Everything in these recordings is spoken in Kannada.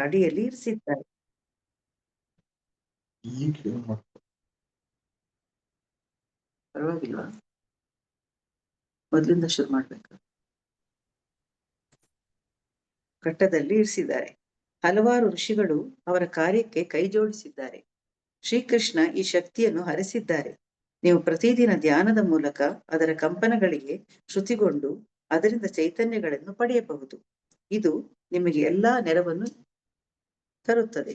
ಅಡಿಯಲ್ಲಿ ಇರಿಸಿದ್ದಾರೆ. ಪರವಾಗಿಲ್ವಾ? ಮೊದಲಿಂದ ಶುರು ಮಾಡ್ಬೇಕು. ಘಟ್ಟದಲ್ಲಿ ಇರಿಸಿದ್ದಾರೆ. ಹಲವಾರು ಋಷಿಗಳು ಅವರ ಕಾರ್ಯಕ್ಕೆ ಕೈ ಜೋಡಿಸಿದ್ದಾರೆ. ಶ್ರೀಕೃಷ್ಣ ಈ ಶಕ್ತಿಯನ್ನು ಹರಿಸಿದ್ದಾರೆ. ನೀವು ಪ್ರತಿದಿನ ಧ್ಯಾನದ ಮೂಲಕ ಅದರ ಕಂಪನಗಳಿಗೆ ಶ್ರುತಿಗೊಂಡು ಅದರಿಂದ ಚೈತನ್ಯಗಳನ್ನು ಪಡೆಯಬಹುದು. ಇದು ನಿಮಗೆ ಎಲ್ಲಾ ನೆರವನ್ನು ತರುತ್ತದೆ.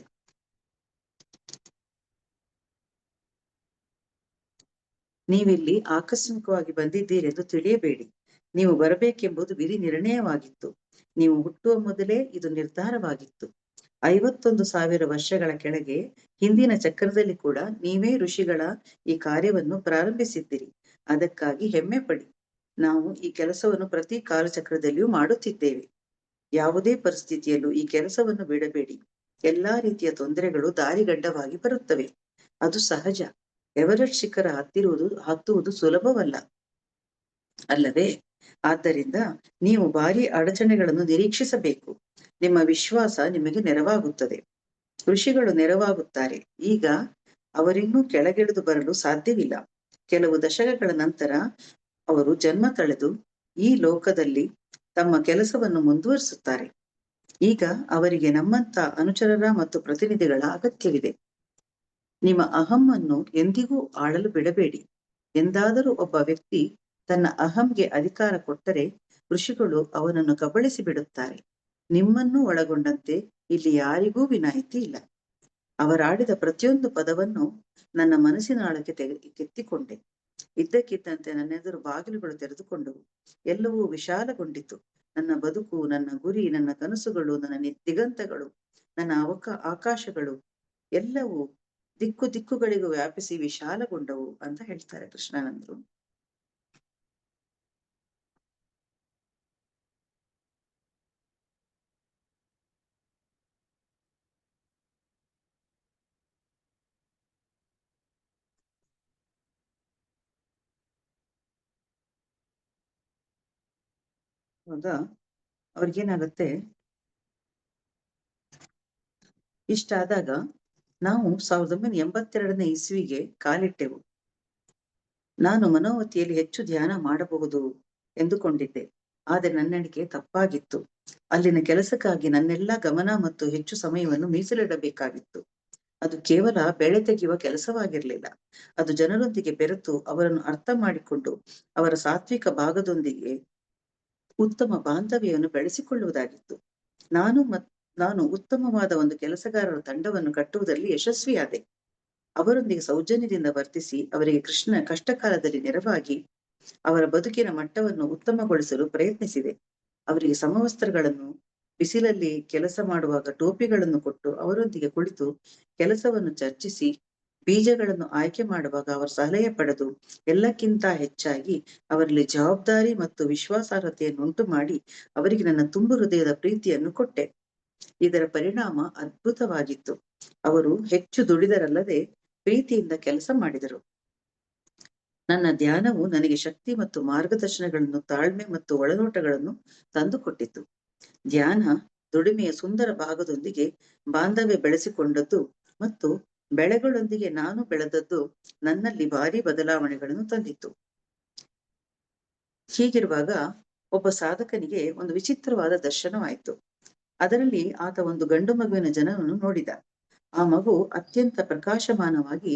ನೀವಿಲ್ಲಿ ಆಕಸ್ಮಿಕವಾಗಿ ಬಂದಿದ್ದೀರೆಂದು ತಿಳಿಯಬೇಡಿ. ನೀವು ಬರಬೇಕೆಂಬುದು ವಿಧಿ ನಿರ್ಣಯವಾಗಿತ್ತು. ನೀವು ಹುಟ್ಟುವ ಮೊದಲೇ ಇದು ನಿರ್ಧಾರವಾಗಿತ್ತು. 51,000 ವರ್ಷಗಳ ಕೆಳಗೆ ಹಿಂದಿನ ಚಕ್ರದಲ್ಲಿ ಕೂಡ ನೀವೇ ಋಷಿಗಳ ಈ ಕಾರ್ಯವನ್ನು ಪ್ರಾರಂಭಿಸಿದ್ದೀರಿ. ಅದಕ್ಕಾಗಿ ಹೆಮ್ಮೆ ಪಡಿ. ನಾವು ಈ ಕೆಲಸವನ್ನು ಪ್ರತಿ ಕಾಲಚಕ್ರದಲ್ಲಿಯೂ ಮಾಡುತ್ತಿದ್ದೇವೆ. ಯಾವುದೇ ಪರಿಸ್ಥಿತಿಯಲ್ಲೂ ಈ ಕೆಲಸವನ್ನು ಬಿಡಬೇಡಿ. ಎಲ್ಲಾ ರೀತಿಯ ತೊಂದರೆಗಳು ದಾರಿಗಡ್ಡವಾಗಿ ಬರುತ್ತವೆ. ಅದು ಸಹಜ. ಎವರೆಸ್ಟ್ ಶಿಖರ ಹತ್ತುವುದು ಸುಲಭವಲ್ಲ ಅಲ್ಲವೇ? ಆದ್ದರಿಂದ ನೀವು ಭಾರಿ ಅಡಚಣೆಗಳನ್ನು ನಿರೀಕ್ಷಿಸಬೇಕು. ನಿಮ್ಮ ವಿಶ್ವಾಸ ನಿಮಗೆ ನೆರವಾಗುತ್ತದೆ. ಋಷಿಗಳು ನೆರವಾಗುತ್ತಾರೆ. ಈಗ ಅವರಿನ್ನೂ ಕೆಳಗಿಳಿದು ಬರಲು ಸಾಧ್ಯವಿಲ್ಲ. ಕೆಲವು ದಶಕಗಳ ನಂತರ ಅವರು ಜನ್ಮ ತಳೆದು ಈ ಲೋಕದಲ್ಲಿ ತಮ್ಮ ಕೆಲಸವನ್ನು ಮುಂದುವರಿಸುತ್ತಾರೆ. ಈಗ ಅವರಿಗೆ ನಮ್ಮಂತ ಅನುಚರರ ಮತ್ತು ಪ್ರತಿನಿಧಿಗಳ ಅಗತ್ಯವಿದೆ. ನಿಮ್ಮ ಅಹಮ್ಮನ್ನು ಎಂದಿಗೂ ಆಳಲು ಬಿಡಬೇಡಿ. ಎಂದಾದರೂ ಒಬ್ಬ ವ್ಯಕ್ತಿ ತನ್ನ ಅಹಂಗೆ ಅಧಿಕಾರ ಕೊಟ್ಟರೆ ಋಷಿಗಳು ಅವನನ್ನು ಕಬಳಿಸಿ ಬಿಡುತ್ತಾರೆ. ನಿಮ್ಮನ್ನೂ ಒಳಗೊಂಡಂತೆ ಇಲ್ಲಿ ಯಾರಿಗೂ ವಿನಾಯಿತಿ ಇಲ್ಲ. ಅವರಾಡಿದ ಪ್ರತಿಯೊಂದು ಪದವನ್ನು ನನ್ನ ಮನಸ್ಸಿನಾಳಕ್ಕೆ ಕೆತ್ತಿಕೊಂಡೆ. ಇದ್ದಕ್ಕಿದ್ದಂತೆ ನನ್ನೆದುರು ಬಾಗಿಲುಗಳು ತೆರೆದುಕೊಂಡವು. ಎಲ್ಲವೂ ವಿಶಾಲಗೊಂಡಿತು. ನನ್ನ ಬದುಕು, ನನ್ನ ಗುರಿ, ನನ್ನ ಕನಸುಗಳು, ನನ್ನ ದಿಗಂತಗಳು, ನನ್ನ ಆಕಾಶಗಳು ಎಲ್ಲವೂ ದಿಕ್ಕು ದಿಕ್ಕುಗಳಿಗೂ ವ್ಯಾಪಿಸಿ ವಿಶಾಲಗೊಂಡವು ಅಂತ ಹೇಳ್ತಾರೆ ಕೃಷ್ಣಾನಂದರು. ಹೌದಾ? ಅವ್ರಿಗೇನಾಗತ್ತೆ, ಇಷ್ಟಾದಾಗ ನಾವು 1982ನೇ ಇಸ್ವಿಗೆ ಕಾಲಿಟ್ಟೆವು. ನಾನು ಮನೋವತಿಯಲ್ಲಿ ಹೆಚ್ಚು ಧ್ಯಾನ ಮಾಡಬಹುದು ಎಂದುಕೊಂಡಿದ್ದೆ. ಆದರೆ ನನ್ನೆಣಿಕೆ ತಪ್ಪಾಗಿತ್ತು. ಅಲ್ಲಿನ ಕೆಲಸಕ್ಕಾಗಿ ನನ್ನೆಲ್ಲ ಗಮನ ಮತ್ತು ಹೆಚ್ಚು ಸಮಯವನ್ನು ಮೀಸಲಿಡಬೇಕಾಗಿತ್ತು. ಅದು ಕೇವಲ ಬೆಳೆ ತೆಗೆಯುವ ಕೆಲಸವಾಗಿರಲಿಲ್ಲ. ಅದು ಜನರೊಂದಿಗೆ ಬೆರೆತು ಅವರನ್ನು ಅರ್ಥ ಮಾಡಿಕೊಂಡು ಅವರ ಸಾತ್ವಿಕ ಭಾಗದೊಂದಿಗೆ ಉತ್ತಮ ಬಾಂಧವ್ಯವನ್ನು ಬೆಳೆಸಿಕೊಳ್ಳುವುದಾಗಿತ್ತು. ನಾನು ಉತ್ತಮವಾದ ಒಂದು ಕೆಲಸಗಾರರ ತಂಡವನ್ನು ಕಟ್ಟುವುದರಲ್ಲಿ ಯಶಸ್ವಿಯಾದೆ. ಅವರೊಂದಿಗೆ ಸೌಜನ್ಯದಿಂದ ವರ್ತಿಸಿ ಅವರಿಗೆ ಕಷ್ಟ ಕಾಲದಲ್ಲಿ ನೆರವಾಗಿ ಅವರ ಬದುಕಿನ ಮಟ್ಟವನ್ನು ಉತ್ತಮಗೊಳಿಸಲು ಪ್ರಯತ್ನಿಸಿದೆ. ಅವರಿಗೆ ಸಮವಸ್ತ್ರಗಳನ್ನು, ಬಿಸಿಲಲ್ಲಿ ಕೆಲಸ ಮಾಡುವಾಗ ಟೋಪಿಗಳನ್ನು ಕೊಟ್ಟು ಅವರೊಂದಿಗೆ ಕುಳಿತು ಕೆಲಸವನ್ನು ಚರ್ಚಿಸಿ ಬೀಜಗಳನ್ನು ಆಯ್ಕೆ ಮಾಡುವಾಗ ಅವರ ಸಲಹೆ ಪಡೆದು ಎಲ್ಲಕ್ಕಿಂತ ಹೆಚ್ಚಾಗಿ ಅವರಲ್ಲಿ ಜವಾಬ್ದಾರಿ ಮತ್ತು ವಿಶ್ವಾಸಾರ್ಹತೆಯನ್ನು ಉಂಟು ಮಾಡಿ ಅವರಿಗೆ ನನ್ನ ತುಂಬು ಹೃದಯದ ಪ್ರೀತಿಯನ್ನು ಕೊಟ್ಟೆ. ಇದರ ಪರಿಣಾಮ ಅದ್ಭುತವಾಗಿತ್ತು. ಅವರು ಹೆಚ್ಚು ದುಡಿದರಲ್ಲದೆ ಪ್ರೀತಿಯಿಂದ ಕೆಲಸ ಮಾಡಿದರು. ನನ್ನ ಧ್ಯಾನವು ನನಗೆ ಶಕ್ತಿ ಮತ್ತು ಮಾರ್ಗದರ್ಶನಗಳನ್ನು, ತಾಳ್ಮೆ ಮತ್ತು ಒಳನೋಟಗಳನ್ನು ತಂದುಕೊಟ್ಟಿತು. ಧ್ಯಾನ ದುಡಿಮೆಯ ಸುಂದರ ಭಾಗದೊಂದಿಗೆ ಬಾಂಧವ್ಯ ಬೆಳೆಸಿಕೊಂಡದ್ದು ಮತ್ತು ಬೆಳೆಗಳೊಂದಿಗೆ ನಾನು ಬೆಳೆದದ್ದು ನನ್ನಲ್ಲಿ ಭಾರಿ ಬದಲಾವಣೆಗಳನ್ನು ತಂದಿತ್ತು. ಹೀಗಿರುವಾಗ ಒಬ್ಬ ಸಾಧಕನಿಗೆ ಒಂದು ವಿಚಿತ್ರವಾದ ದರ್ಶನವಾಯಿತು. ಅದರಲ್ಲಿ ಆತ ಒಂದು ಗಂಡು ಮಗುವಿನ ಜನನವನ್ನು ನೋಡಿದ. ಆ ಮಗು ಅತ್ಯಂತ ಪ್ರಕಾಶಮಾನವಾಗಿ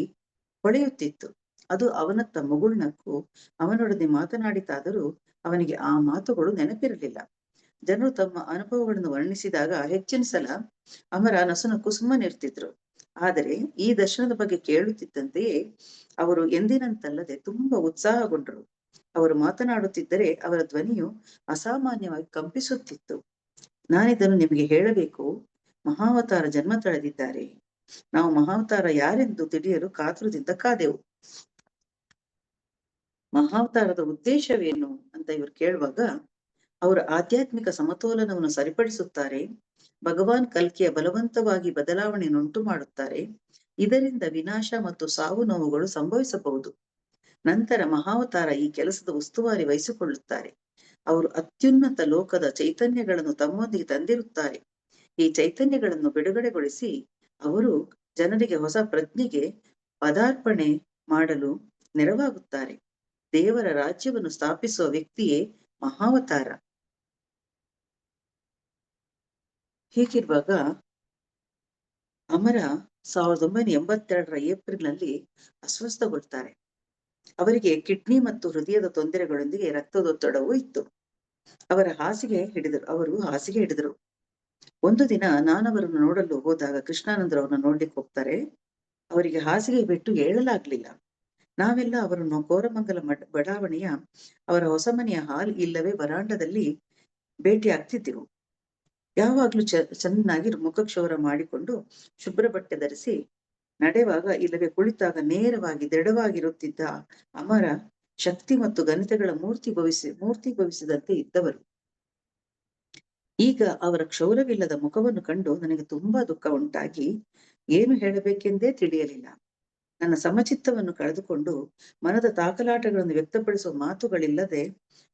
ಹೊಳೆಯುತ್ತಿತ್ತು. ಅದು ಅವನತ್ತ ಮುಗುಳ್ನಕ್ಕು ಅವನೊಡನೆ ಮಾತನಾಡಿತಾದರೂ ಅವನಿಗೆ ಆ ಮಾತುಗಳು ನೆನಪಿರಲಿಲ್ಲ. ಜನರು ತಮ್ಮ ಅನುಭವಗಳನ್ನು ವರ್ಣಿಸಿದಾಗ ಹೆಚ್ಚಿನ ಸಲ ಅವರ ನಸುನಕ್ಕು ಸುಮ್ಮನಿರ್ತಿದ್ರು. ಆದರೆ ಈ ದರ್ಶನದ ಬಗ್ಗೆ ಕೇಳುತ್ತಿದ್ದಂತೆಯೇ ಅವರು ಎಂದಿನಂತಲ್ಲದೆ ತುಂಬಾ ಉತ್ಸಾಹಗೊಂಡರು. ಅವರು ಮಾತನಾಡುತ್ತಿದ್ದರೆ ಅವರ ಧ್ವನಿಯು ಅಸಾಮಾನ್ಯವಾಗಿ ಕಂಪಿಸುತ್ತಿತ್ತು. ನಾನಿದನ್ನು ನಿಮಗೆ ಹೇಳಬೇಕು. ಮಹಾವತಾರ ಜನ್ಮ ತಳೆದಿದ್ದಾರೆ. ನಾವು ಮಹಾವತಾರ ಯಾರೆಂದು ತಿಳಿಯಲು ಕಾತುರದಿಂದ ಕಾದೆವು. ಮಹಾವತಾರದ ಉದ್ದೇಶವೇನು ಅಂತ ಇವರು ಕೇಳುವಾಗ ಅವರು ಆಧ್ಯಾತ್ಮಿಕ ಸಮತೋಲನವನ್ನು ಸರಿಪಡಿಸುತ್ತಾರೆ. ಭಗವಾನ್ ಕಲ್ಕಿಯ ಬಲವಂತವಾಗಿ ಬದಲಾವಣೆಯನ್ನುಂಟು ಮಾಡುತ್ತಾರೆ. ಇದರಿಂದ ವಿನಾಶ ಮತ್ತು ಸಾವು ನೋವುಗಳು ಸಂಭವಿಸಬಹುದು. ನಂತರ ಮಹಾವತಾರ ಈ ಕೆಲಸದ ಉಸ್ತುವಾರಿ ವಹಿಸಿಕೊಳ್ಳುತ್ತಾರೆ. ಅವರು ಅತ್ಯುನ್ನತ ಲೋಕದ ಚೈತನ್ಯಗಳನ್ನು ತಮ್ಮೊಂದಿಗೆ ತಂದಿರುತ್ತಾರೆ. ಈ ಚೈತನ್ಯಗಳನ್ನು ಬಿಡುಗಡೆಗೊಳಿಸಿ ಅವರು ಜನರಿಗೆ ಹೊಸ ಪ್ರಜ್ಞೆಗೆ ಪದಾರ್ಪಣೆ ಮಾಡಲು ನೆರವಾಗುತ್ತಾರೆ. ದೇವರ ರಾಜ್ಯವನ್ನು ಸ್ಥಾಪಿಸುವ ವ್ಯಕ್ತಿಯೇ ಮಹಾವತಾರ. ಹೀಗಿರುವಾಗ ಅಮರ 1982ರ ಏಪ್ರಿಲ್‌ನಲ್ಲಿ ಅಸ್ವಸ್ಥಗೊಳ್ತಾರೆ. ಅವರಿಗೆ ಕಿಡ್ನಿ ಮತ್ತು ಹೃದಯದ ತೊಂದರೆಗಳೊಂದಿಗೆ ರಕ್ತದೊತ್ತಡವೂ ಇತ್ತು. ಅವರು ಹಾಸಿಗೆ ಹಿಡಿದರು. ಒಂದು ದಿನ ನಾನವರನ್ನು ನೋಡಲು ಹೋದಾಗ ಕೃಷ್ಣಾನಂದರವರನ್ನ ನೋಡ್ಲಿಕ್ಕೆ ಹೋಗ್ತಾರೆ. ಅವರಿಗೆ ಹಾಸಿಗೆ ಬಿಟ್ಟು ಏಳಲಾಗ್ಲಿಲ್ಲ. ನಾವೆಲ್ಲ ಅವರನ್ನು ಕೋರಮಂಗಲ ಬಡಾವಣೆಯ ಅವರ ಹೊಸ ಮನೆಯ ಹಾಲ್ ಇಲ್ಲವೇ ವರಾಂಡದಲ್ಲಿ ಭೇಟಿ ಆಗ್ತಿದ್ದೆವು. ಯಾವಾಗ್ಲೂ ಚೆನ್ನಾಗಿ ಮುಖಕ್ಷೌರ ಮಾಡಿಕೊಂಡು ಶುಭ್ರ ಬಟ್ಟೆ ಧರಿಸಿ ನಡೆಯುವಾಗ ಇಲ್ಲವೇ ಕುಳಿತಾಗ ನೇರವಾಗಿ ದೃಢವಾಗಿರುತ್ತಿದ್ದ ಅಮರ ಶಕ್ತಿ ಮತ್ತು ಘನತೆಗಳ ಮೂರ್ತಿಭವಿಸಿದಂತೆ ಇದ್ದವರು. ಈಗ ಅವರ ಕ್ಷೌರವಿಲ್ಲದ ಮುಖವನ್ನು ಕಂಡು ನನಗೆ ತುಂಬಾ ದುಃಖ ಉಂಟಾಗಿ ಏನು ಹೇಳಬೇಕೆಂದೇ ತಿಳಿಯಲಿಲ್ಲ. ನನ್ನ ಸಮಚಿತ್ತವನ್ನು ಕಳೆದುಕೊಂಡು ಮನದ ತಾಕಲಾಟಗಳನ್ನು ವ್ಯಕ್ತಪಡಿಸುವ ಮಾತುಗಳಿಲ್ಲದೆ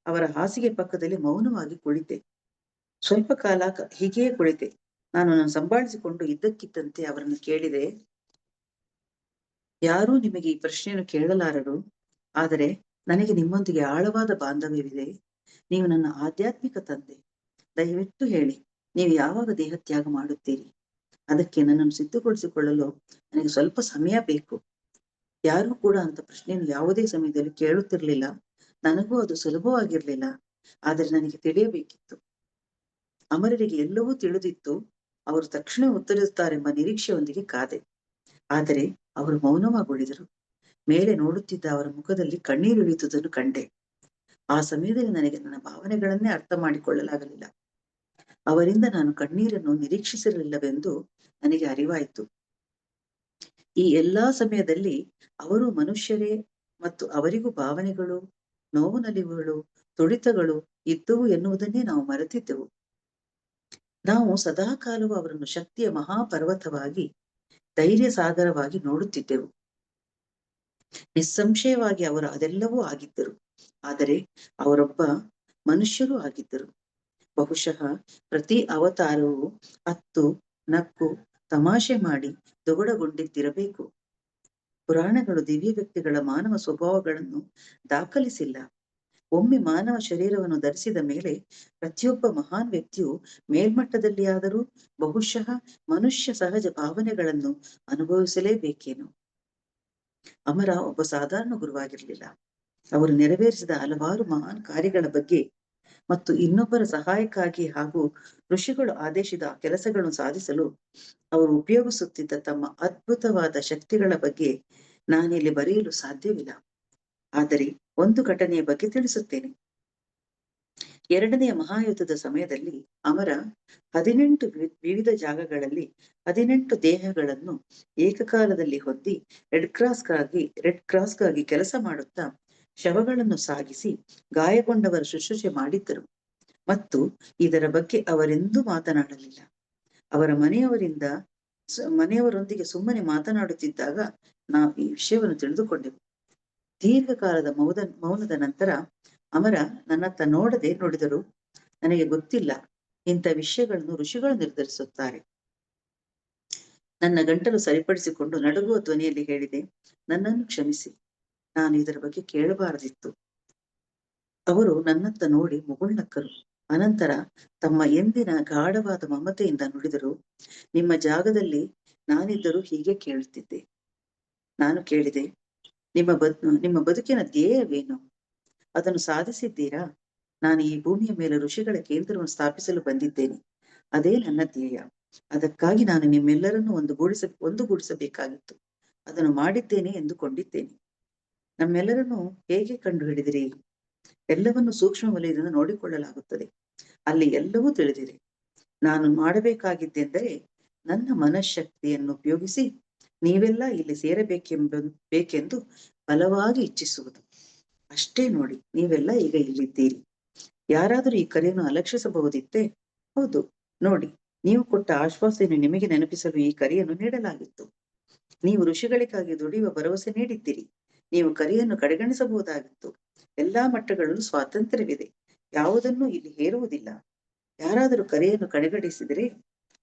ಅವರ ಹಾಸಿಗೆ ಪಕ್ಕದಲ್ಲಿ ಮೌನವಾಗಿ ಕುಳಿತೆ. ಸ್ವಲ್ಪ ಕಾಲ ಹೀಗೆಯೇ ಕುಳಿತೆ. ನಾನು ಸಂಭಾಳಿಸಿಕೊಂಡು ಇದ್ದಕ್ಕಿದ್ದಂತೆ ಅವರನ್ನು ಕೇಳಿದೆ, ಯಾರೂ ನಿಮಗೆ ಈ ಪ್ರಶ್ನೆಯನ್ನು ಕೇಳಲಾರರು. ಆದರೆ ನನಗೆ ನಿಮ್ಮೊಂದಿಗೆ ಆಳವಾದ ಬಾಂಧವ್ಯವಿದೆ. ನೀವು ನನ್ನ ಆಧ್ಯಾತ್ಮಿಕ ತಂದೆ. ದಯವಿಟ್ಟು ಹೇಳಿ, ನೀವು ಯಾವಾಗ ದೇಹತ್ಯಾಗ ಮಾಡುತ್ತೀರಿ? ಅದಕ್ಕೆ ನನ್ನನ್ನು ಸಿದ್ಧಗೊಳಿಸಿಕೊಳ್ಳಲು ನನಗೆ ಸ್ವಲ್ಪ ಸಮಯ ಬೇಕು. ಯಾರೂ ಕೂಡ ಅಂತ ಪ್ರಶ್ನೆಯನ್ನು ಯಾವುದೇ ಸಮಯದಲ್ಲಿ ಕೇಳುತ್ತಿರಲಿಲ್ಲ. ನನಗೂ ಅದು ಸುಲಭವಾಗಿರ್ಲಿಲ್ಲ. ಆದರೆ ನನಗೆ ತಿಳಿಯಬೇಕಿತ್ತು. ಅಮರರಿಗೆ ಎಲ್ಲವೂ ತಿಳಿದಿತ್ತು. ಅವರು ತಕ್ಷಣ ಉತ್ತರಿಸುತ್ತಾರೆಂಬ ನಿರೀಕ್ಷೆಯೊಂದಿಗೆ ಕಾದೆ. ಆದರೆ ಅವರು ಮೌನವಾಗುಳಿದರು. ಮೇಲೆ ನೋಡುತ್ತಿದ್ದ ಅವರ ಮುಖದಲ್ಲಿ ಕಣ್ಣೀರು ಇಳಿಯುವುದನ್ನು ಕಂಡೆ. ಆ ಸಮಯದಲ್ಲಿ ನನಗೆ ನನ್ನ ಭಾವನೆಗಳನ್ನೇ ಅರ್ಥ ಮಾಡಿಕೊಳ್ಳಲಾಗಲಿಲ್ಲ. ಅವರಿಂದ ನಾನು ಕಣ್ಣೀರನ್ನು ನಿರೀಕ್ಷಿಸಿರಲಿಲ್ಲವೆಂದು ನನಗೆ ಅರಿವಾಯಿತು. ಈ ಎಲ್ಲಾ ಸಮಯದಲ್ಲಿ ಅವರು ಮನುಷ್ಯರೇ ಮತ್ತು ಅವರಿಗೂ ಭಾವನೆಗಳು, ನೋವು ನಲಿವುಗಳು, ತುಡಿತಗಳು ಇದ್ದವು ಎನ್ನುವುದನ್ನೇ ನಾವು ಮರೆತಿದ್ದೆವು. ನಾವು ಸದಾ ಕಾಲವೂ ಅವರನ್ನು ಶಕ್ತಿಯ ಮಹಾಪರ್ವತವಾಗಿ, ಧೈರ್ಯ ಸಾಗರವಾಗಿ ನೋಡುತ್ತಿದ್ದೆವು. ನಿಸ್ಸಂಶಯವಾಗಿ ಅವರು ಅದೆಲ್ಲವೂ ಆಗಿದ್ದರು. ಆದರೆ ಅವರೊಬ್ಬ ಮನುಷ್ಯರೂ ಆಗಿದ್ದರು. ಬಹುಶಃ ಪ್ರತಿ ಅವತಾರವೂ ಅತ್ತು, ನಕ್ಕು, ತಮಾಷೆ ಮಾಡಿ ದುಗುಡಗೊಂಡಿದ್ದಿರಬೇಕು. ಪುರಾಣಗಳು ದಿವ್ಯ ವ್ಯಕ್ತಿಗಳ ಮಾನವ ಸ್ವಭಾವಗಳನ್ನು ದಾಖಲಿಸಿಲ್ಲ. ಒಮ್ಮೆ ಮಾನವ ಶರೀರವನ್ನು ಧರಿಸಿದ ಮೇಲೆ ಪ್ರತಿಯೊಬ್ಬ ಮಹಾನ್ ವ್ಯಕ್ತಿಯು ಮೇಲ್ಮಟ್ಟದಲ್ಲಿಯಾದರೂ ಬಹುಶಃ ಮನುಷ್ಯ ಸಹಜ ಭಾವನೆಗಳನ್ನು ಅನುಭವಿಸಲೇಬೇಕೇನೋ. ಅಮರ ಒಬ್ಬ ಸಾಧಾರಣ ಗುರುವಾಗಿರಲಿಲ್ಲ. ಅವರು ನೆರವೇರಿಸಿದ ಹಲವಾರು ಮಹಾನ್ ಕಾರ್ಯಗಳ ಬಗ್ಗೆ ಮತ್ತು ಇನ್ನೊಬ್ಬರ ಸಹಾಯಕ್ಕಾಗಿ ಹಾಗೂ ಋಷಿಗಳು ಆದೇಶಿಸಿದ ಕೆಲಸಗಳನ್ನು ಸಾಧಿಸಲು ಅವರು ಉಪಯೋಗಿಸುತ್ತಿದ್ದ ತಮ್ಮ ಅದ್ಭುತವಾದ ಶಕ್ತಿಗಳ ಬಗ್ಗೆ ನಾನಿಲ್ಲಿ ಬರೆಯಲು ಸಾಧ್ಯವಿಲ್ಲ. ಆದರೆ ಒಂದು ಘಟನೆಯ ಬಗ್ಗೆ ತಿಳಿಸುತ್ತೇನೆ. ಎರಡನೆಯ ಮಹಾಯುದ್ಧದ ಸಮಯದಲ್ಲಿ ಅಮರ 18 ವಿವಿಧ ಜಾಗಗಳಲ್ಲಿ 18 ದೇಹಗಳನ್ನು ಏಕಕಾಲದಲ್ಲಿ ಹೊಂದಿ ರೆಡ್ ಕ್ರಾಸ್ಗಾಗಿ ಕೆಲಸ ಮಾಡುತ್ತಾ ಶವಗಳನ್ನು ಸಾಗಿಸಿ ಗಾಯಗೊಂಡವರ ಶುಶ್ರೂಷೆ ಮಾಡಿದ್ದರು. ಮತ್ತು ಇದರ ಬಗ್ಗೆ ಅವರೆಂದೂ ಮಾತನಾಡಲಿಲ್ಲ. ಅವರ ಮನೆಯವರೊಂದಿಗೆ ಸುಮ್ಮನೆ ಮಾತನಾಡುತ್ತಿದ್ದಾಗ ನಾವು ಈ ವಿಷಯವನ್ನು ತಿಳಿದುಕೊಂಡೆವು. ದೀರ್ಘಕಾಲದ ಮೌನದ ನಂತರ ಅಮರ ನನ್ನತ್ತ ನೋಡದೆ ನುಡಿದರು, ನನಗೆ ಗೊತ್ತಿಲ್ಲ. ಇಂಥ ವಿಷಯಗಳನ್ನು ಋಷಿಗಳು ನಿರ್ಧರಿಸುತ್ತಾರೆ. ನನ್ನ ಗಂಟಲು ಸರಿಪಡಿಸಿಕೊಂಡು ನಡುಗುವ ಧ್ವನಿಯಲ್ಲಿ ಹೇಳಿದೆ, ನನ್ನನ್ನು ಕ್ಷಮಿಸಿ. ನಾನು ಇದರ ಬಗ್ಗೆ ಕೇಳಬಾರದಿತ್ತು. ಅವರು ನನ್ನತ್ತ ನೋಡಿ ಮುಗುಳ್ನಕ್ಕರು. ಅನಂತರ ತಮ್ಮ ಎಂದಿನ ಗಾಢವಾದ ಮಮತೆಯಿಂದ ನುಡಿದರು, ನಿಮ್ಮ ಜಾಗದಲ್ಲಿ ನಾನಿದ್ದರೂ ಹೀಗೆ ಕೇಳುತ್ತಿದ್ದೆ. ನಾನು ಕೇಳಿದೆ, ನಿಮ್ಮ ಬದುಕಿನ ಧ್ಯೇಯವೇನು? ಅದನ್ನು ಸಾಧಿಸಿದ್ದೀರಾ? ನಾನು ಈ ಭೂಮಿಯ ಮೇಲೆ ಋಷಿಗಳ ಕೇಂದ್ರವನ್ನು ಸ್ಥಾಪಿಸಲು ಬಂದಿದ್ದೇನೆ. ಅದೇ ನನ್ನ ಧ್ಯೇಯ. ಅದಕ್ಕಾಗಿ ನಾನು ನಿಮ್ಮೆಲ್ಲರನ್ನು ಒಂದುಗೂಡಿಸಬೇಕಾಗಿತ್ತು. ಅದನ್ನು ಮಾಡಿದ್ದೇನೆ ಎಂದುಕೊಂಡಿದ್ದೇನೆ. ನಮ್ಮೆಲ್ಲರನ್ನು ಹೇಗೆ ಕಂಡುಹಿಡಿದಿರಿ? ಎಲ್ಲವನ್ನು ಸೂಕ್ಷ್ಮ ವಲಯದಿಂದ ನೋಡಿಕೊಳ್ಳಲಾಗುತ್ತದೆ. ಅಲ್ಲಿ ಎಲ್ಲವೂ ತಿಳಿದಿದೆ. ನಾನು ಮಾಡಬೇಕಾಗಿದ್ದೆಂದರೆ ನನ್ನ ಮನಃಶಕ್ತಿಯನ್ನು ಉಪಯೋಗಿಸಿ ನೀವೆಲ್ಲ ಇಲ್ಲಿ ಬೇಕೆಂದು ಬಲವಾಗಿ ಇಚ್ಛಿಸುವುದು. ಅಷ್ಟೇ. ನೋಡಿ, ನೀವೆಲ್ಲ ಈಗ ಇಲ್ಲಿದ್ದೀರಿ. ಯಾರಾದರೂ ಈ ಕರೆಯನ್ನು ಅಲಕ್ಷಿಸಬಹುದಿತ್ತೇ? ಹೌದು, ನೋಡಿ, ನೀವು ಕೊಟ್ಟ ಆಶ್ವಾಸನೆಯನ್ನು ನಿಮಗೆ ನೆನಪಿಸಲು ಈ ಕರೆಯನ್ನು ನೀಡಲಾಗಿತ್ತು. ನೀವು ಋಷಿಗಳಿಗಾಗಿ ದುಡಿಯುವ ಭರವಸೆ ನೀಡಿದ್ದೀರಿ. ನೀವು ಕರೆಯನ್ನು ಕಡೆಗಣಿಸಬಹುದಾಗಿತ್ತು. ಎಲ್ಲಾ ಮಟ್ಟಗಳಲ್ಲೂ ಸ್ವಾತಂತ್ರ್ಯವಿದೆ. ಯಾವುದನ್ನೂ ಇಲ್ಲಿ ಹೇರುವುದಿಲ್ಲ. ಯಾರಾದರೂ ಕರೆಯನ್ನು ಕಡೆಗಣಿಸಿದರೆ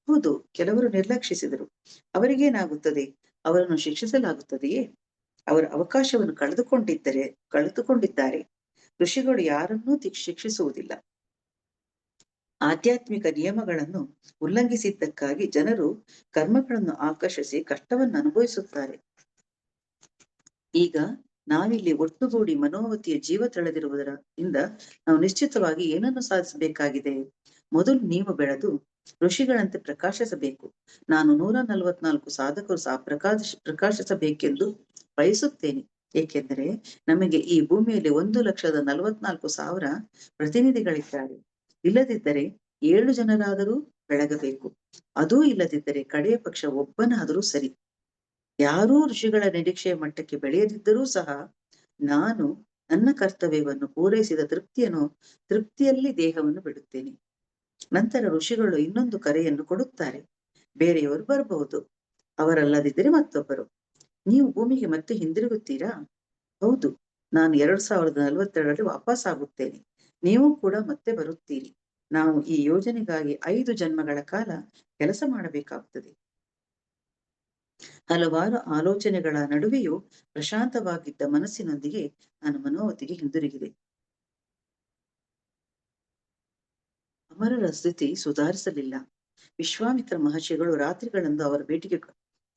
ಹೌದು, ಕೆಲವರು ನಿರ್ಲಕ್ಷಿಸಿದರು. ಅವರಿಗೇನಾಗುತ್ತದೆ? ಅವರನ್ನು ಶಿಕ್ಷಿಸಲಾಗುತ್ತದೆಯೇ? ಅವರ ಅವಕಾಶವನ್ನು ಕಳೆದುಕೊಂಡಿದ್ದಾರೆ. ಋಷಿಗಳು ಯಾರನ್ನೂ ಶಿಕ್ಷಿಸುವುದಿಲ್ಲ. ಆಧ್ಯಾತ್ಮಿಕ ನಿಯಮಗಳನ್ನು ಉಲ್ಲಂಘಿಸಿದ್ದಕ್ಕಾಗಿ ಜನರು ಕರ್ಮಗಳನ್ನು ಆಕರ್ಷಿಸಿ ಕಷ್ಟವನ್ನು ಅನುಭವಿಸುತ್ತಾರೆ. ಈಗ ನಾವಿಲ್ಲಿ ಒಟ್ಟುಗೂಡಿ ಮನೋವತಿಯ ಜೀವ ತಳೆದಿರುವುದರಿಂದ ನಾವು ನಿಶ್ಚಿತವಾಗಿ ಏನನ್ನು ಸಾಧಿಸಬೇಕಾಗಿದೆ? ಮೊದಲು ನೀವು ಬೆಳೆದು ಋಷಿಗಳಂತೆ ಪ್ರಕಾಶಿಸಬೇಕು. ನಾನು 144 ಸಾಧಕರು ಸಹ ಪ್ರಕಾಶಿಸಬೇಕೆಂದು ಬಯಸುತ್ತೇನೆ. ಏಕೆಂದರೆ ನಮಗೆ ಈ ಭೂಮಿಯಲ್ಲಿ 1,44,000 ಪ್ರತಿನಿಧಿಗಳಿದ್ದಾರೆ. ಇಲ್ಲದಿದ್ದರೆ 7 ಜನರಾದರೂ ಬೆಳಗಬೇಕು. ಅದೂ ಇಲ್ಲದಿದ್ದರೆ ಕಡೆಯ ಪಕ್ಷ ಒಬ್ಬನಾದರೂ ಸರಿ. ಯಾರೂ ಋಷಿಗಳ ನಿರೀಕ್ಷೆಯ ಮಟ್ಟಕ್ಕೆ ಬೆಳೆಯದಿದ್ದರೂ ಸಹ ನಾನು ನನ್ನ ಕರ್ತವ್ಯವನ್ನು ಪೂರೈಸಿದ ತೃಪ್ತಿಯಲ್ಲಿ ದೇಹವನ್ನು ಬಿಡುತ್ತೇನೆ. ನಂತರ ಋಷಿಗಳು ಇನ್ನೊಂದು ಕರೆಯನ್ನು ಕೊಡುತ್ತಾರೆ. ಬೇರೆಯವರು ಬರಬಹುದು, ಅವರಲ್ಲದಿದ್ದರೆ ಮತ್ತೊಬ್ಬರು. ನೀವು ಭೂಮಿಗೆ ಮತ್ತೆ ಹಿಂದಿರುಗುತ್ತೀರಾ? ಹೌದು, ನಾನು 2042ರಲ್ಲಿ ವಾಪಸ್ ಆಗುತ್ತೇನೆ. ನೀವು ಕೂಡ ಮತ್ತೆ ಬರುತ್ತೀರಿ. ನಾವು ಈ ಯೋಜನೆಗಾಗಿ 5 ಜನ್ಮಗಳ ಕಾಲ ಕೆಲಸ ಮಾಡಬೇಕಾಗುತ್ತದೆ. ಹಲವಾರು ಆಲೋಚನೆಗಳ ನಡುವೆಯೂ ಪ್ರಶಾಂತವಾಗಿದ್ದ ಮನಸ್ಸಿನೊಂದಿಗೆ ನಾನು ಮನೋವತಿಗೆ ಹಿಂದಿರುಗಿದೆ. ಅಮರರ ಸ್ಥಿತಿ ಸುಧಾರಿಸಲಿಲ್ಲ. ವಿಶ್ವಾಮಿತ್ರ ಮಹರ್ಷಿಗಳು ರಾತ್ರಿಗಳಂದು ಅವರ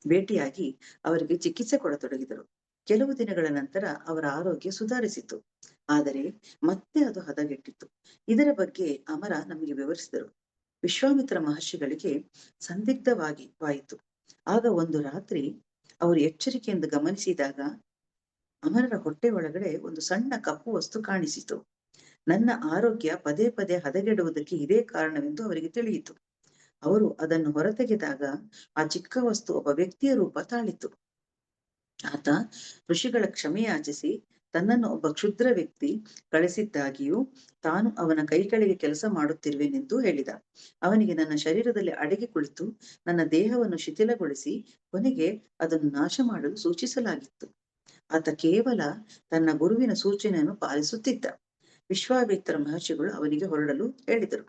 ಭೇಟಿಯಾಗಿ ಅವರಿಗೆ ಚಿಕಿತ್ಸೆ ಕೊಡತೊಡಗಿದರು. ಕೆಲವು ದಿನಗಳ ನಂತರ ಅವರ ಆರೋಗ್ಯ ಸುಧಾರಿಸಿತು. ಆದರೆ ಮತ್ತೆ ಅದು ಹದಗೆಟ್ಟಿತ್ತು. ಇದರ ಬಗ್ಗೆ ಅಮರ ನಮಗೆ ವಿವರಿಸಿದರು. ವಿಶ್ವಾಮಿತ್ರ ಮಹರ್ಷಿಗಳಿಗೆ ಸಂದಿಗ್ಧವಾಯಿತು. ಆಗ ಒಂದು ರಾತ್ರಿ ಅವರು ಎಚ್ಚರಿಕೆಯಿಂದ ಗಮನಿಸಿದಾಗ ಅಮರರ ಹೊಟ್ಟೆ ಒಳಗಡೆ ಒಂದು ಸಣ್ಣ ಕಪ್ಪು ವಸ್ತು ಕಾಣಿಸಿತು. ನನ್ನ ಆರೋಗ್ಯ ಪದೇ ಪದೇ ಹದಗೆಡುವುದಕ್ಕೆ ಇದೇ ಕಾರಣವೆಂದು ಅವರಿಗೆ ತಿಳಿಯಿತು. ಅವರು ಅದನ್ನು ಹೊರತೆಗೆದಾಗ ಆ ಚಿಕ್ಕ ವಸ್ತು ಒಬ್ಬ ವ್ಯಕ್ತಿಯ ರೂಪ ತಾಳಿತು. ಆತ ಋಷಿಗಳ ಕ್ಷಮೆಯಾಚಿಸಿ ತನ್ನನ್ನು ಒಬ್ಬ ಕ್ಷುದ್ರ ವ್ಯಕ್ತಿ ಕಳಿಸಿದ್ದಾಗಿಯೂ ತಾನು ಅವನ ಕೈಗಳಿಗೆ ಕೆಲಸ ಮಾಡುತ್ತಿರುವೆನೆಂದು ಹೇಳಿದ. ಅವನಿಗೆ ನನ್ನ ಶರೀರದಲ್ಲಿ ಅಡಗಿ ಕುಳಿತು ನನ್ನ ದೇಹವನ್ನು ಶಿಥಿಲಗೊಳಿಸಿ ಕೊನೆಗೆ ಅದನ್ನು ನಾಶ ಮಾಡಲು ಸೂಚಿಸಲಾಗಿತ್ತು. ಆತ ಕೇವಲ ತನ್ನ ಗುರುವಿನ ಸೂಚನೆಯನ್ನು ಪಾಲಿಸುತ್ತಿದ್ದ. ವಿಶ್ವಾಮಿತ್ರ ಮಹರ್ಷಿಗಳು ಅವನಿಗೆ ಹೊರಡಲು ಹೇಳಿದರು.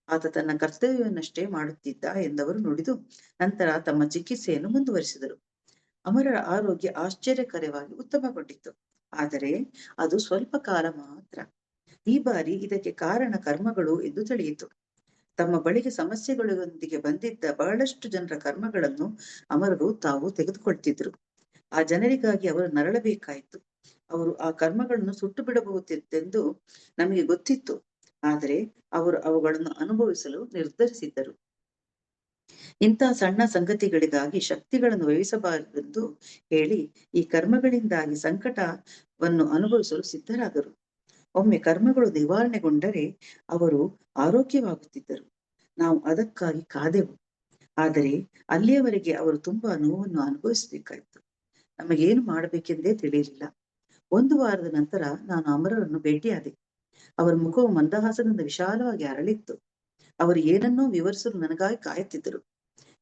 ಆತ ತನ್ನ ಕರ್ತವ್ಯವನ್ನಷ್ಟೇ ಮಾಡುತ್ತಿದ್ದ ಎಂದವರು ನುಡಿದು ನಂತರ ತಮ್ಮ ಚಿಕಿತ್ಸೆಯನ್ನು ಮುಂದುವರಿಸಿದರು. ಅಮರರ ಆರೋಗ್ಯ ಆಶ್ಚರ್ಯಕರವಾಗಿ ಉತ್ತಮಗೊಂಡಿತ್ತು. ಆದರೆ ಅದು ಸ್ವಲ್ಪ ಕಾಲ ಮಾತ್ರ. ಈ ಬಾರಿ ಇದಕ್ಕೆ ಕಾರಣ ಕರ್ಮಗಳು ಎಂದು ತಿಳಿಯಿತು. ತಮ್ಮ ಬಳಿಗೆ ಸಮಸ್ಯೆಗಳೊಂದಿಗೆ ಬಂದಿದ್ದ ಬಹಳಷ್ಟು ಜನರ ಕರ್ಮಗಳನ್ನು ಅಮರರು ತಾವು ತೆಗೆದುಕೊಳ್ತಿದ್ರು. ಆ ಜನರಿಗಾಗಿ ಅವರು ನರಳಬೇಕಾಯಿತು. ಅವರು ಆ ಕರ್ಮಗಳನ್ನು ಸುಟ್ಟು ಬಿಡಬಹುದೆಂದು ನಮಗೆ ಗೊತ್ತಿತ್ತು. ಆದರೆ ಅವರು ಅವುಗಳನ್ನು ಅನುಭವಿಸಲು ನಿರ್ಧರಿಸಿದ್ದರು. ಇಂತಹ ಸಣ್ಣ ಸಂಗತಿಗಳಿಗಾಗಿ ಶಕ್ತಿಗಳನ್ನು ವ್ಯಯಿಸಬಾರದೆಂದು ಹೇಳಿ ಈ ಕರ್ಮಗಳಿಂದಾಗಿ ಸಂಕಟವನ್ನು ಅನುಭವಿಸಲು ಸಿದ್ಧರಾದರು. ಒಮ್ಮೆ ಕರ್ಮಗಳು ನಿವಾರಣೆಗೊಂಡರೆ ಅವರು ಆರೋಗ್ಯವಾಗುತ್ತಿದ್ದರು. ನಾವು ಅದಕ್ಕಾಗಿ ಕಾದೆವು. ಆದರೆ ಅಲ್ಲಿಯವರೆಗೆ ಅವರು ತುಂಬಾ ನೋವನ್ನು ಅನುಭವಿಸಬೇಕಾಯಿತು. ನಮಗೇನು ಮಾಡಬೇಕೆಂದೇ ತಿಳಿಯಲಿಲ್ಲ. 1 ವಾರದ ನಂತರ ನಾನು ಅಮರರನ್ನು ಭೇಟಿಯಾದೆ. ಅವರ ಮುಖವು ಮಂದಹಾಸದಿಂದ ವಿಶಾಲವಾಗಿ ಅರಳಿತ್ತು. ಅವರು ಏನನ್ನೋ ವಿವರಿಸಲು ನನಗಾಗಿ ಕಾಯುತ್ತಿದ್ದರು.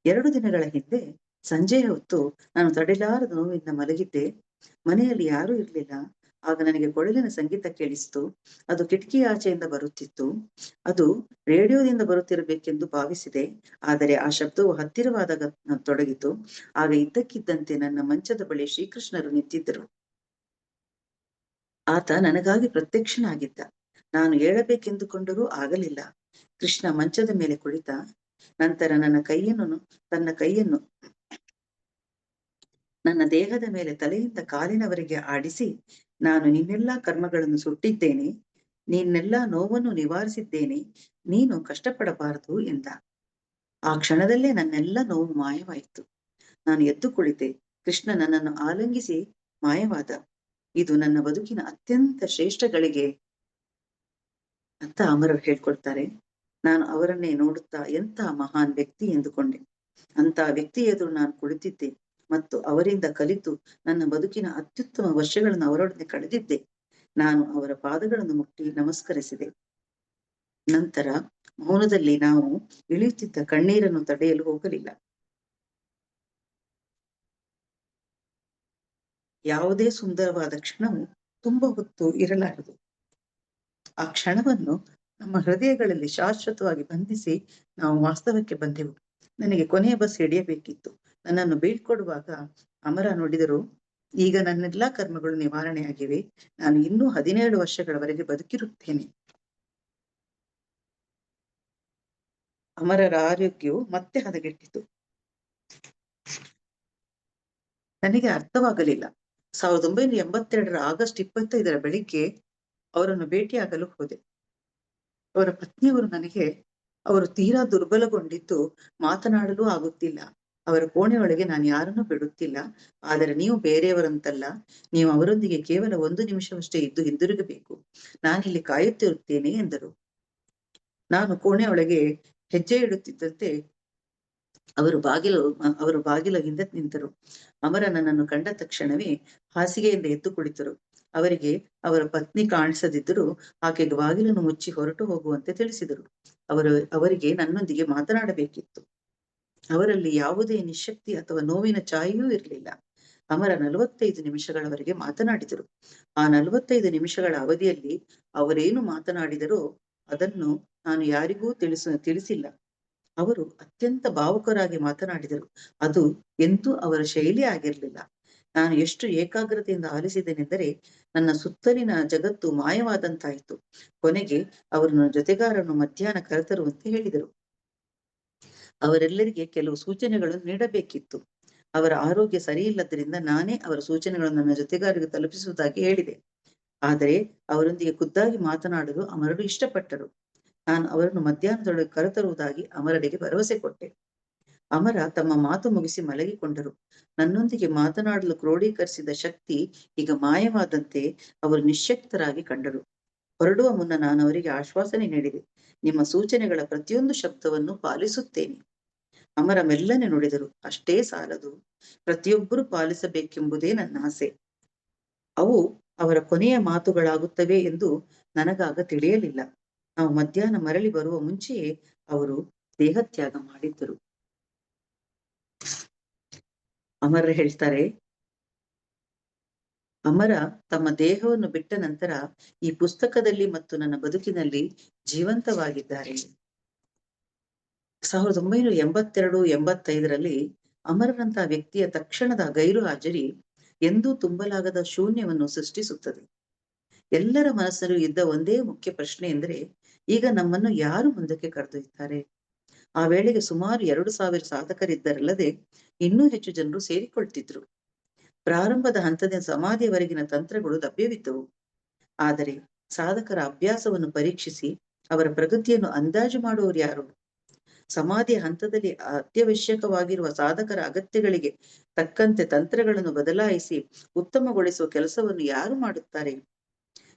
2 ದಿನಗಳ ಹಿಂದೆ ಸಂಜೆಯ ಹೊತ್ತು ನಾನು ತಡೆಲಾರದ ನೋವಿಂದ ಮಲಗಿದ್ದೆ. ಮನೆಯಲ್ಲಿ ಯಾರೂ ಇರಲಿಲ್ಲ. ಆಗ ನನಗೆ ಕೊಳಲಿನ ಸಂಗೀತ ಕೇಳಿಸಿತು. ಅದು ಕಿಟಕಿ ಆಚೆಯಿಂದ ಬರುತ್ತಿತ್ತು. ಅದು ರೇಡಿಯೋದಿಂದ ಬರುತ್ತಿರಬೇಕೆಂದು ಭಾವಿಸಿದೆ. ಆದರೆ ಆ ಶಬ್ದವು ಹತ್ತಿರವಾದಾಗ ತೊಡಗಿತು. ಆಗ ಇದ್ದಕ್ಕಿದ್ದಂತೆ ನನ್ನ ಮಂಚದ ಬಳಿ ಶ್ರೀಕೃಷ್ಣರು ನಿಂತಿದ್ದರು. ಆತ ನನಗಾಗಿ ಪ್ರತ್ಯಕ್ಷನಾಗಿದ್ದ. ನಾನು ಏಳಬೇಕೆಂದುಕೊಂಡರೂ ಆಗಲಿಲ್ಲ. ಕೃಷ್ಣ ಮಂಚದ ಮೇಲೆ ಕುಳಿತ. ನಂತರ ತನ್ನ ಕೈಯನ್ನು ನನ್ನ ದೇಹದ ಮೇಲೆ ತಲೆಯಿಂದ ಕಾಲಿನವರೆಗೆ ಆಡಿಸಿ, ನಾನು ನಿನ್ನೆಲ್ಲಾ ಕರ್ಮಗಳನ್ನು ಸುಟ್ಟಿದ್ದೇನೆ, ನಿನ್ನೆಲ್ಲಾ ನೋವನ್ನು ನಿವಾರಿಸಿದ್ದೇನೆ, ನೀನು ಕಷ್ಟಪಡಬಾರದು ಎಂದ. ಆ ಕ್ಷಣದಲ್ಲೇ ನನ್ನೆಲ್ಲ ನೋವು ಮಾಯವಾಯಿತು. ನಾನು ಎದ್ದು ಕುಳಿತೆ. ಕೃಷ್ಣ ನನ್ನನ್ನು ಆಲಿಂಗಿಸಿ ಮಾಯವಾದ. ಇದು ನನ್ನ ಬದುಕಿನ ಅತ್ಯಂತ ಶ್ರೇಷ್ಠ ಗಳಿಗೆ ಅಂತ ಅಮರರು ಹೇಳ್ಕೊಳ್ತಾರೆ. ನಾನು ಅವರನ್ನೇ ನೋಡುತ್ತಾ ಎಂತಹ ಮಹಾನ್ ವ್ಯಕ್ತಿ ಎಂದುಕೊಂಡೆ. ಅಂತಹ ವ್ಯಕ್ತಿ ಎದುರು ನಾನು ಕುಳಿತಿದ್ದೆ ಮತ್ತು ಅವರಿಂದ ಕಲಿತು ನನ್ನ ಬದುಕಿನ ಅತ್ಯುತ್ತಮ ವರ್ಷಗಳನ್ನು ಅವರೊಡನೆ ಕಳೆದಿದ್ದೆ. ನಾನು ಅವರ ಪಾದಗಳನ್ನು ಮುಟ್ಟಿ ನಮಸ್ಕರಿಸಿದೆ. ನಂತರ ಮೌನದಲ್ಲಿ ನಾವು ಇಳಿಯುತ್ತಿದ್ದ ಕಣ್ಣೀರನ್ನು ತಡೆಯಲು ಹೋಗಲಿಲ್ಲ. ಯಾವುದೇ ಸುಂದರವಾದ ಕ್ಷಣವು ತುಂಬ ಹೊತ್ತು ಇರಲಾರದು. ಆ ಕ್ಷಣವನ್ನು ನಮ್ಮ ಹೃದಯಗಳಲ್ಲಿ ಶಾಶ್ವತವಾಗಿ ಬಂಧಿಸಿ ನಾವು ವಾಸ್ತವಕ್ಕೆ ಬಂದೆವು. ನನಗೆ ಕೊನೆಯ ಬಸ್ ಹಿಡಿಯಬೇಕಿತ್ತು. ನನ್ನನ್ನು ಬೀಳ್ಕೊಡುವಾಗ ಅಮರ ನುಡಿದರು, ಈಗ ನನ್ನೆಲ್ಲಾ ಕರ್ಮಗಳು ನಿವಾರಣೆಯಾಗಿವೆ. ನಾನು ಇನ್ನೂ 17 ವರ್ಷಗಳವರೆಗೆ ಬದುಕಿರುತ್ತೇನೆ. ಅಮರರ ಆರೋಗ್ಯವು ಮತ್ತೆ ಹದಗೆಟ್ಟಿತು. ನನಗೆ ಅರ್ಥವಾಗಲಿಲ್ಲ. 1982ರ ಆಗಸ್ಟ್ 25ರ ಬೆಳಿಗ್ಗೆ ಅವರನ್ನು ಭೇಟಿಯಾಗಲು ಹೋದೆ. ಅವರ ಪತ್ನಿಯವರು ನನಗೆ, ಅವರು ತೀರಾ ದುರ್ಬಲಗೊಂಡಿದ್ದು ಮಾತನಾಡಲು ಆಗುತ್ತಿಲ್ಲ. ಅವರ ಕೋಣೆಯೊಳಗೆ ನಾನು ಯಾರನ್ನೂ ಬಿಡುತ್ತಿಲ್ಲ. ಆದರೆ ನೀವು ಬೇರೆಯವರಂತಲ್ಲ. ನೀವು ಅವರೊಂದಿಗೆ ಕೇವಲ 1 ನಿಮಿಷವಷ್ಟೇ ಇದ್ದು ಹಿಂದಿರುಗಬೇಕು. ನಾನಿಲ್ಲಿ ಕಾಯುತ್ತಿರುತ್ತೇನೆ ಎಂದರು. ನಾನು ಕೋಣೆಯೊಳಗೆ ಹೆಜ್ಜೆ ಇಡುತ್ತಿದ್ದಂತೆ ಅವರು ಬಾಗಿಲ ಹಿಂದೆ ನಿಂತರು. ಅಮರ ನನ್ನನ್ನು ಕಂಡ ತಕ್ಷಣವೇ ಹಾಸಿಗೆಯಿಂದ ಎದ್ದು ಕುಳಿತರು. ಅವರಿಗೆ ಅವರ ಪತ್ನಿ ಕಾಣಿಸದಿದ್ದರೂ ಆಕೆಗೆ ಬಾಗಿಲನ್ನು ಮುಚ್ಚಿ ಹೊರಟು ಹೋಗುವಂತೆ ತಿಳಿಸಿದರು. ಅವರಿಗೆ ನನ್ನೊಂದಿಗೆ ಮಾತನಾಡಬೇಕಿತ್ತು. ಅವರಲ್ಲಿ ಯಾವುದೇ ನಿಶ್ಶಕ್ತಿ ಅಥವಾ ನೋವಿನ ಛಾಯೆಯೂ ಇರಲಿಲ್ಲ. ಅಮರ 45 ನಿಮಿಷಗಳವರೆಗೆ ಮಾತನಾಡಿದರು. ಆ 45 ನಿಮಿಷಗಳ ಅವಧಿಯಲ್ಲಿ ಅವರೇನು ಮಾತನಾಡಿದರೋ ಅದನ್ನು ನಾನು ಯಾರಿಗೂ ತಿಳಿಸಿಲ್ಲ. ಅವರು ಅತ್ಯಂತ ಭಾವುಕರಾಗಿ ಮಾತನಾಡಿದರು. ಅದು ಎಂದೂ ಅವರ ಶೈಲಿ ಆಗಿರಲಿಲ್ಲ. ನಾನು ಎಷ್ಟು ಏಕಾಗ್ರತೆಯಿಂದ ಆಲಿಸಿದೆನೆಂದರೆ ನನ್ನ ಸುತ್ತಲಿನ ಜಗತ್ತು ಮಾಯವಾದಂತಾಯಿತು. ಕೊನೆಗೆ ಅವರು ನನ್ನ ಜೊತೆಗಾರರನ್ನು ಮಧ್ಯಾಹ್ನ ಕರೆತರುವಂತೆ ಹೇಳಿದರು. ಅವರೆಲ್ಲರಿಗೆ ಕೆಲವು ಸೂಚನೆಗಳನ್ನು ನೀಡಬೇಕಿತ್ತು. ಅವರ ಆರೋಗ್ಯ ಸರಿಯಿಲ್ಲದ್ದರಿಂದ ನಾನೇ ಅವರ ಸೂಚನೆಗಳನ್ನು ನನ್ನ ಜೊತೆಗಾರರಿಗೆ ತಲುಪಿಸುವುದಾಗಿ ಹೇಳಿದೆ. ಆದರೆ ಅವರೊಂದಿಗೆ ಖುದ್ದಾಗಿ ಮಾತನಾಡಲು ಅಮರರು ಇಷ್ಟಪಟ್ಟರು. ನಾನು ಅವರನ್ನು ಮಧ್ಯಾಹ್ನದೊಳಗೆ ಕರೆತರುವುದಾಗಿ ಅಮರರಿಗೆ ಭರವಸೆ ಕೊಟ್ಟೆ. ಅಮರ ತಮ್ಮ ಮಾತು ಮುಗಿಸಿ ಮಲಗಿಕೊಂಡರು. ನನ್ನೊಂದಿಗೆ ಮಾತನಾಡಲು ಕ್ರೋಢೀಕರಿಸಿದ ಶಕ್ತಿ ಈಗ ಮಾಯವಾದಂತೆ ಅವರು ನಿಶ್ಶಕ್ತರಾಗಿ ಕಂಡರು. ಹೊರಡುವ ಮುನ್ನ ನಾನು ಅವರಿಗೆ ಆಶ್ವಾಸನೆ ನೀಡಿದೆ. ನಿಮ್ಮ ಸೂಚನೆಗಳ ಪ್ರತಿಯೊಂದು ಶಬ್ದವನ್ನು ಪಾಲಿಸುತ್ತೇನೆ. ಅಮರ ಮೆಲ್ಲನೆ ನುಡಿದರು, ಅಷ್ಟೇ ಸಾಲದು, ಪ್ರತಿಯೊಬ್ಬರೂ ಪಾಲಿಸಬೇಕೆಂಬುದೇ ನನ್ನ ಆಸೆ. ಅವು ಅವರ ಕೊನೆಯ ಮಾತುಗಳಾಗುತ್ತವೆ ಎಂದು ನನಗಾಗ ತಿಳಿಯಲಿಲ್ಲ. ನಾವು ಮಧ್ಯಾಹ್ನ ಮರಳಿ ಬರುವ ಮುಂಚೆಯೇ ಅವರು ದೇಹತ್ಯಾಗ ಮಾಡಿದ್ದರು. ಅಮರ ಹೇಳ್ತಾರೆ, ಅಮರ ತಮ್ಮ ದೇಹವನ್ನು ಬಿಟ್ಟ ನಂತರ ಈ ಪುಸ್ತಕದಲ್ಲಿ ಮತ್ತು ನನ್ನ ಬದುಕಿನಲ್ಲಿ ಜೀವಂತವಾಗಿದ್ದಾರೆ. 1982-85ರಲ್ಲಿ ಅಮರರಂತಹ ವ್ಯಕ್ತಿಯ ತಕ್ಷಣದ ಗೈರು ಹಾಜರಿ ಎಂದೂ ತುಂಬಲಾಗದ ಶೂನ್ಯವನ್ನು ಸೃಷ್ಟಿಸುತ್ತದೆ. ಎಲ್ಲರ ಮನಸ್ಸಲ್ಲೂ ಇದ್ದ ಒಂದೇ ಮುಖ್ಯ ಪ್ರಶ್ನೆ ಎಂದರೆ, ಈಗ ನಮ್ಮನ್ನು ಯಾರು ಮುಂದಕ್ಕೆ ಕರೆದೊಯ್ಯುತ್ತಾರೆ? ಆ ವೇಳೆಗೆ ಸುಮಾರು 2,000 ಸಾಧಕರಿದ್ದರಲ್ಲದೆ ಇನ್ನೂ ಹೆಚ್ಚು ಜನರು ಸೇರಿಕೊಳ್ತಿದ್ರು. ಪ್ರಾರಂಭದ ಹಂತದಿಂದ ಸಮಾಧಿಯವರೆಗಿನ ತಂತ್ರಗಳು ಲಭ್ಯವಿದ್ದವು. ಆದರೆ ಸಾಧಕರ ಅಭ್ಯಾಸವನ್ನು ಪರೀಕ್ಷಿಸಿ ಅವರ ಪ್ರಗತಿಯನ್ನು ಅಂದಾಜು ಮಾಡುವವರು ಯಾರು? ಸಮಾಧಿಯ ಹಂತದಲ್ಲಿ ಅತ್ಯವಶ್ಯಕವಾಗಿರುವ ಸಾಧಕರ ಅಗತ್ಯಗಳಿಗೆ ತಕ್ಕಂತೆ ತಂತ್ರಗಳನ್ನು ಬದಲಾಯಿಸಿ ಉತ್ತಮಗೊಳಿಸುವ ಕೆಲಸವನ್ನು ಯಾರು ಮಾಡುತ್ತಾರೆ?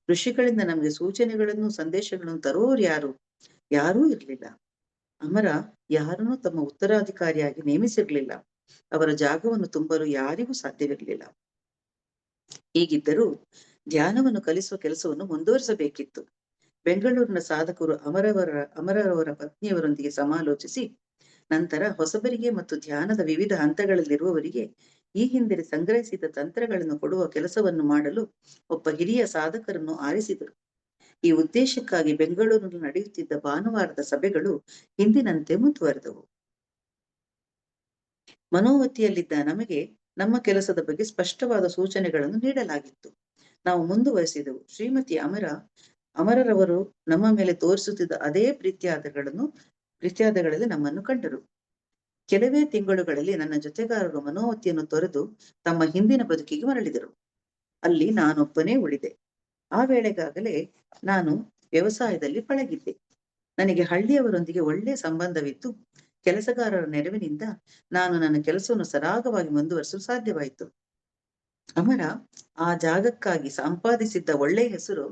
ಋಷಿಗಳಿಂದ ನಮಗೆ ಸೂಚನೆಗಳನ್ನು ಸಂದೇಶಗಳನ್ನು ತರುವವರು ಯಾರು? ಯಾರೂ ಇರಲಿಲ್ಲ. ಅಮರ ಯಾರನ್ನೂ ತಮ್ಮ ಉತ್ತರಾಧಿಕಾರಿಯಾಗಿ ನೇಮಿಸಿರಲಿಲ್ಲ. ಅವರ ಜಾಗವನ್ನು ತುಂಬಲು ಯಾರಿಗೂ ಸಾಧ್ಯವಿರಲಿಲ್ಲ. ಹೀಗಿದ್ದರೂ ಧ್ಯಾನವನ್ನು ಕಲಿಸುವ ಕೆಲಸವನ್ನು ಮುಂದುವರಿಸಬೇಕಿತ್ತು. ಬೆಂಗಳೂರಿನ ಸಾಧಕರು ಅಮರರವರ ಪತ್ನಿಯವರೊಂದಿಗೆ ಸಮಾಲೋಚಿಸಿ ನಂತರ ಹೊಸಬರಿಗೆ ಮತ್ತು ಧ್ಯಾನದ ವಿವಿಧ ಹಂತಗಳಲ್ಲಿರುವವರಿಗೆ ಈ ಹಿಂದೆ ಸಂಗ್ರಹಿಸಿದ ತಂತ್ರಗಳನ್ನು ಕೊಡುವ ಕೆಲಸವನ್ನು ಮಾಡಲು ಒಬ್ಬ ಹಿರಿಯ ಸಾಧಕರನ್ನು ಆರಿಸಿದರು. ಈ ಉದ್ದೇಶಕ್ಕಾಗಿ ಬೆಂಗಳೂರಿನಲ್ಲಿ ನಡೆಯುತ್ತಿದ್ದ ಭಾನುವಾರದ ಸಭೆಗಳು ಹಿಂದಿನಂತೆ ಮುಂದುವರೆದವು. ಮನೋವತಿಯಲ್ಲಿದ್ದ ನಮಗೆ ನಮ್ಮ ಕೆಲಸದ ಬಗ್ಗೆ ಸ್ಪಷ್ಟವಾದ ಸೂಚನೆಗಳನ್ನು ನೀಡಲಾಗಿತ್ತು. ನಾವು ಮುಂದುವರೆಸಿದೆವು. ಶ್ರೀಮತಿ ಅಮರರವರು ನಮ್ಮ ಮೇಲೆ ತೋರಿಸುತ್ತಿದ್ದ ಅದೇ ಪ್ರೀತ್ಯಾದಗಳಲ್ಲಿ ನಮ್ಮನ್ನು ಕಂಡರು. ಕೆಲವೇ ತಿಂಗಳುಗಳಲ್ಲಿ ನನ್ನ ಜೊತೆಗಾರರು ಮನೋವತಿಯನ್ನು ತೊರೆದು ತಮ್ಮ ಹಿಂದಿನ ಬದುಕಿಗೆ ಮರಳಿದರು. ಅಲ್ಲಿ ನಾನೊಬ್ಬನೇ ಉಳಿದೆ. ಆ ವೇಳೆಗಾಗಲೇ ನಾನು ವ್ಯವಸಾಯದಲ್ಲಿ ಪಳಗಿದ್ದೆ. ನನಗೆ ಹಳ್ಳಿಯವರೊಂದಿಗೆ ಒಳ್ಳೆಯ ಸಂಬಂಧವಿದ್ದು ಕೆಲಸಗಾರರ ನೆರವಿನಿಂದ ನಾನು ನನ್ನ ಕೆಲಸವನ್ನು ಸರಾಗವಾಗಿ ಮುಂದುವರಿಸಲು ಸಾಧ್ಯವಾಯಿತು. ಅಮರ ಆ ಜಾಗಕ್ಕಾಗಿ ಸಂಪಾದಿಸಿದ್ದ ಒಳ್ಳೆಯ ಹೆಸರು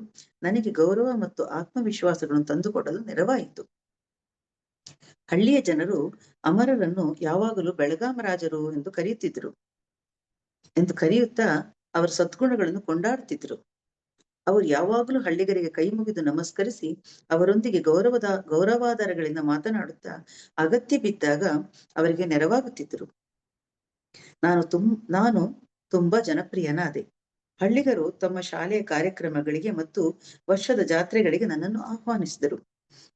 ನನಗೆ ಗೌರವ ಮತ್ತು ಆತ್ಮವಿಶ್ವಾಸಗಳನ್ನು ತಂದುಕೊಡಲು ನೆರವಾಯಿತು. ಹಳ್ಳಿಯ ಜನರು ಅಮರರನ್ನು ಯಾವಾಗಲೂ ಬೆಳಗಾಮರಾಜರು ಎಂದು ಕರೆಯುತ್ತಾ ಅವರ ಸದ್ಗುಣಗಳನ್ನು ಕೊಂಡಾಡುತ್ತಿದ್ದರು. ಅವರು ಯಾವಾಗಲೂ ಹಳ್ಳಿಗರಿಗೆ ಕೈ ಮುಗಿದು ನಮಸ್ಕರಿಸಿ ಅವರೊಂದಿಗೆ ಗೌರವಾಧಾರಗಳಿಂದ ಮಾತನಾಡುತ್ತಾ ಅಗತ್ಯ ಬಿದ್ದಾಗ ಅವರಿಗೆ ನೆರವಾಗುತ್ತಿದ್ದರು. ನಾನು ತುಂಬಾ ಜನಪ್ರಿಯನಾದೆ. ಹಳ್ಳಿಗರು ತಮ್ಮ ಶಾಲೆಯ ಕಾರ್ಯಕ್ರಮಗಳಿಗೆ ಮತ್ತು ವರ್ಷದ ಜಾತ್ರೆಗಳಿಗೆ ನನ್ನನ್ನು ಆಹ್ವಾನಿಸಿದರು.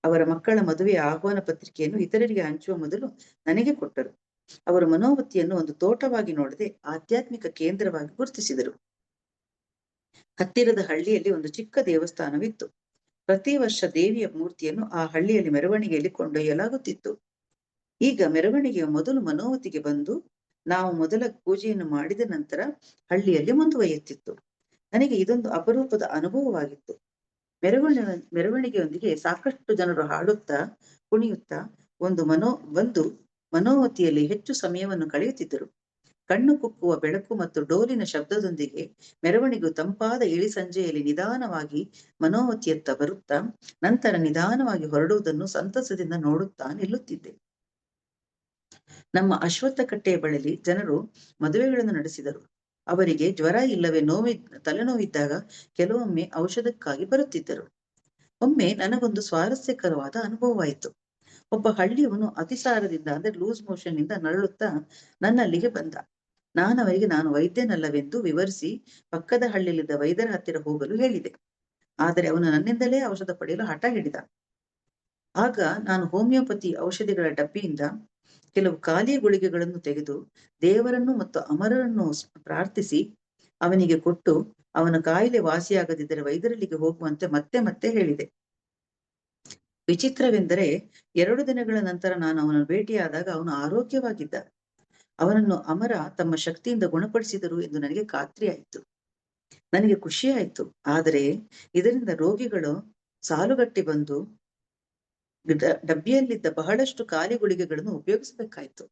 ಅವರ ಮಕ್ಕಳ ಮದುವೆಯ ಆಹ್ವಾನ ಪತ್ರಿಕೆಯನ್ನು ಇತರರಿಗೆ ಹಂಚುವ ಮೊದಲು ನನಗೆ ಕೊಟ್ಟರು. ಅವರು ಮನೋವತಿಯನ್ನು ಒಂದು ತೋಟವಾಗಿ ನೋಡದೆ ಆಧ್ಯಾತ್ಮಿಕ ಕೇಂದ್ರವಾಗಿ ಗುರುತಿಸಿದರು. ಹತ್ತಿರದ ಹಳ್ಳಿಯಲ್ಲಿ ಒಂದು ಚಿಕ್ಕ ದೇವಸ್ಥಾನವಿತ್ತು. ಪ್ರತಿ ವರ್ಷ ದೇವಿಯ ಮೂರ್ತಿಯನ್ನು ಆ ಹಳ್ಳಿಯಲ್ಲಿ ಮೆರವಣಿಗೆಯಲ್ಲಿ ಕೊಂಡೊಯ್ಯಲಾಗುತ್ತಿತ್ತು. ಈಗ ಮೆರವಣಿಗೆಯ ಮೊದಲು ಮನೋವತಿಗೆ ಬಂದು ನಾವು ಮೊದಲ ಪೂಜೆಯನ್ನು ಮಾಡಿದ ನಂತರ ಹಳ್ಳಿಯಲ್ಲಿ ಮುಂದುವರಿಯುತ್ತಿತ್ತು. ನನಗೆ ಇದೊಂದು ಅಪರೂಪದ ಅನುಭವವಾಗಿತ್ತು. ಮೆರವಣಿಗೆಯೊಂದಿಗೆ ಸಾಕಷ್ಟು ಜನರು ಹಾಡುತ್ತಾ ಕುಣಿಯುತ್ತಾ ಒಂದು ಮನೋವತಿಯಲ್ಲಿ ಹೆಚ್ಚು ಸಮಯವನ್ನು ಕಳೆಯುತ್ತಿದ್ದರು. ಕಣ್ಣು ಕುಕ್ಕುವ ಬೆಳಕು ಮತ್ತು ಡೋಲಿನ ಶಬ್ದದೊಂದಿಗೆ ಮೆರವಣಿಗೆಯು ತಂಪಾದ ಇಳಿ ಸಂಜೆಯಲ್ಲಿ ನಿಧಾನವಾಗಿ ಮನೋವತಿಯತ್ತ ಬರುತ್ತಾ ನಂತರ ನಿಧಾನವಾಗಿ ಹೊರಡುವುದನ್ನು ಸಂತಸದಿಂದ ನೋಡುತ್ತಾ ನಿಲ್ಲುತ್ತಿದ್ದೆ. ನಮ್ಮ ಅಶ್ವತ್ಥ ಕಟ್ಟೆಯ ಬಳಿಯಲ್ಲಿ ಜನರು ಮದುವೆಗಳನ್ನು ನಡೆಸಿದರು. ಅವರಿಗೆ ಜ್ವರ ಇಲ್ಲವೇ ತಲೆನೋವಿದ್ದಾಗ ಕೆಲವೊಮ್ಮೆ ಔಷಧಕ್ಕಾಗಿ ಬರುತ್ತಿದ್ದರು. ಒಮ್ಮೆ ನನಗೊಂದು ಸ್ವಾರಸ್ಯಕರವಾದ ಅನುಭವವಾಯಿತು. ಒಬ್ಬ ಹಳ್ಳಿಯವನು ಅತಿಸಾರದಿಂದ ಅಂದ್ರೆ ಲೂಸ್ ಮೋಷನ್ ನಿಂದ ನರಳುತ್ತಾ ನನ್ನಲ್ಲಿಗೆ ಬಂದ. ನಾನವರಿಗೆ ನಾನು ವೈದ್ಯನಲ್ಲವೆಂದು ವಿವರಿಸಿ ಪಕ್ಕದ ಹಳ್ಳಿಯಲ್ಲಿದ್ದ ವೈದ್ಯರ ಹತ್ತಿರ ಹೋಗಲು ಹೇಳಿದೆ. ಆದರೆ ಅವನು ನನ್ನಿಂದಲೇ ಔಷಧ ಪಡೆಯಲು ಹಠ ಹಿಡಿದ. ಆಗ ನಾನು ಹೋಮಿಯೋಪತಿ ಔಷಧಿಗಳ ಡಬ್ಬಿಯಿಂದ ಕೆಲವು ಖಾಲಿ ಗುಳಿಗೆಗಳನ್ನು ತೆಗೆದು ದೇವರನ್ನು ಮತ್ತು ಅಮರರನ್ನು ಪ್ರಾರ್ಥಿಸಿ ಅವನಿಗೆ ಕೊಟ್ಟು ಅವನ ಕಾಯಿಲೆ ವಾಸಿಯಾಗದಿದ್ದರೆ ವೈದ್ಯರಲ್ಲಿಗೆ ಹೋಗುವಂತೆ ಮತ್ತೆ ಮತ್ತೆ ಹೇಳಿದೆ. ವಿಚಿತ್ರವೆಂದರೆ 2 ದಿನಗಳ ನಂತರ ನಾನು ಅವನನ್ನು ಭೇಟಿಯಾದಾಗ ಅವನು ಆರೋಗ್ಯವಾಗಿದ್ದ. ಅವನನ್ನು ಅಮರ ತಮ್ಮ ಶಕ್ತಿಯಿಂದ ಗುಣಪಡಿಸಿದರು ಎಂದು ನನಗೆ ಖಾತ್ರಿಯಾಯಿತು. ನನಗೆ ಖುಷಿಯಾಯಿತು. ಆದರೆ ಇದರಿಂದ ರೋಗಿಗಳು ಸಾಲುಗಟ್ಟಿ ಬಂದು ಡಬ್ಬಿಯಲ್ಲಿದ್ದ ಬಹಳಷ್ಟು ಖಾಲಿ ಗುಳಿಗೆಗಳನ್ನು ಉಪಯೋಗಿಸಬೇಕಾಯಿತು.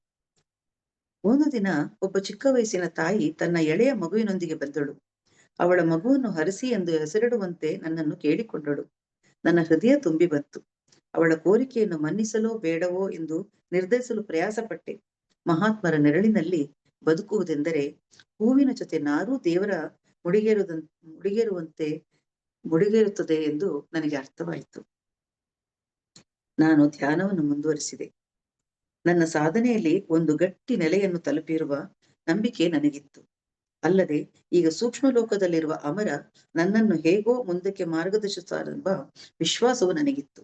ಒಂದು ದಿನ ಒಬ್ಬ ಚಿಕ್ಕ ವಯಸ್ಸಿನ ತಾಯಿ ತನ್ನ ಎಳೆಯ ಮಗುವಿನೊಂದಿಗೆ ಬಂದಳು. ಅವಳ ಮಗುವನ್ನು ಹರಸಿ ಎಂದು ಹೆಸರಿಡುವಂತೆ ನನ್ನನ್ನು ಕೇಳಿಕೊಂಡಳು. ನನ್ನ ಹೃದಯ ತುಂಬಿ ಬಂತು. ಅವಳ ಕೋರಿಕೆಯನ್ನು ಮನ್ನಿಸಲೋ ಬೇಡವೋ ಎಂದು ನಿರ್ಧರಿಸಲು ಪ್ರಯಾಸಪಟ್ಟೆ. ಮಹಾತ್ಮರ ನೆರಳಿನಲ್ಲಿ ಬದುಕುವುದೆಂದರೆ ಹೂವಿನ ಜೊತೆ ನಾರೂ ದೇವರ ಮುಡಿಗೇರುತ್ತದೆ ಎಂದು ನನಗೆ ಅರ್ಥವಾಯಿತು. ನಾನು ಧ್ಯಾನವನ್ನು ಮುಂದುವರಿಸಿದೆ. ನನ್ನ ಸಾಧನೆಯಲ್ಲಿ ಒಂದು ಗಟ್ಟಿ ನೆಲೆಯನ್ನು ತಲುಪಿರುವ ನಂಬಿಕೆ ನನಗಿತ್ತು. ಅಲ್ಲದೆ ಈಗ ಸೂಕ್ಷ್ಮ ಲೋಕದಲ್ಲಿರುವ ಅಮರ ನನ್ನನ್ನು ಹೇಗೋ ಮುಂದಕ್ಕೆ ಮಾರ್ಗದರ್ಶಿಸುತ್ತಾರೆಂಬ ವಿಶ್ವಾಸವು ನನಗಿತ್ತು.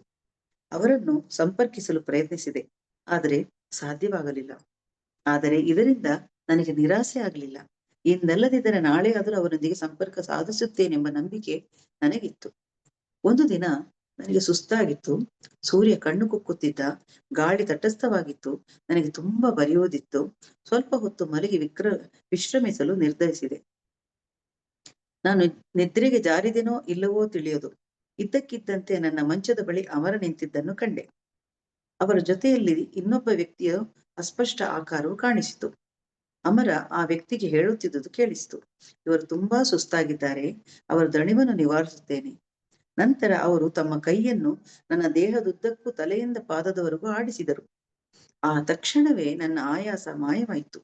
ಅವರನ್ನು ಸಂಪರ್ಕಿಸಲು ಪ್ರಯತ್ನಿಸಿದೆ, ಆದರೆ ಸಾಧ್ಯವಾಗಲಿಲ್ಲ. ಆದರೆ ಇದರಿಂದ ನನಗೆ ನಿರಾಸೆ ಆಗಲಿಲ್ಲ. ಇಂದಲ್ಲದಿದ್ದರೆ ನಾಳೆಯಾದರೂ ಅವರೊಂದಿಗೆ ಸಂಪರ್ಕ ಸಾಧಿಸುತ್ತೇನೆಂಬ ನಂಬಿಕೆ ನನಗಿತ್ತು. ಒಂದು ದಿನ ನನಗೆ ಸುಸ್ತಾಗಿತ್ತು. ಸೂರ್ಯ ಕಣ್ಣು ಕುಕ್ಕುತ್ತಿದ್ದ. ಗಾಳಿ ತಟಸ್ಥವಾಗಿತ್ತು. ನನಗೆ ತುಂಬಾ ಬರೆಯುವುದಿತ್ತು. ಸ್ವಲ್ಪ ಹೊತ್ತು ಮಲಗಿ ವಿಶ್ರಮಿಸಲು ನಿರ್ಧರಿಸಿದೆ. ನಾನು ನಿದ್ರೆಗೆ ಜಾರಿದೆನೋ ಇಲ್ಲವೋ ತಿಳಿಯದು. ಇದ್ದಕ್ಕಿದ್ದಂತೆ ನನ್ನ ಮಂಚದ ಬಳಿ ಅಮರ ನಿಂತಿದ್ದನ್ನು ಕಂಡೆ. ಅವರ ಜೊತೆಯಲ್ಲಿ ಇನ್ನೊಬ್ಬ ವ್ಯಕ್ತಿಯ ಅಸ್ಪಷ್ಟ ಆಕಾರವು ಕಾಣಿಸಿತು. ಅಮರ ಆ ವ್ಯಕ್ತಿಗೆ ಹೇಳುತ್ತಿದ್ದುದು ಕೇಳಿಸಿತು. ಇವರು ತುಂಬಾ ಸುಸ್ತಾಗಿದ್ದಾರೆ, ಅವರ ದಣಿವನ್ನು ನಿವಾರಿಸುತ್ತೇನೆ. ನಂತರ ಅವರು ತಮ್ಮ ಕೈಯನ್ನು ನನ್ನ ದೇಹದುದ್ದಕ್ಕೂ ತಲೆಯಿಂದ ಪಾದದವರೆಗೂ ಆಡಿಸಿದರು. ಆ ತಕ್ಷಣವೇ ನನ್ನ ಆಯಾಸ ಮಾಯವಾಯಿತು.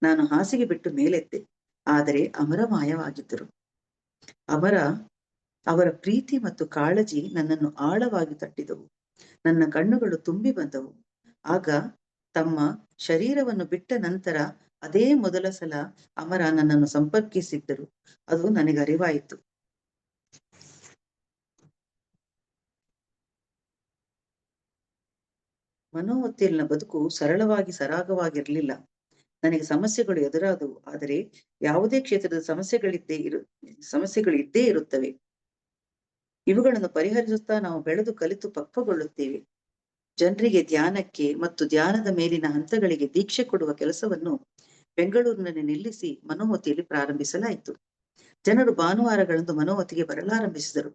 ನಾನು ಹಾಸಿಗೆ ಬಿಟ್ಟು ಮೇಲೆದ್ದೆ. ಆದರೆ ಅಮರ ಮಾಯವಾಗಿದ್ದರು. ಅವರ ಪ್ರೀತಿ ಮತ್ತು ಕಾಳಜಿ ನನ್ನನ್ನು ಆಳವಾಗಿ ತಟ್ಟಿದವು. ನನ್ನ ಕಣ್ಣುಗಳು ತುಂಬಿ ಬಂದವು. ಆಗ ತಮ್ಮ ಶರೀರವನ್ನು ಬಿಟ್ಟ ನಂತರ ಅದೇ ಮೊದಲ ಸಲ ಅಮರ ನನ್ನನ್ನು ಸಂಪರ್ಕಿಸಿದ್ದರು. ಅದು ನನಗೆ ಅರಿವಾಯಿತು. ಮನೋವತಿಯಲ್ಲಿನ ಬದುಕು ಸರಳವಾಗಿ ಸರಾಗವಾಗಿರಲಿಲ್ಲ. ನನಗೆ ಸಮಸ್ಯೆಗಳು ಎದುರಾದವು. ಆದರೆ ಯಾವುದೇ ಕ್ಷೇತ್ರದ ಸಮಸ್ಯೆಗಳು ಇದ್ದೇ ಇರುತ್ತವೆ. ಇವುಗಳನ್ನು ಪರಿಹರಿಸುತ್ತಾ ನಾವು ಬೆಳೆದು ಕಲಿತು ಪಕ್ವಗೊಳ್ಳುತ್ತೇವೆ. ಜನರಿಗೆ ಧ್ಯಾನಕ್ಕೆ ಮತ್ತು ಧ್ಯಾನದ ಮೇಲಿನ ಹಂತಗಳಿಗೆ ದೀಕ್ಷೆ ಕೊಡುವ ಕೆಲಸವನ್ನು ಬೆಂಗಳೂರಿನಲ್ಲಿ ನಿಲ್ಲಿಸಿ ಮನೋವತಿಯಲ್ಲಿ ಪ್ರಾರಂಭಿಸಲಾಯಿತು. ಜನರು ಭಾನುವಾರಗಳಂದು ಮನೋವತಿಗೆ ಬರಲಾರಂಭಿಸಿದರು.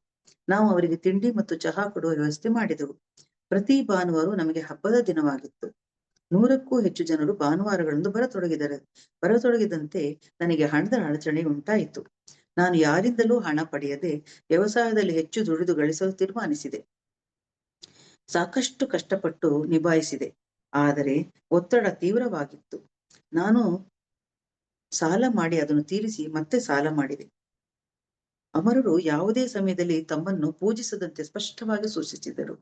ನಾವು ಅವರಿಗೆ ತಿಂಡಿ ಮತ್ತು ಚಹಾ ಕೊಡುವ ವ್ಯವಸ್ಥೆ ಮಾಡಿದೆವು. ಪ್ರತಿ ಭಾನುವಾರ ನಮಗೆ ಹಬ್ಬದ ದಿನವಾಗಿತ್ತು. 100ಕ್ಕೂ ಹೆಚ್ಚು ಜನರು ಭಾನುವಾರಗಳಂದು ಬರತೊಡಗಿದಂತೆ ನನಗೆ ಹಣದ ಅಡಚಣೆ ಉಂಟಾಯಿತು. ನಾನು ಯಾರಿಂದಲೂ ಹಣ ಪಡೆಯದೆ ವ್ಯವಸಾಯದಲ್ಲಿ ಹೆಚ್ಚು ದುಡಿದು ಗಳಿಸಲು ತೀರ್ಮಾನಿಸಿದೆ. ಸಾಕಷ್ಟು ಕಷ್ಟಪಟ್ಟು ನಿಭಾಯಿಸಿದೆ. ಆದರೆ ಒತ್ತಡ ತೀವ್ರವಾಗಿತ್ತು. ನಾನು ಸಾಲ ಮಾಡಿ ಅದನ್ನು ತೀರಿಸಿ ಮತ್ತೆ ಸಾಲ ಮಾಡಿದೆ. ಅಮರರು ಯಾವುದೇ ಸಮಯದಲ್ಲಿ ತಮ್ಮನ್ನು ಪೂಜಿಸದಂತೆ ಸ್ಪಷ್ಟವಾಗಿ ಸೂಚಿಸಿದರು.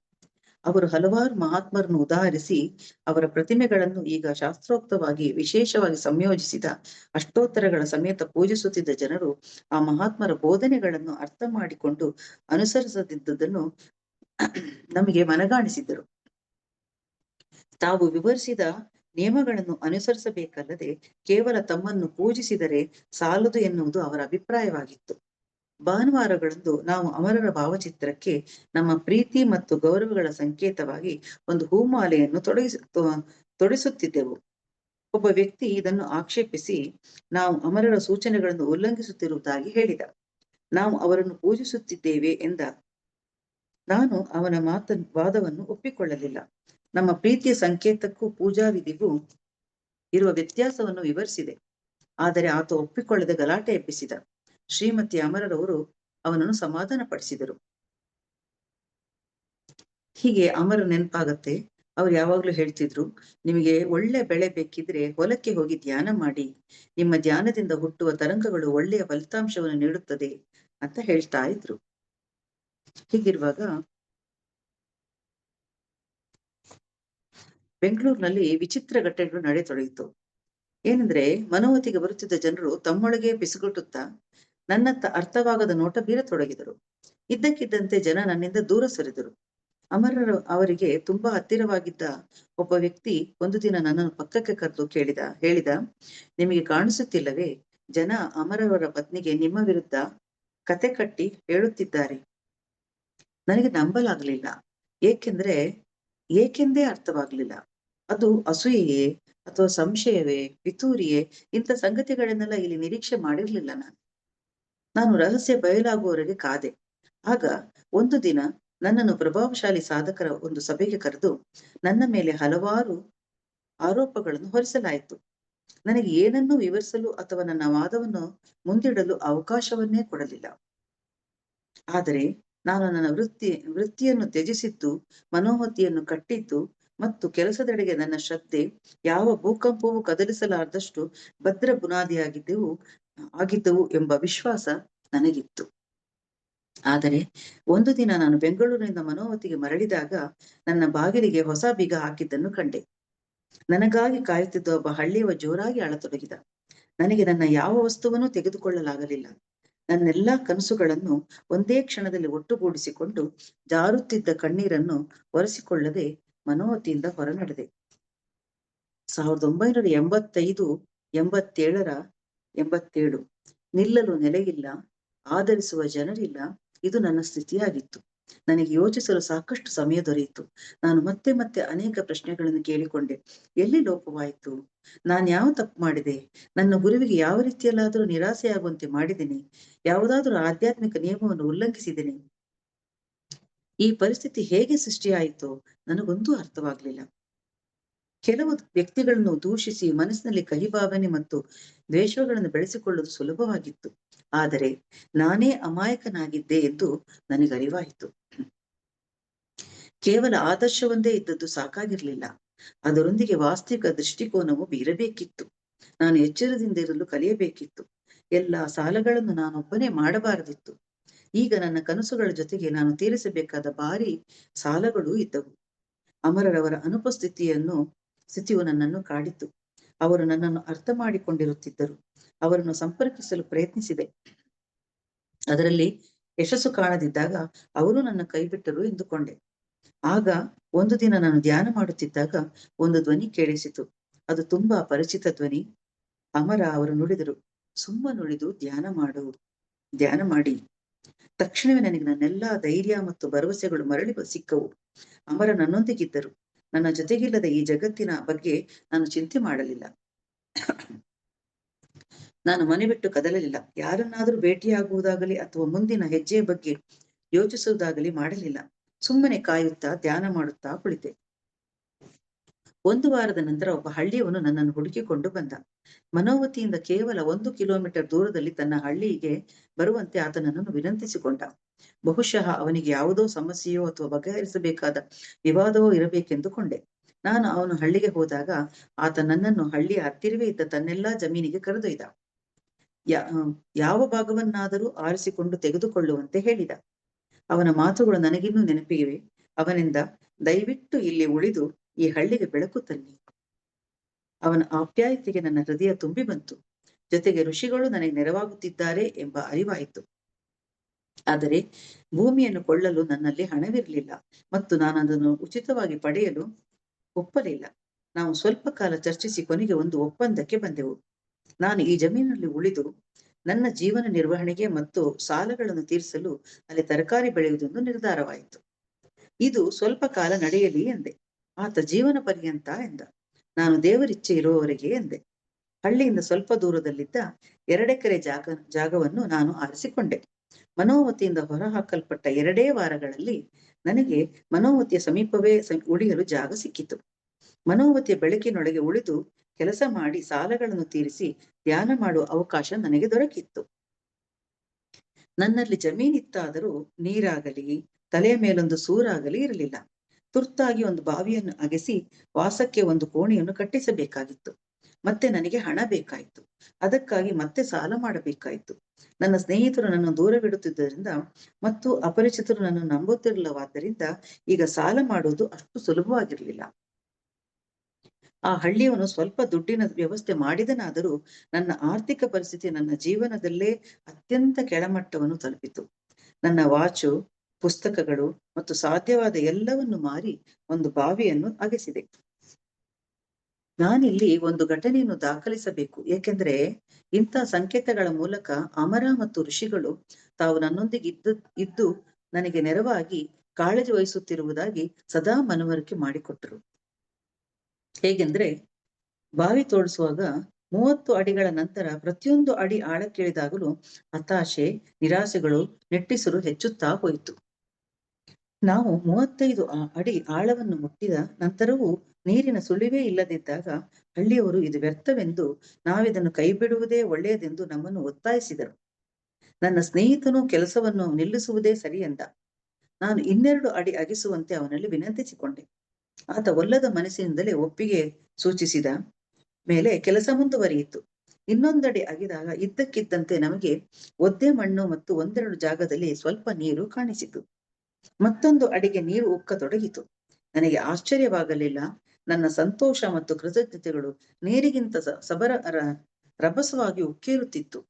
ಅವರು ಹಲವಾರು ಮಹಾತ್ಮರನ್ನು ಉದಾಹರಿಸಿ ಅವರ ಪ್ರತಿಮೆಗಳನ್ನು ಈಗ ಶಾಸ್ತ್ರೋಕ್ತವಾಗಿ ವಿಶೇಷವಾಗಿ ಸಂಯೋಜಿಸಿದ ಅಷ್ಟೋತ್ತರಗಳ ಸಮೇತ ಪೂಜಿಸುತ್ತಿದ್ದ ಜನರು ಆ ಮಹಾತ್ಮರ ಬೋಧನೆಗಳನ್ನು ಅರ್ಥ ಮಾಡಿಕೊಂಡು ಅನುಸರಿಸದಿದ್ದುದನ್ನು ನಮಗೆ ಮನಗಾಣಿಸಿದ್ದರು. ತಾವು ವಿವರಿಸಿದ ನಿಯಮಗಳನ್ನು ಅನುಸರಿಸಬೇಕಲ್ಲದೆ ಕೇವಲ ತಮ್ಮನ್ನು ಪೂಜಿಸಿದರೆ ಸಾಲದು ಎನ್ನುವುದು ಅವರ ಅಭಿಪ್ರಾಯವಾಗಿತ್ತು. ಭಾನುವಾರಗಳಂದು ನಾವು ಅಮರರ ಭಾವಚಿತ್ರಕ್ಕೆ ನಮ್ಮ ಪ್ರೀತಿ ಮತ್ತು ಗೌರವಗಳ ಸಂಕೇತವಾಗಿ ಒಂದು ಹೂಮಾಲೆಯನ್ನು ತೊಡಿಸುತ್ತಿದ್ದೆವು. ಒಬ್ಬ ವ್ಯಕ್ತಿ ಇದನ್ನು ಆಕ್ಷೇಪಿಸಿ ನಾವು ಅಮರರ ಸೂಚನೆಗಳನ್ನು ಉಲ್ಲಂಘಿಸುತ್ತಿರುವುದಾಗಿ ಹೇಳಿದ. ನಾವು ಅವರನ್ನು ಪೂಜಿಸುತ್ತಿದ್ದೇವೆ ಎಂದ. ನಾನು ಅವನ ವಾದವನ್ನು ಒಪ್ಪಿಕೊಳ್ಳಲಿಲ್ಲ. ನಮ್ಮ ಪ್ರೀತಿಯ ಸಂಕೇತಕ್ಕೂ ಪೂಜಾ ವಿಧಿಗೂ ಇರುವ ವ್ಯತ್ಯಾಸವನ್ನು ವಿವರಿಸಿದೆ. ಆದರೆ ಆತ ಒಪ್ಪಿಕೊಳ್ಳದೆ ಗಲಾಟೆ ಎಬ್ಬಿಸಿದ. ಶ್ರೀಮತಿ ಅಮರರವರು ಅವನನ್ನು ಸಮಾಧಾನಪಡಿಸಿದರು. ಹೀಗೆ ಅಮರ ನೆನಪಾಗತ್ತೆ. ಅವ್ರು ಯಾವಾಗ್ಲೂ ಹೇಳ್ತಿದ್ರು, ನಿಮಗೆ ಒಳ್ಳೆ ಬೆಳೆ ಬೇಕಿದ್ರೆ ಹೊಲಕ್ಕೆ ಹೋಗಿ ಧ್ಯಾನ ಮಾಡಿ, ನಿಮ್ಮ ಧ್ಯಾನದಿಂದ ಹುಟ್ಟುವ ತರಂಗಗಳು ಒಳ್ಳೆಯ ಫಲಿತಾಂಶವನ್ನು ನೀಡುತ್ತದೆ ಅಂತ ಹೇಳ್ತಾ ಇದ್ರು. ಹೀಗಿರುವಾಗ ಬೆಂಗಳೂರಿನಲ್ಲಿ ವಿಚಿತ್ರ ಘಟನೆಗಳು ನಡೆಯತೊಡಗಿತು. ಏನಂದ್ರೆ, ಮನೋವತಿಗೆ ಬರುತ್ತಿದ್ದ ಜನರು ತಮ್ಮೊಳಗೆ ಪಿಸುಗುಟ್ಟುತ್ತಾ ನನ್ನತ್ತ ಅರ್ಥವಾಗದ ನೋಟ ಬೀರತೊಡಗಿದರು. ಇದ್ದಕ್ಕಿದ್ದಂತೆ ಜನ ನನ್ನಿಂದ ದೂರ ಸರಿದರು. ಅವರಿಗೆ ತುಂಬಾ ಹತ್ತಿರವಾಗಿದ್ದ ಒಬ್ಬ ವ್ಯಕ್ತಿ ಒಂದು ದಿನ ನನ್ನನ್ನು ಪಕ್ಕಕ್ಕೆ ಕರೆದು ಹೇಳಿದ, ನಿಮಗೆ ಕಾಣಿಸುತ್ತಿಲ್ಲವೇ, ಜನ ಅಮರವರ ಪತ್ನಿಗೆ ನಿಮ್ಮ ವಿರುದ್ಧ ಕತೆ ಕಟ್ಟಿ ಹೇಳುತ್ತಿದ್ದಾರೆ. ನನಗೆ ನಂಬಲಾಗಲಿಲ್ಲ. ಏಕೆಂದೇ ಅರ್ಥವಾಗಲಿಲ್ಲ. ಅದು ಅಸೂಯೆಯೇ ಅಥವಾ ಸಂಶಯವೇ, ಪಿತೂರಿಯೇ? ಇಂಥ ಸಂಗತಿಗಳನ್ನೆಲ್ಲ ಇಲ್ಲಿ ನಿರೀಕ್ಷೆ ಮಾಡಿರ್ಲಿಲ್ಲ ನಾನು ರಹಸ್ಯ ಬಯಲಾಗುವವರೆಗೆ ಕಾದೆ. ಆಗ ಒಂದು ದಿನ ನನ್ನನ್ನು ಪ್ರಭಾವಶಾಲಿ ಸಾಧಕರ ಒಂದು ಸಭೆಗೆ ಕರೆದು ನನ್ನ ಮೇಲೆ ಹಲವಾರು ಆರೋಪಗಳನ್ನು ಹೊರಿಸಲಾಯಿತು. ನನಗೆ ಏನನ್ನೂ ವಿವರಿಸಲು ಅಥವಾ ನನ್ನ ವಾದವನ್ನು ಮುಂದಿಡಲು ಅವಕಾಶವನ್ನೇ ಕೊಡಲಿಲ್ಲ. ಆದರೆ ನಾನು ನನ್ನ ವೃತ್ತಿಯನ್ನು ತ್ಯಜಿಸಿದ್ದು, ಮನೋಮತಿಯನ್ನು ಕಟ್ಟಿದ್ದು ಮತ್ತು ಕೆಲಸದೆಡೆಗೆ ನನ್ನ ಶ್ರದ್ಧೆ ಯಾವ ಭೂಕಂಪವೂ ಕದಲಿಸಲಾರದಷ್ಟು ಭದ್ರ ಆಗಿದ್ದವು ಎಂಬ ವಿಶ್ವಾಸ ನನಗಿತ್ತು. ಆದರೆ ಒಂದು ದಿನ ನಾನು ಬೆಂಗಳೂರಿನಿಂದ ಮನೋವತಿಗೆ ಮರಳಿದಾಗ ನನ್ನ ಬಾಗಿಲಿಗೆ ಹೊಸ ಬೀಗ ಹಾಕಿದ್ದನ್ನು ಕಂಡೆ. ನನಗಾಗಿ ಕಾಯುತ್ತಿದ್ದ ಒಬ್ಬ ಹಳ್ಳಿಯವ ಜೋರಾಗಿ ಅಳತೊಡಗಿದ. ನನಗೆ ನನ್ನ ಯಾವ ವಸ್ತುವನ್ನೂ ತೆಗೆದುಕೊಳ್ಳಲಾಗಲಿಲ್ಲ. ನನ್ನೆಲ್ಲಾ ಕನಸುಗಳನ್ನು ಒಂದೇ ಕ್ಷಣದಲ್ಲಿ ಒಟ್ಟುಗೂಡಿಸಿಕೊಂಡು ಜಾರುತ್ತಿದ್ದ ಕಣ್ಣೀರನ್ನು ಒರೆಸಿಕೊಳ್ಳದೆ ಮನೋವತಿಯಿಂದ ಹೊರನಡೆದೆ. 1985, 87 ನಿಲ್ಲಲು ನೆಲೆಯಿಲ್ಲ, ಆಧರಿಸುವ ಜನರಿಲ್ಲ. ಇದು ನನ್ನ ಸ್ಥಿತಿಯಾಗಿತ್ತು. ನನಗೆ ಯೋಚಿಸಲು ಸಾಕಷ್ಟು ಸಮಯ ದೊರೆಯಿತು. ನಾನು ಮತ್ತೆ ಮತ್ತೆ ಅನೇಕ ಪ್ರಶ್ನೆಗಳನ್ನು ಕೇಳಿಕೊಂಡೆ. ಎಲ್ಲಿ ಲೋಪವಾಯಿತು? ನಾನು ಯಾವ ತಪ್ಪು ಮಾಡಿದೆ? ನನ್ನ ಗುರುವಿಗೆ ಯಾವ ರೀತಿಯಲ್ಲಾದರೂ ನಿರಾಸೆಯಾಗುವಂತೆ ಮಾಡಿದ್ದೇನೆ? ಯಾವುದಾದರೂ ಆಧ್ಯಾತ್ಮಿಕ ನಿಯಮವನ್ನು ಉಲ್ಲಂಘಿಸಿದ್ದೇನೆ? ಈ ಪರಿಸ್ಥಿತಿ ಹೇಗೆ ಸೃಷ್ಟಿಯಾಯಿತು? ನನಗೊಂದೂ ಅರ್ಥವಾಗಲಿಲ್ಲ. ಕೆಲವು ವ್ಯಕ್ತಿಗಳನ್ನು ದೂಷಿಸಿ ಮನಸ್ಸಿನಲ್ಲಿ ಕಹಿಭಾವನೆ ಮತ್ತು ದ್ವೇಷಗಳನ್ನು ಬೆಳೆಸಿಕೊಳ್ಳುವುದು ಸುಲಭವಾಗಿತ್ತು. ಆದರೆ ನಾನೇ ಅಮಾಯಕನಾಗಿದ್ದೆ ಎಂದು ನನಗರಿವಾಯಿತು. ಕೇವಲ ಆದರ್ಶವೊಂದೇ ಇದ್ದದ್ದು ಸಾಕಾಗಿರ್ಲಿಲ್ಲ. ಅದರೊಂದಿಗೆ ವಾಸ್ತವಿಕ ದೃಷ್ಟಿಕೋನವು ಬೀರಬೇಕಿತ್ತು. ನಾನು ಎಚ್ಚರದಿಂದ ಇರಲು ಕಲಿಯಬೇಕಿತ್ತು. ಎಲ್ಲ ಸಾಲಗಳನ್ನು ನಾನೊಬ್ಬನೇ ಮಾಡಬಾರದಿತ್ತು. ಈಗ ನನ್ನ ಕನಸುಗಳ ಜೊತೆಗೆ ನಾನು ತೀರಿಸಬೇಕಾದ ಭಾರಿ ಸಾಲಗಳೂ ಇದ್ದವು. ಅಮರರವರ ಸ್ಥಿತಿಯು ನನ್ನನ್ನು ಕಾಡಿತು. ಅವರು ನನ್ನನ್ನು ಅರ್ಥ ಮಾಡಿಕೊಂಡಿರುತ್ತಿದ್ದರು. ಅವರನ್ನು ಸಂಪರ್ಕಿಸಲು ಪ್ರಯತ್ನಿಸಿದೆ. ಅದರಲ್ಲಿ ಯಶಸ್ಸು ಕಾಣದಿದ್ದಾಗ ಅವರು ನನ್ನ ಕೈಬಿಟ್ಟರು ಎಂದುಕೊಂಡೆ. ಆಗ ಒಂದು ದಿನ ನಾನು ಧ್ಯಾನ ಮಾಡುತ್ತಿದ್ದಾಗ ಒಂದು ಧ್ವನಿ ಕೇಳಿಸಿತು. ಅದು ತುಂಬಾ ಪರಿಚಿತ ಧ್ವನಿ. ಅಮರ ಅವರು ನುಡಿದರು, ಸುಮ್ಮನುಳಿದು ಧ್ಯಾನ ಮಾಡಿ. ತಕ್ಷಣವೇ ನನಗೆ ನನ್ನೆಲ್ಲಾ ಧೈರ್ಯ ಮತ್ತು ಭರವಸೆಗಳು ಮರಳಿ ಸಿಕ್ಕವು. ಅಮರ ನನ್ನೊಂದಿಗಿದ್ದರು. ನನ್ನ ಜೊತೆಗಿಲ್ಲದ ಈ ಜಗತ್ತಿನ ಬಗ್ಗೆ ನಾನು ಚಿಂತೆ ಮಾಡಲಿಲ್ಲ. ನಾನು ಮನೆ ಬಿಟ್ಟು ಕದಲಲಿಲ್ಲ. ಯಾರನ್ನಾದರೂ ಭೇಟಿಯಾಗುವುದಾಗಲಿ ಅಥವಾ ಮುಂದಿನ ಹೆಜ್ಜೆಯ ಬಗ್ಗೆ ಯೋಚಿಸುವುದಾಗಲಿ ಮಾಡಲಿಲ್ಲ. ಸುಮ್ಮನೆ ಕಾಯುತ್ತಾ ಧ್ಯಾನ ಮಾಡುತ್ತಾ ಕುಳಿತೆ. ಒಂದು ವಾರದ ನಂತರ ಒಬ್ಬ ಹಳ್ಳಿಯವನು ನನ್ನನ್ನು ಹುಡುಕಿಕೊಂಡು ಬಂದ. ಮನೋವತಿಯಿಂದ ಕೇವಲ 1 ಕಿಲೋಮೀಟರ್ ದೂರದಲ್ಲಿ ತನ್ನ ಹಳ್ಳಿಗೆ ಬರುವಂತೆ ಆತ ನನ್ನನ್ನು ವಿನಂತಿಸಿಕೊಂಡ. ಬಹುಶಃ ಅವನಿಗೆ ಯಾವುದೋ ಸಮಸ್ಯೆಯೋ ಅಥವಾ ಬಗೆಹರಿಸಬೇಕಾದ ವಿವಾದವೋ ಇರಬೇಕೆಂದುಕೊಂಡೆ. ನಾನು ಅವನು ಹಳ್ಳಿಗೆ ಹೋದಾಗ ಆತ ನನ್ನನ್ನು ಹಳ್ಳಿಯ ಹತ್ತಿರವೇ ಇದ್ದ ತನ್ನೆಲ್ಲಾ ಜಮೀನಿಗೆ ಕರೆದೊಯ್ದ. ಯಾವ ಭಾಗವನ್ನಾದರೂ ಆರಿಸಿಕೊಂಡು ತೆಗೆದುಕೊಳ್ಳುವಂತೆ ಹೇಳಿದ. ಅವನ ಮಾತುಗಳು ನನಗಿನ್ನೂ ನೆನಪಿವೆ. ಅವನಿಂದ, ದಯವಿಟ್ಟು ಇಲ್ಲಿ ಉಳಿದು ಈ ಹಳ್ಳಿಗೆ ಬೆಳಕು ತನ್ನಿ. ಅವನ ಆಪ್ಯಾಯತೆಗೆ ನನ್ನ ಹೃದಯ ತುಂಬಿ ಬಂತು. ಜೊತೆಗೆ ಋಷಿಗಳು ನನಗೆ ನೆರವಾಗುತ್ತಿದ್ದಾರೆ ಎಂಬ ಅರಿವಾಯಿತು. ಆದರೆ ಭೂಮಿಯನ್ನು ಕೊಳ್ಳಲು ನನ್ನಲ್ಲಿ ಹಣವಿರಲಿಲ್ಲ ಮತ್ತು ನಾನು ಅದನ್ನು ಉಚಿತವಾಗಿ ಪಡೆಯಲು ಒಪ್ಪಲಿಲ್ಲ. ನಾವು ಸ್ವಲ್ಪ ಕಾಲ ಚರ್ಚಿಸಿ ಕೊನೆಗೆ ಒಂದು ಒಪ್ಪಂದಕ್ಕೆ ಬಂದೆವು. ನಾನು ಈ ಜಮೀನಲ್ಲಿ ಉಳಿದು ನನ್ನ ಜೀವನ ನಿರ್ವಹಣೆಗೆ ಮತ್ತು ಸಾಲಗಳನ್ನು ತೀರಿಸಲು ಅಲ್ಲಿ ತರಕಾರಿ ಬೆಳೆಯುವುದೆಂದು ನಿರ್ಧಾರವಾಯಿತು. ಇದು ಸ್ವಲ್ಪ ಕಾಲ ನಡೆಯಲಿ ಎಂದೆ. ಆತ ಜೀವನ ಪರ್ಯಂತ ಎಂದ. ನಾನು ದೇವರಿಚ್ಛೆ ಇರುವವರೆಗೆ ಎಂದೆ. ಹಳ್ಳಿಯಿಂದ ಸ್ವಲ್ಪ ದೂರದಲ್ಲಿದ್ದ 2 ಎಕರೆ ಜಾಗವನ್ನು ನಾನು ಆರಿಸಿಕೊಂಡೆ. ಮನೋವತಿಯಿಂದ ಹೊರಹಾಕಲ್ಪಟ್ಟ 2 ವಾರಗಳಲ್ಲಿ ನನಗೆ ಮನೋವತಿಯ ಸಮೀಪವೇ ಉಳಿಯಲು ಜಾಗ ಸಿಕ್ಕಿತು. ಮನೋವತಿಯ ಬೆಳಕಿನೊಳಗೆ ಉಳಿದು ಕೆಲಸ ಮಾಡಿ ಸಾಲಗಳನ್ನು ತೀರಿಸಿ ಧ್ಯಾನ ಮಾಡುವ ಅವಕಾಶ ನನಗೆ ದೊರಕಿತ್ತು. ನನ್ನಲ್ಲಿ ಜಮೀನಿತ್ತಾದರೂ ನೀರಾಗಲಿ ತಲೆಯ ಮೇಲೊಂದು ಸೂರಾಗಲಿ ಇರಲಿಲ್ಲ. ತುರ್ತಾಗಿ ಒಂದು ಬಾವಿಯನ್ನು ಅಗೆಸಿ ವಾಸಕ್ಕೆ ಒಂದು ಕೋಣೆಯನ್ನು ಕಟ್ಟಿಸಬೇಕಾಗಿತ್ತು. ಮತ್ತೆ ನನಗೆ ಹಣ ಬೇಕಾಯಿತು. ಅದಕ್ಕಾಗಿ ಮತ್ತೆ ಸಾಲ ಮಾಡಬೇಕಾಯಿತು. ನನ್ನ ಸ್ನೇಹಿತರು ನನ್ನನ್ನು ದೂರವಿಡುತ್ತಿದ್ದರಿಂದ ಮತ್ತು ಅಪರಿಚಿತರು ನನ್ನನ್ನು ನಂಬುತ್ತಿರಲಿಲ್ಲವಾದ್ದರಿಂದ ಈಗ ಸಾಲ ಮಾಡುವುದು ಅಷ್ಟು ಸುಲಭವಾಗಿರಲಿಲ್ಲ. ಆ ಹಳ್ಳಿಯವನು ಸ್ವಲ್ಪ ದುಡ್ಡಿನ ವ್ಯವಸ್ಥೆ ಮಾಡಿದನಾದರೂ ನನ್ನ ಆರ್ಥಿಕ ಪರಿಸ್ಥಿತಿ ನನ್ನ ಜೀವನದಲ್ಲೇ ಅತ್ಯಂತ ಕೆಳಮಟ್ಟವನ್ನು ತಲುಪಿತು. ನನ್ನ ವಾಚು, ಪುಸ್ತಕಗಳು ಮತ್ತು ಸಾಧ್ಯವಾದ ಎಲ್ಲವನ್ನು ಮಾರಿ ಒಂದು ಬಾವಿಯನ್ನು ಅಗೆಸಿದೆ. ನಾನಿಲ್ಲಿ ಒಂದು ಘಟನೆಯನ್ನು ದಾಖಲಿಸಬೇಕು, ಏಕೆಂದರೆ ಇಂಥ ಸಂಕೇತಗಳ ಮೂಲಕ ಅಮರ ಮತ್ತು ಋಷಿಗಳು ತಾವು ನನ್ನೊಂದಿಗೆ ಇದ್ದು ನನಗೆ ನೆರವಾಗಿ ಕಾಳಜಿ ವಹಿಸುತ್ತಿರುವುದಾಗಿ ಸದಾ ಮನವರಿಕೆ ಮಾಡಿಕೊಟ್ಟರು. ಹೇಗೆಂದ್ರೆ, ಬಾವಿ ತೋಡಿಸುವಾಗ 30 ಅಡಿಗಳ ನಂತರ ಪ್ರತಿಯೊಂದು ಅಡಿ ಆಳಕ್ಕಿಳಿದಾಗಲೂ ಹತಾಶೆ, ನಿರಾಸೆಗಳು, ನಿಟ್ಟುಸಿರು ಹೆಚ್ಚುತ್ತಾ ಹೋಯಿತು. ನಾವು 35 ಅಡಿ ಆಳವನ್ನು ಮುಟ್ಟಿದ ನಂತರವೂ ನೀರಿನ ಸುಳಿವೇ ಇಲ್ಲದಿದ್ದಾಗ ಹಳ್ಳಿಯವರು ಇದು ವ್ಯರ್ಥವೆಂದು, ನಾವಿದನ್ನು ಕೈಬಿಡುವುದೇ ಒಳ್ಳೆಯದೆಂದು ನಮ್ಮನ್ನು ಒತ್ತಾಯಿಸಿದರು. ನನ್ನ ಸ್ನೇಹಿತನು ಕೆಲಸವನ್ನು ನಿಲ್ಲಿಸುವುದೇ ಸರಿ ಎಂದ. ನಾನು 2 ಅಡಿ ಅಗಿಸುವಂತೆ ಅವನಲ್ಲಿ ವಿನಂತಿಸಿಕೊಂಡೆ. ಆತ ಒಲ್ಲದ ಮನಸ್ಸಿನಿಂದಲೇ ಒಪ್ಪಿಗೆ ಸೂಚಿಸಿದ ಮೇಲೆ ಕೆಲಸ ಮುಂದುವರಿಯಿತು. 1 ಅಡಿ ಅಗಿದಾಗ ಇದ್ದಕ್ಕಿದ್ದಂತೆ ನಮಗೆ ಒದ್ದೆ ಮಣ್ಣು ಮತ್ತು 1-2 ಜಾಗದಲ್ಲಿ ಸ್ವಲ್ಪ ನೀರು ಕಾಣಿಸಿತು. ಮತ್ತೊಂದು ಅಡಿಗೆ ನೀರು ಉಕ್ಕತೊಡಗಿತು. ನನಗೆ ಆಶ್ಚರ್ಯವಾಗಲಿಲ್ಲ. ನನ್ನ ಸಂತೋಷ ಮತ್ತು ಕೃತಜ್ಞತೆಗಳು ನೀರಿಗಿಂತ ರಭಸವಾಗಿ ಉಕ್ಕೇರುತ್ತಿತ್ತು.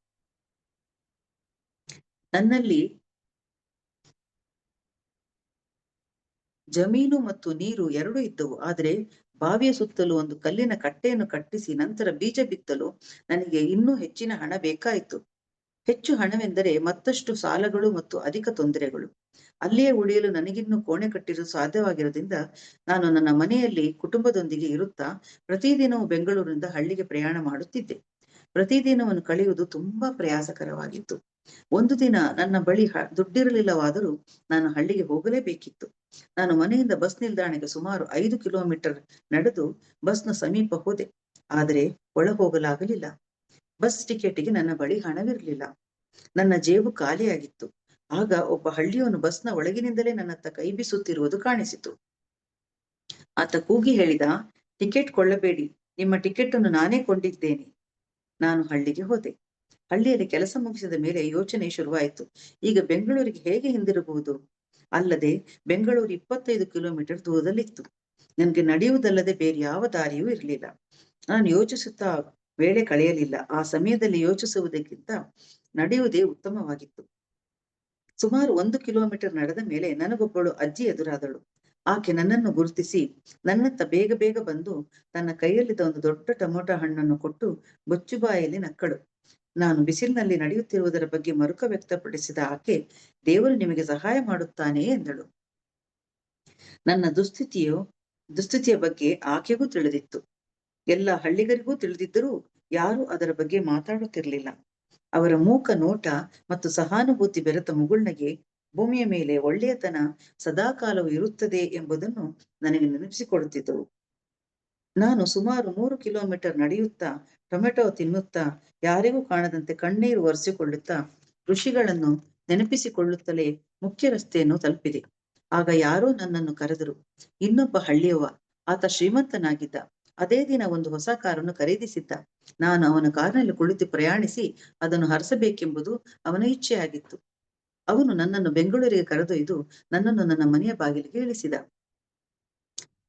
ನನ್ನಲ್ಲಿ ಜಮೀನು ಮತ್ತು ನೀರು ಎರಡೂ ಇದ್ದವು. ಆದರೆ ಬಾವಿಯ ಸುತ್ತಲೂ ಒಂದು ಕಲ್ಲಿನ ಕಟ್ಟೆಯನ್ನು ಕಟ್ಟಿಸಿ ನಂತರ ಬೀಜ ಬಿತ್ತಲು ನನಗೆ ಇನ್ನೂ ಹೆಚ್ಚಿನ ಹಣ ಬೇಕಾಯಿತು. ಹೆಚ್ಚು ಹಣವೆಂದರೆ ಮತ್ತಷ್ಟು ಸಾಲಗಳು ಮತ್ತು ಅಧಿಕ ತೊಂದರೆಗಳು. ಅಲ್ಲಿಯೇ ಉಳಿಯಲು ನನಗಿನ್ನೂ ಕೋಣೆ ಕಟ್ಟಿರಲು ಸಾಧ್ಯವಾಗಿರೋದ್ರಿಂದ ನಾನು ನನ್ನ ಮನೆಯಲ್ಲಿ ಕುಟುಂಬದೊಂದಿಗೆ ಇರುತ್ತಾ ಪ್ರತಿದಿನವೂ ಬೆಂಗಳೂರಿನಿಂದ ಹಳ್ಳಿಗೆ ಪ್ರಯಾಣ ಮಾಡುತ್ತಿದ್ದೆ. ಪ್ರತಿದಿನವನ್ನು ಕಳೆಯುವುದು ತುಂಬಾ ಪ್ರಯಾಸಕರವಾಗಿತ್ತು. ಒಂದು ದಿನ ನನ್ನ ಬಳಿ ದುಡ್ಡಿರಲಿಲ್ಲವಾದರೂ ನಾನು ಹಳ್ಳಿಗೆ ಹೋಗಲೇಬೇಕಿತ್ತು. ನಾನು ಮನೆಯಿಂದ ಬಸ್ ನಿಲ್ದಾಣಕ್ಕೆ ಸುಮಾರು 5 ಕಿಲೋಮೀಟರ್ ನಡೆದು ಬಸ್ನ ಸಮೀಪ ಹೋದೆ. ಆದರೆ ಒಳ ಹೋಗಲಾಗಲಿಲ್ಲ. ಬಸ್ ಟಿಕೆಟಿಗೆ ನನ್ನ ಬಳಿ ಹಣವಿರಲಿಲ್ಲ. ನನ್ನ ಜೇಬು ಖಾಲಿಯಾಗಿತ್ತು. ಆಗ ಒಬ್ಬ ಹಳ್ಳಿಯವನು ಬಸ್ನ ಒಳಗಿನಿಂದಲೇ ನನ್ನತ್ತ ಕೈ ಬೀಸುತ್ತಿರುವುದು ಕಾಣಿಸಿತು. ಆತ ಕೂಗಿ ಹೇಳಿದ, ಟಿಕೆಟ್ ಕೊಳ್ಳಬೇಡಿ, ನಿಮ್ಮ ಟಿಕೆಟ್ ಅನ್ನು ನಾನೇ ಕೊಂಡಿದ್ದೇನೆ. ನಾನು ಹಳ್ಳಿಗೆ ಹೋದೆ. ಹಳ್ಳಿಯಲ್ಲಿ ಕೆಲಸ ಮುಗಿಸಿದ ಮೇಲೆ ಯೋಚನೆ ಶುರುವಾಯಿತು. ಈಗ ಬೆಂಗಳೂರಿಗೆ ಹೇಗೆ ಹಿಂದಿರುಗುವುದು? ಅಲ್ಲದೆ ಬೆಂಗಳೂರು 25 ಕಿಲೋಮೀಟರ್ ದೂರದಲ್ಲಿತ್ತು. ನನಗೆ ನಡೆಯುವುದಲ್ಲದೆ ಬೇರೆ ಯಾವ ದಾರಿಯೂ ಇರಲಿಲ್ಲ. ನಾನು ಯೋಚಿಸುತ್ತಾ ವೇಳೆ ಕಳೆಯಲಿಲ್ಲ. ಆ ಸಮಯದಲ್ಲಿ ಯೋಚಿಸುವುದಕ್ಕಿಂತ ನಡೆಯುವುದೇ ಉತ್ತಮವಾಗಿತ್ತು. ಸುಮಾರು 1 ಕಿಲೋಮೀಟರ್ ನಡೆದ ಮೇಲೆ ನನಗೊಬ್ಬಳು ಅಜ್ಜಿ ಎದುರಾದಳು. ಆಕೆ ನನ್ನನ್ನು ಗುರುತಿಸಿ ನನ್ನತ್ತ ಬೇಗ ಬೇಗ ಬಂದು ತನ್ನ ಕೈಯಲ್ಲಿದ್ದ ಒಂದು ದೊಡ್ಡ ಟೊಮೊಟೊ ಹಣ್ಣನ್ನು ಕೊಟ್ಟು ಬೊಚ್ಚುಬಾಯಲ್ಲಿ ನಕ್ಕಳು. ನಾನು ಬಿಸಿಲಿನಲ್ಲಿ ನಡೆಯುತ್ತಿರುವುದರ ಬಗ್ಗೆ ಮರುಕ ವ್ಯಕ್ತಪಡಿಸಿದ ಆಕೆ, ದೇವರು ನಿಮಗೆ ಸಹಾಯ ಮಾಡುತ್ತಾನೆ ಎಂದಳು. ನನ್ನ ದುಸ್ಥಿತಿಯ ಬಗ್ಗೆ ಆಕೆಗೂ ತಿಳಿದಿತ್ತು. ಎಲ್ಲ ಹಳ್ಳಿಗರಿಗೂ ತಿಳಿದಿದ್ದರೂ ಯಾರೂ ಅದರ ಬಗ್ಗೆ ಮಾತಾಡುತ್ತಿರಲಿಲ್ಲ. ಅವರ ಮೂಕ ನೋಟ ಮತ್ತು ಸಹಾನುಭೂತಿ ಬೆರೆತ ಮುಗುಳ್ನಗೆ ಭೂಮಿಯ ಮೇಲೆ ಒಳ್ಳೆಯತನ ಸದಾಕಾಲವೂ ಇರುತ್ತದೆ ಎಂಬುದನ್ನು ನನಗೆ ನೆನಪಿಸಿಕೊಡುತ್ತಿದ್ದವು. ನಾನು ಸುಮಾರು 3 ಕಿಲೋಮೀಟರ್ ನಡೆಯುತ್ತಾ, ಟೊಮೆಟೊ ತಿನ್ನುತ್ತಾ, ಯಾರಿಗೂ ಕಾಣದಂತೆ ಕಣ್ಣೀರು ಒರೆಸಿಕೊಳ್ಳುತ್ತಾ, ಋಷಿಗಳನ್ನು ನೆನಪಿಸಿಕೊಳ್ಳುತ್ತಲೇ ಮುಖ್ಯ ರಸ್ತೆಯನ್ನು ತಲುಪಿದೆ. ಆಗ ಯಾರೋ ನನ್ನನ್ನು ಕರೆದರು. ಇನ್ನೊಬ್ಬ ಹಳ್ಳಿಯವ. ಆತ ಶ್ರೀಮಂತನಾಗಿದ್ದ. ಅದೇ ದಿನ ಒಂದು ಹೊಸ ಕಾರನ್ನು ಖರೀದಿಸಿದ್ದ. ನಾನು ಅವನ ಕಾರಿನಲ್ಲಿ ಕುಳಿತು ಪ್ರಯಾಣಿಸಿ ಅದನ್ನು ಹರಿಸಬೇಕೆಂಬುದು ಅವನ ಇಚ್ಛೆಯಾಗಿತ್ತು. ಅವನು ನನ್ನನ್ನು ಬೆಂಗಳೂರಿಗೆ ಕರೆದೊಯ್ದು ನನ್ನನ್ನು ನನ್ನ ಮನೆಯ ಬಾಗಿಲಿಗೆ ಇಳಿಸಿದ.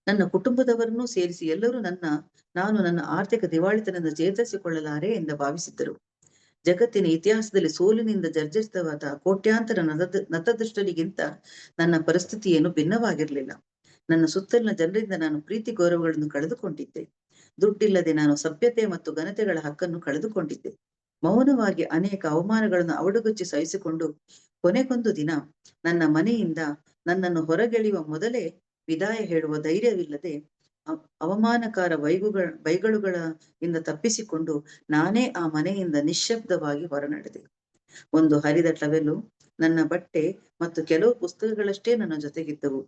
ನನ್ನ ಕುಟುಂಬದವರನ್ನೂ ಸೇರಿಸಿ ಎಲ್ಲರೂ ನಾನು ನನ್ನ ಆರ್ಥಿಕ ದಿವಾಳಿತನದಿಂದ ಚೇತರಿಸಿಕೊಳ್ಳಲಾರೆ ಎಂದು ಭಾವಿಸಿದ್ದರು. ಜಗತ್ತಿನ ಇತಿಹಾಸದಲ್ಲಿ ಸೋಲಿನಿಂದ ಜರ್ಜರಿತವಾದ ಕೋಟ್ಯಾಂತರ ನತದೃಷ್ಟರಿಗಿಂತ ನನ್ನ ಪರಿಸ್ಥಿತಿ ಏನು ಭಿನ್ನವಾಗಿರಲಿಲ್ಲ. ನನ್ನ ಸುತ್ತಲಿನ ಜನರಿಂದ ನಾನು ಪ್ರೀತಿ ಗೌರವಗಳನ್ನು ಕಳೆದುಕೊಂಡಿದ್ದೆ. ದುಡ್ಡಿಲ್ಲದೆ ನಾನು ಸಭ್ಯತೆ ಮತ್ತು ಘನತೆಗಳ ಹಕ್ಕನ್ನು ಕಳೆದುಕೊಂಡಿದ್ದೆ. ಮೌನವಾಗಿ ಅನೇಕ ಅವಮಾನಗಳನ್ನು ಅವಡುಗುಚ್ಚಿ ಸಹಿಸಿಕೊಂಡು ಕೊನೆಗೊಂದು ದಿನ ನನ್ನ ಮನೆಯಿಂದ ನನ್ನನ್ನು ಹೊರಗೆಳೆಯುವ ಮೊದಲೇ ವಿದಾಯ ಹೇಳುವ ಧೈರ್ಯವಿಲ್ಲದೆ ಅವಮಾನಕಾರ ಬೈಗಳುಗಳ ಇಂದ ತಪ್ಪಿಸಿಕೊಂಡು ನಾನೇ ಆ ಮನೆಯಿಂದ ನಿಶ್ಶಬ್ದವಾಗಿ ಹೊರನಡೆದೆ. ಒಂದು ಹರಿದ ಟವೆಲು, ನನ್ನ ಬಟ್ಟೆ ಮತ್ತು ಕೆಲವು ಪುಸ್ತಕಗಳಷ್ಟೇ ನನ್ನ ಜೊತೆಗಿದ್ದವು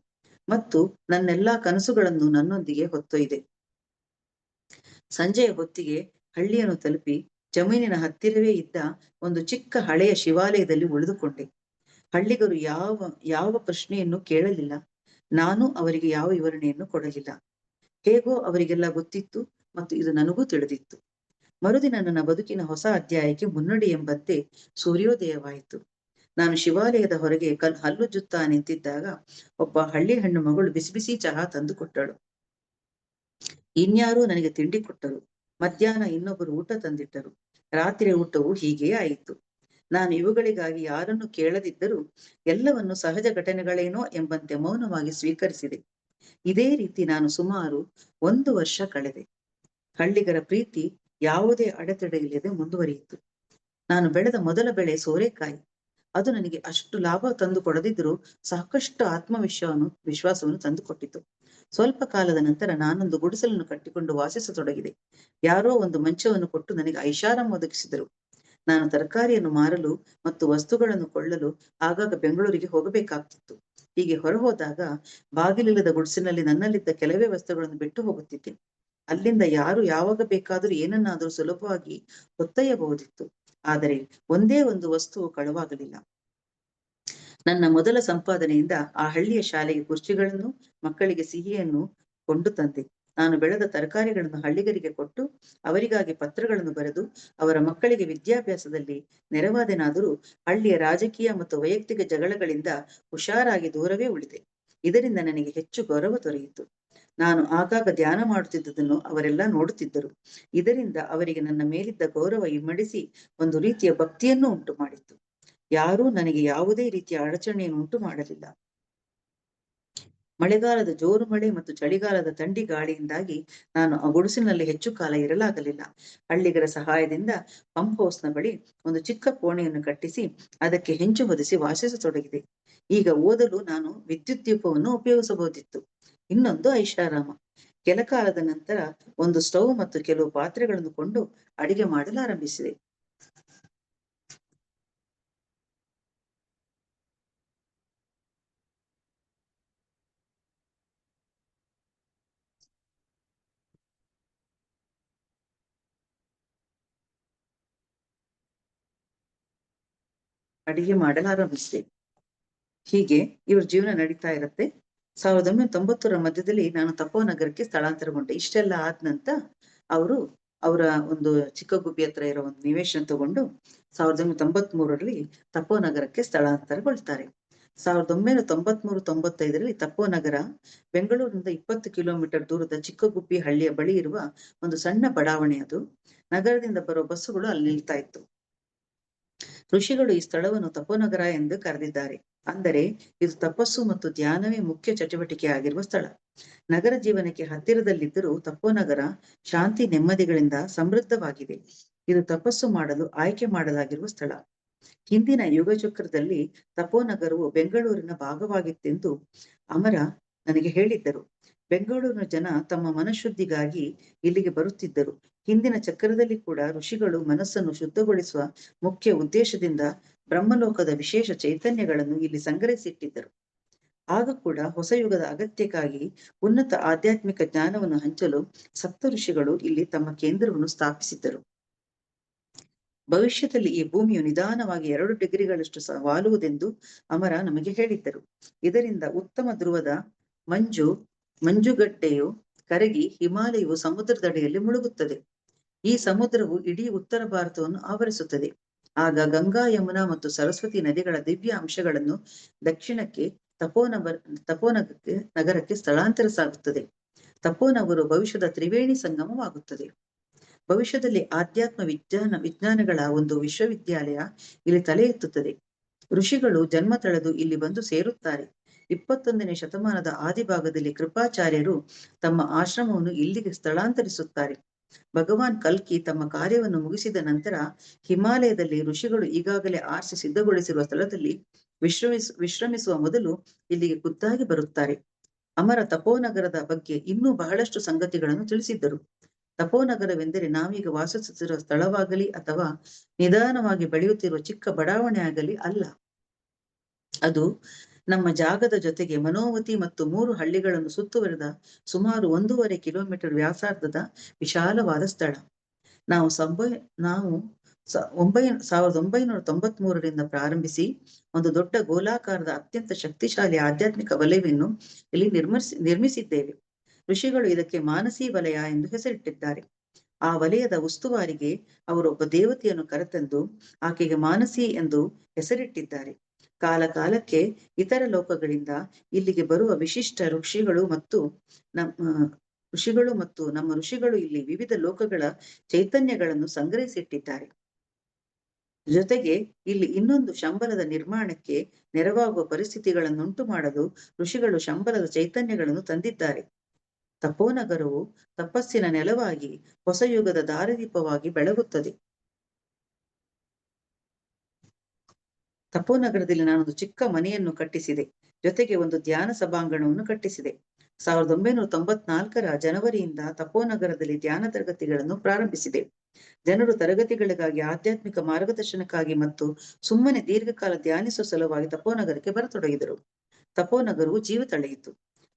ಮತ್ತು ನನ್ನೆಲ್ಲಾ ಕನಸುಗಳನ್ನು ನನ್ನೊಂದಿಗೆ ಹೊತ್ತೊಯ್ದೆ. ಸಂಜೆಯ ಹೊತ್ತಿಗೆ ಹಳ್ಳಿಯನ್ನು ತಲುಪಿ ಜಮೀನಿನ ಹತ್ತಿರವೇ ಇದ್ದ ಒಂದು ಚಿಕ್ಕ ಹಳೆಯ ಶಿವಾಲಯದಲ್ಲಿ ಉಳಿದುಕೊಂಡೆ. ಹಳ್ಳಿಗರು ಯಾವ ಪ್ರಶ್ನೆಯನ್ನು ಕೇಳಲಿಲ್ಲ. ನಾನು ಅವರಿಗೆ ಯಾವ ವಿವರಣೆಯನ್ನು ಕೊಡಲಿಲ್ಲ. ಹೇಗೋ ಅವರಿಗೆಲ್ಲ ಗೊತ್ತಿತ್ತು ಮತ್ತು ಇದು ನನಗೂ ತಿಳಿದಿತ್ತು. ಮರುದಿನ ನನ್ನ ಬದುಕಿನ ಹೊಸ ಅಧ್ಯಾಯಕ್ಕೆ ಮುನ್ನುಡಿ ಎಂಬಂತೆ ಸೂರ್ಯೋದಯವಾಯಿತು. ನಾನು ಶಿವಾಲಯದ ಹೊರಗೆ ಹಲ್ಲುಜ್ಜುತ್ತಾ ನಿಂತಿದ್ದಾಗ ಒಬ್ಬ ಹಳ್ಳಿ ಹೆಣ್ಣು ಮಗಳು ಬಿಸಿ ಬಿಸಿ ಚಹಾ ತಂದು ಕೊಟ್ಟಳು. ಇನ್ಯಾರೂ ನನಗೆ ತಿಂಡಿ ಕೊಟ್ಟರು. ಮಧ್ಯಾಹ್ನ ಇನ್ನೊಬ್ಬರು ಊಟ ತಂದಿಟ್ಟರು. ರಾತ್ರಿ ಊಟವು ಹೀಗೇ ಆಯಿತು. ನಾನು ಇವುಗಳಿಗಾಗಿ ಯಾರನ್ನು ಕೇಳದಿದ್ದರೂ ಎಲ್ಲವನ್ನು ಸಹಜ ಘಟನೆಗಳೇನೋ ಎಂಬಂತೆ ಮೌನವಾಗಿ ಸ್ವೀಕರಿಸಿದೆ. ಇದೇ ರೀತಿ ನಾನು ಸುಮಾರು 1 ವರ್ಷ ಕಳೆದೆ. ಹಳ್ಳಿಗರ ಪ್ರೀತಿ ಯಾವುದೇ ಅಡೆತಡೆ ಇಲ್ಲದೆ ಮುಂದುವರಿಯಿತು. ನಾನು ಬೆಳೆದ ಮೊದಲ ಬೆಳೆ ಸೋರೆಕಾಯಿ. ಅದು ನನಗೆ ಅಷ್ಟು ಲಾಭ ತಂದು ಕೊಡದಿದ್ದರೂ ಸಾಕಷ್ಟು ವಿಶ್ವಾಸವನ್ನು ತಂದುಕೊಟ್ಟಿತು. ಸ್ವಲ್ಪ ಕಾಲದ ನಂತರ ನಾನೊಂದು ಗುಡಿಸಲನ್ನು ಕಟ್ಟಿಕೊಂಡು ವಾಸಿಸತೊಡಗಿದೆ. ಯಾರೋ ಒಂದು ಮಂಚವನ್ನು ಕೊಟ್ಟು ನನಗೆ ಐಷಾರಾಮ್ ಒದಗಿಸಿದರು. ನಾನು ತರಕಾರಿಯನ್ನು ಮಾರಲು ಮತ್ತು ವಸ್ತುಗಳನ್ನು ಕೊಳ್ಳಲು ಆಗಾಗ ಬೆಂಗಳೂರಿಗೆ ಹೋಗಬೇಕಾಗ್ತಿತ್ತು. ಹೀಗೆ ಹೊರಹೋದಾಗ ಬಾಗಿಲಿಲ್ಲದ ಗುಡಿಸಿನಲ್ಲಿ ನನ್ನಲ್ಲಿದ್ದ ಕೆಲವೇ ವಸ್ತುಗಳನ್ನು ಬಿಟ್ಟು ಹೋಗುತ್ತಿದ್ದೆ. ಅಲ್ಲಿಂದ ಯಾರು ಯಾವಾಗ ಬೇಕಾದರೂ ಏನನ್ನಾದರೂ ಸುಲಭವಾಗಿ ಹೊತ್ತೊಯ್ಯಬಹುದಿತ್ತು. ಆದರೆ ಒಂದೇ ಒಂದು ವಸ್ತುವು ಕಳುವಾಗಲಿಲ್ಲ. ನನ್ನ ಮೊದಲ ಸಂಪಾದನೆಯಿಂದ ಆ ಹಳ್ಳಿಯ ಶಾಲೆಗೆ ಕುರ್ಚಿಗಳನ್ನು, ಮಕ್ಕಳಿಗೆ ಸಿಹಿಯನ್ನು ಕೊಂಡು ತಂದೆ. ನಾನು ಬೆಳೆದ ತರಕಾರಿಗಳನ್ನು ಹಳ್ಳಿಗರಿಗೆ ಕೊಟ್ಟು ಅವರಿಗಾಗಿ ಪತ್ರಗಳನ್ನು ಬರೆದು ಅವರ ಮಕ್ಕಳಿಗೆ ವಿದ್ಯಾಭ್ಯಾಸದಲ್ಲಿ ನೆರವಾದೆನಾದರೂ ಹಳ್ಳಿಯ ರಾಜಕೀಯ ಮತ್ತು ವೈಯಕ್ತಿಕ ಜಗಳಗಳಿಂದ ಹುಷಾರಾಗಿ ದೂರವೇ ಉಳಿದೆ. ಇದರಿಂದ ನನಗೆ ಹೆಚ್ಚು ಗೌರವ ದೊರೆಯಿತು. ನಾನು ಆಗಾಗ ಧ್ಯಾನ ಮಾಡುತ್ತಿದ್ದುದನ್ನು ಅವರೆಲ್ಲ ನೋಡುತ್ತಿದ್ದರು. ಇದರಿಂದ ಅವರಿಗೆ ನನ್ನ ಮೇಲಿದ್ದ ಗೌರವ ಇಮ್ಮಡಿಸಿ ಒಂದು ರೀತಿಯ ಭಕ್ತಿಯನ್ನು ಉಂಟು ಮಾಡಿತ್ತು. ಯಾರೂ ನನಗೆ ಯಾವುದೇ ರೀತಿಯ ಅಡಚಣೆಯನ್ನು ಉಂಟು ಮಾಡಲಿಲ್ಲ. ಮಳೆಗಾಲದ ಜೋರು ಮಳೆ ಮತ್ತು ಚಳಿಗಾಲದ ಥಂಡಿ ಗಾಳಿಯಿಂದಾಗಿ ನಾನು ಆ ಗುಡಿಸಿನಲ್ಲಿ ಹೆಚ್ಚು ಕಾಲ ಇರಲಾಗಲಿಲ್ಲ. ಹಳ್ಳಿಗರ ಸಹಾಯದಿಂದ ಪಂಪ್ ಹೌಸ್ನ ಬಳಿ ಒಂದು ಚಿಕ್ಕ ಕೋಣೆಯನ್ನು ಕಟ್ಟಿಸಿ ಅದಕ್ಕೆ ಹೆಂಚು ಹೊದಿಸಿ ವಾಸಿಸತೊಡಗಿದೆ. ಈಗ ಓದಲು ನಾನು ವಿದ್ಯುತ್ ದೀಪವನ್ನು ಉಪಯೋಗಿಸಬಹುದಿತ್ತು. ಇನ್ನೊಂದು ಐಷಾರಾಮ. ಕೆಲ ಕಾಲದ ನಂತರ ಒಂದು ಸ್ಟವ್ ಮತ್ತು ಕೆಲವು ಪಾತ್ರೆಗಳನ್ನು ಕೊಂಡು ಅಡಿಗೆ ಮಾಡಲಾರಂಭಿಸಿದೆ. ಹೀಗೆ ಇವ್ರ ಜೀವನ ನಡೀತಾ ಇರತ್ತೆ. 1990ರ ಮಧ್ಯದಲ್ಲಿ ನಾನು ತಪೋನಗರಕ್ಕೆ ಸ್ಥಳಾಂತರಗೊಂಡೆ. ಇಷ್ಟೆಲ್ಲ ಆದ ನಂತರ ಅವರ ಒಂದು ಚಿಕ್ಕಗುಬ್ಬಿ ಹತ್ರ ಇರೋ ಒಂದು ನಿವೇಶನ ತಗೊಂಡು 1993ರಲ್ಲಿ ತಪೋನಗರಕ್ಕೆ ಸ್ಥಳಾಂತರಗೊಳ್ತಾರೆ. 1993-95ರಲ್ಲಿ ತಪೋನಗರ ಬೆಂಗಳೂರಿನಿಂದ 20 ಕಿಲೋಮೀಟರ್ ದೂರದ ಚಿಕ್ಕಗುಬ್ಬಿ ಹಳ್ಳಿಯ ಬಳಿ ಇರುವ ಒಂದು ಸಣ್ಣ ಬಡಾವಣೆ. ಅದು ನಗರದಿಂದ ಬರೋ ಬಸ್ಸುಗಳು ಅಲ್ಲಿ ನಿಲ್ತಾ ಇತ್ತು. ಋಷಿಗಳು ಈ ಸ್ಥಳವನ್ನು ತಪೋನಗರ ಎಂದು ಕರೆದಿದ್ದಾರೆ. ಅಂದರೆ ಇದು ತಪಸ್ಸು ಮತ್ತು ಧ್ಯಾನವೇ ಮುಖ್ಯ ಚಟುವಟಿಕೆ ಆಗಿರುವ ಸ್ಥಳ. ನಗರ ಜೀವನಕ್ಕೆ ಹತ್ತಿರದಲ್ಲಿದ್ದರೂ ತಪೋನಗರ ಶಾಂತಿ ನೆಮ್ಮದಿಗಳಿಂದ ಸಮೃದ್ಧವಾಗಿದೆ. ಇದು ತಪಸ್ಸು ಮಾಡಲು ಆಯ್ಕೆ ಮಾಡಲಾಗಿರುವ ಸ್ಥಳ. ಹಿಂದಿನ ಯುಗಚಕ್ರದಲ್ಲಿ ತಪೋನಗರವು ಬೆಂಗಳೂರಿನ ಭಾಗವಾಗಿತ್ತೆಂದು ಅಮರ ನನಗೆ ಹೇಳಿದ್ದರು. ಬೆಂಗಳೂರಿನ ಜನ ತಮ್ಮ ಮನಃಶುದ್ಧಿಗಾಗಿ ಇಲ್ಲಿಗೆ ಬರುತ್ತಿದ್ದರು. ಹಿಂದಿನ ಚಕ್ರದಲ್ಲಿ ಕೂಡ ಋಷಿಗಳು ಮನಸ್ಸನ್ನು ಶುದ್ಧಗೊಳಿಸುವ ಮುಖ್ಯ ಉದ್ದೇಶದಿಂದ ಬ್ರಹ್ಮಲೋಕದ ವಿಶೇಷ ಚೈತನ್ಯಗಳನ್ನು ಇಲ್ಲಿ ಸಂಗ್ರಹಿಸಿಟ್ಟಿದ್ದರು. ಆಗ ಕೂಡ ಹೊಸ ಯುಗದ ಅಗತ್ಯಕ್ಕಾಗಿ ಉನ್ನತ ಆಧ್ಯಾತ್ಮಿಕ ಜ್ಞಾನವನ್ನು ಹಂಚಲು ಸಪ್ತ ಋಷಿಗಳು ಇಲ್ಲಿ ತಮ್ಮ ಕೇಂದ್ರವನ್ನು ಸ್ಥಾಪಿಸಿದ್ದರು. ಭವಿಷ್ಯದಲ್ಲಿ ಈ ಭೂಮಿಯು ನಿಧಾನವಾಗಿ 2 ಡಿಗ್ರಿಗಳಷ್ಟು ವಾಲುವುದೆಂದು ಅಮರ ನಮಗೆ ಹೇಳಿದ್ದರು. ಇದರಿಂದ ಉತ್ತಮ ಧ್ರುವದ ಮಂಜುಗಡ್ಡೆಯು ಕರಗಿ ಹಿಮಾಲಯವು ಸಮುದ್ರದಡಿಯಲ್ಲಿ ಮುಳುಗುತ್ತದೆ. ಈ ಸಮುದ್ರವು ಇಡೀ ಉತ್ತರ ಭಾರತವನ್ನು ಆವರಿಸುತ್ತದೆ. ಆಗ ಗಂಗಾ, ಯಮುನಾ ಮತ್ತು ಸರಸ್ವತಿ ನದಿಗಳ ದಿವ್ಯ ಅಂಶಗಳನ್ನು ದಕ್ಷಿಣಕ್ಕೆ ನಗರಕ್ಕೆ ಸ್ಥಳಾಂತರಿಸಾಗುತ್ತದೆ. ತಪೋನಗರು ಭವಿಷ್ಯದ ತ್ರಿವೇಣಿ ಸಂಗಮವಾಗುತ್ತದೆ. ಭವಿಷ್ಯದಲ್ಲಿ ಆಧ್ಯಾತ್ಮ ವಿಜ್ಞಾನಗಳ ಒಂದು ವಿಶ್ವವಿದ್ಯಾಲಯ ಇಲ್ಲಿ ತಲೆ ಎತ್ತುತ್ತದೆ. ಋಷಿಗಳು ಜನ್ಮ ತಳೆದು ಇಲ್ಲಿ ಬಂದು ಸೇರುತ್ತಾರೆ. 21ನೇ ಶತಮಾನದ ಆದಿಭಾಗದಲ್ಲಿ ಕೃಪಾಚಾರ್ಯರು ತಮ್ಮ ಆಶ್ರಮವನ್ನು ಇಲ್ಲಿಗೆ ಸ್ಥಳಾಂತರಿಸುತ್ತಾರೆ. ಭಗವಾನ್ ಕಲ್ಕಿ ತಮ್ಮ ಕಾರ್ಯವನ್ನು ಮುಗಿಸಿದ ನಂತರ ಹಿಮಾಲಯದಲ್ಲಿ ಋಷಿಗಳು ಈಗಾಗಲೇ ಆರಿಸಿ ಸಿದ್ಧಗೊಳಿಸಿರುವ ಸ್ಥಳದಲ್ಲಿ ವಿಶ್ರಮಿಸುವ ಮೊದಲು ಇಲ್ಲಿಗೆ ಖುದ್ದಾಗಿ ಬರುತ್ತಾರೆ. ಅಮರ ತಪೋನಗರದ ಬಗ್ಗೆ ಇನ್ನೂ ಬಹಳಷ್ಟು ಸಂಗತಿಗಳನ್ನು ತಿಳಿಸಿದ್ದರು. ತಪೋನಗರವೆಂದರೆ ನಾವೀಗ ವಾಸಿಸುತ್ತಿರುವ ಸ್ಥಳವಾಗಲಿ ಅಥವಾ ನಿಧಾನವಾಗಿ ಬೆಳೆಯುತ್ತಿರುವ ಚಿಕ್ಕ ಬಡಾವಣೆ ಆಗಲಿ ಅಲ್ಲ. ಅದು ನಮ್ಮ ಜಾಗದ ಜೊತೆಗೆ ಮನೋವತಿ ಮತ್ತು 3 ಹಳ್ಳಿಗಳನ್ನು ಸುತ್ತುವರಿದ ಸುಮಾರು 1.5 ಕಿಲೋಮೀಟರ್ ವ್ಯಾಸಾರ್ಧದ ವಿಶಾಲವಾದ ಸ್ಥಳ. ನಾವು 1993ರಿಂದ ಪ್ರಾರಂಭಿಸಿ ಒಂದು ದೊಡ್ಡ ಗೋಲಾಕಾರದ ಅತ್ಯಂತ ಶಕ್ತಿಶಾಲಿ ಆಧ್ಯಾತ್ಮಿಕ ವಲಯವನ್ನು ಇಲ್ಲಿ ನಿರ್ಮಿಸಿದ್ದೇವೆ. ಋಷಿಗಳು ಇದಕ್ಕೆ ಮಾನಸಿ ವಲಯ ಎಂದು ಹೆಸರಿಟ್ಟಿದ್ದಾರೆ. ಆ ವಲಯದ ಉಸ್ತುವಾರಿಗೆ ಅವರೊಬ್ಬ ದೇವತೆಯನ್ನು ಕರೆತಂದು ಆಕೆಗೆ ಮಾನಸಿ ಎಂದು ಹೆಸರಿಟ್ಟಿದ್ದಾರೆ. ಕಾಲ ಕಾಲಕ್ಕೆ ಇತರ ಲೋಕಗಳಿಂದ ಇಲ್ಲಿಗೆ ಬರುವ ವಿಶಿಷ್ಟ ಋಷಿಗಳು ಮತ್ತು ನಮ್ಮ ಋಷಿಗಳು ಇಲ್ಲಿ ವಿವಿಧ ಲೋಕಗಳ ಚೈತನ್ಯಗಳನ್ನು ಸಂಗ್ರಹಿಸಿಟ್ಟಿದ್ದಾರೆ. ಜೊತೆಗೆ ಇಲ್ಲಿ ಇನ್ನೊಂದು ಶಂಬಲದ ನಿರ್ಮಾಣಕ್ಕೆ ನೆರವಾಗುವ ಪರಿಸ್ಥಿತಿಗಳನ್ನುಂಟು ಮಾಡಲು ಋಷಿಗಳು ಶಂಬಲದ ಚೈತನ್ಯಗಳನ್ನು ತಂದಿದ್ದಾರೆ. ತಪೋನಗರವು ತಪಸ್ಸಿನ ನೆಲವಾಗಿ ಹೊಸ ಯುಗದ ದಾರಿದೀಪವಾಗಿ ಬೆಳಗುತ್ತದೆ. ತಪೋನಗರದಲ್ಲಿ ನಾನೊಂದು ಚಿಕ್ಕ ಮನೆಯನ್ನು ಕಟ್ಟಿಸಿದೆ. ಜೊತೆಗೆ ಒಂದು ಧ್ಯಾನ ಸಭಾಂಗಣವನ್ನು ಕಟ್ಟಿಸಿದೆ. 1994ರ ಜನವರಿಯಿಂದ ತಪೋನಗರದಲ್ಲಿ ಧ್ಯಾನ ತರಗತಿಗಳನ್ನು ಪ್ರಾರಂಭಿಸಿದೆ. ಜನರು ತರಗತಿಗಳಿಗಾಗಿ, ಆಧ್ಯಾತ್ಮಿಕ ಮಾರ್ಗದರ್ಶನಕ್ಕಾಗಿ ಮತ್ತು ಸುಮ್ಮನೆ ದೀರ್ಘಕಾಲ ಧ್ಯಾನಿಸುವ ಸಲುವಾಗಿ ತಪೋನಗರಕ್ಕೆ ಬರತೊಡಗಿದರು. ತಪೋನಗರವು ಜೀವ ತಳೆಯಿತು.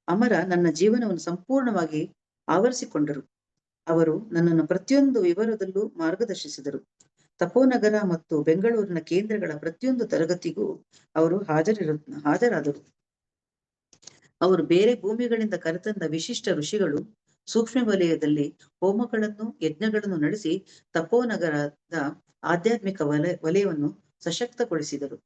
ಅಮರ ನನ್ನ ಜೀವನವನ್ನು ಸಂಪೂರ್ಣವಾಗಿ ಆವರಿಸಿಕೊಂಡರು. ಅವರು ನನ್ನನ್ನು ಪ್ರತಿಯೊಂದು ವಿವರದಲ್ಲೂ ಮಾರ್ಗದರ್ಶಿಸಿದರು. ತಪೋನಗರ ಮತ್ತು ಬೆಂಗಳೂರಿನ ಕೇಂದ್ರಗಳ ಪ್ರತಿಯೊಂದು ತರಗತಿಗೂ ಅವರು ಹಾಜರಾದರು. ಅವರು ಬೇರೆ ಭೂಮಿಗಳಿಂದ ಕರೆತಂದ ವಿಶಿಷ್ಟ ಋಷಿಗಳು ಸೂಕ್ಷ್ಮ ವಲಯದಲ್ಲಿ ಹೋಮಗಳನ್ನು, ಯಜ್ಞಗಳನ್ನು ನಡೆಸಿ ತಪೋನಗರದ ಆಧ್ಯಾತ್ಮಿಕ ವಲಯವನ್ನು ಸಶಕ್ತಗೊಳಿಸಿದರು.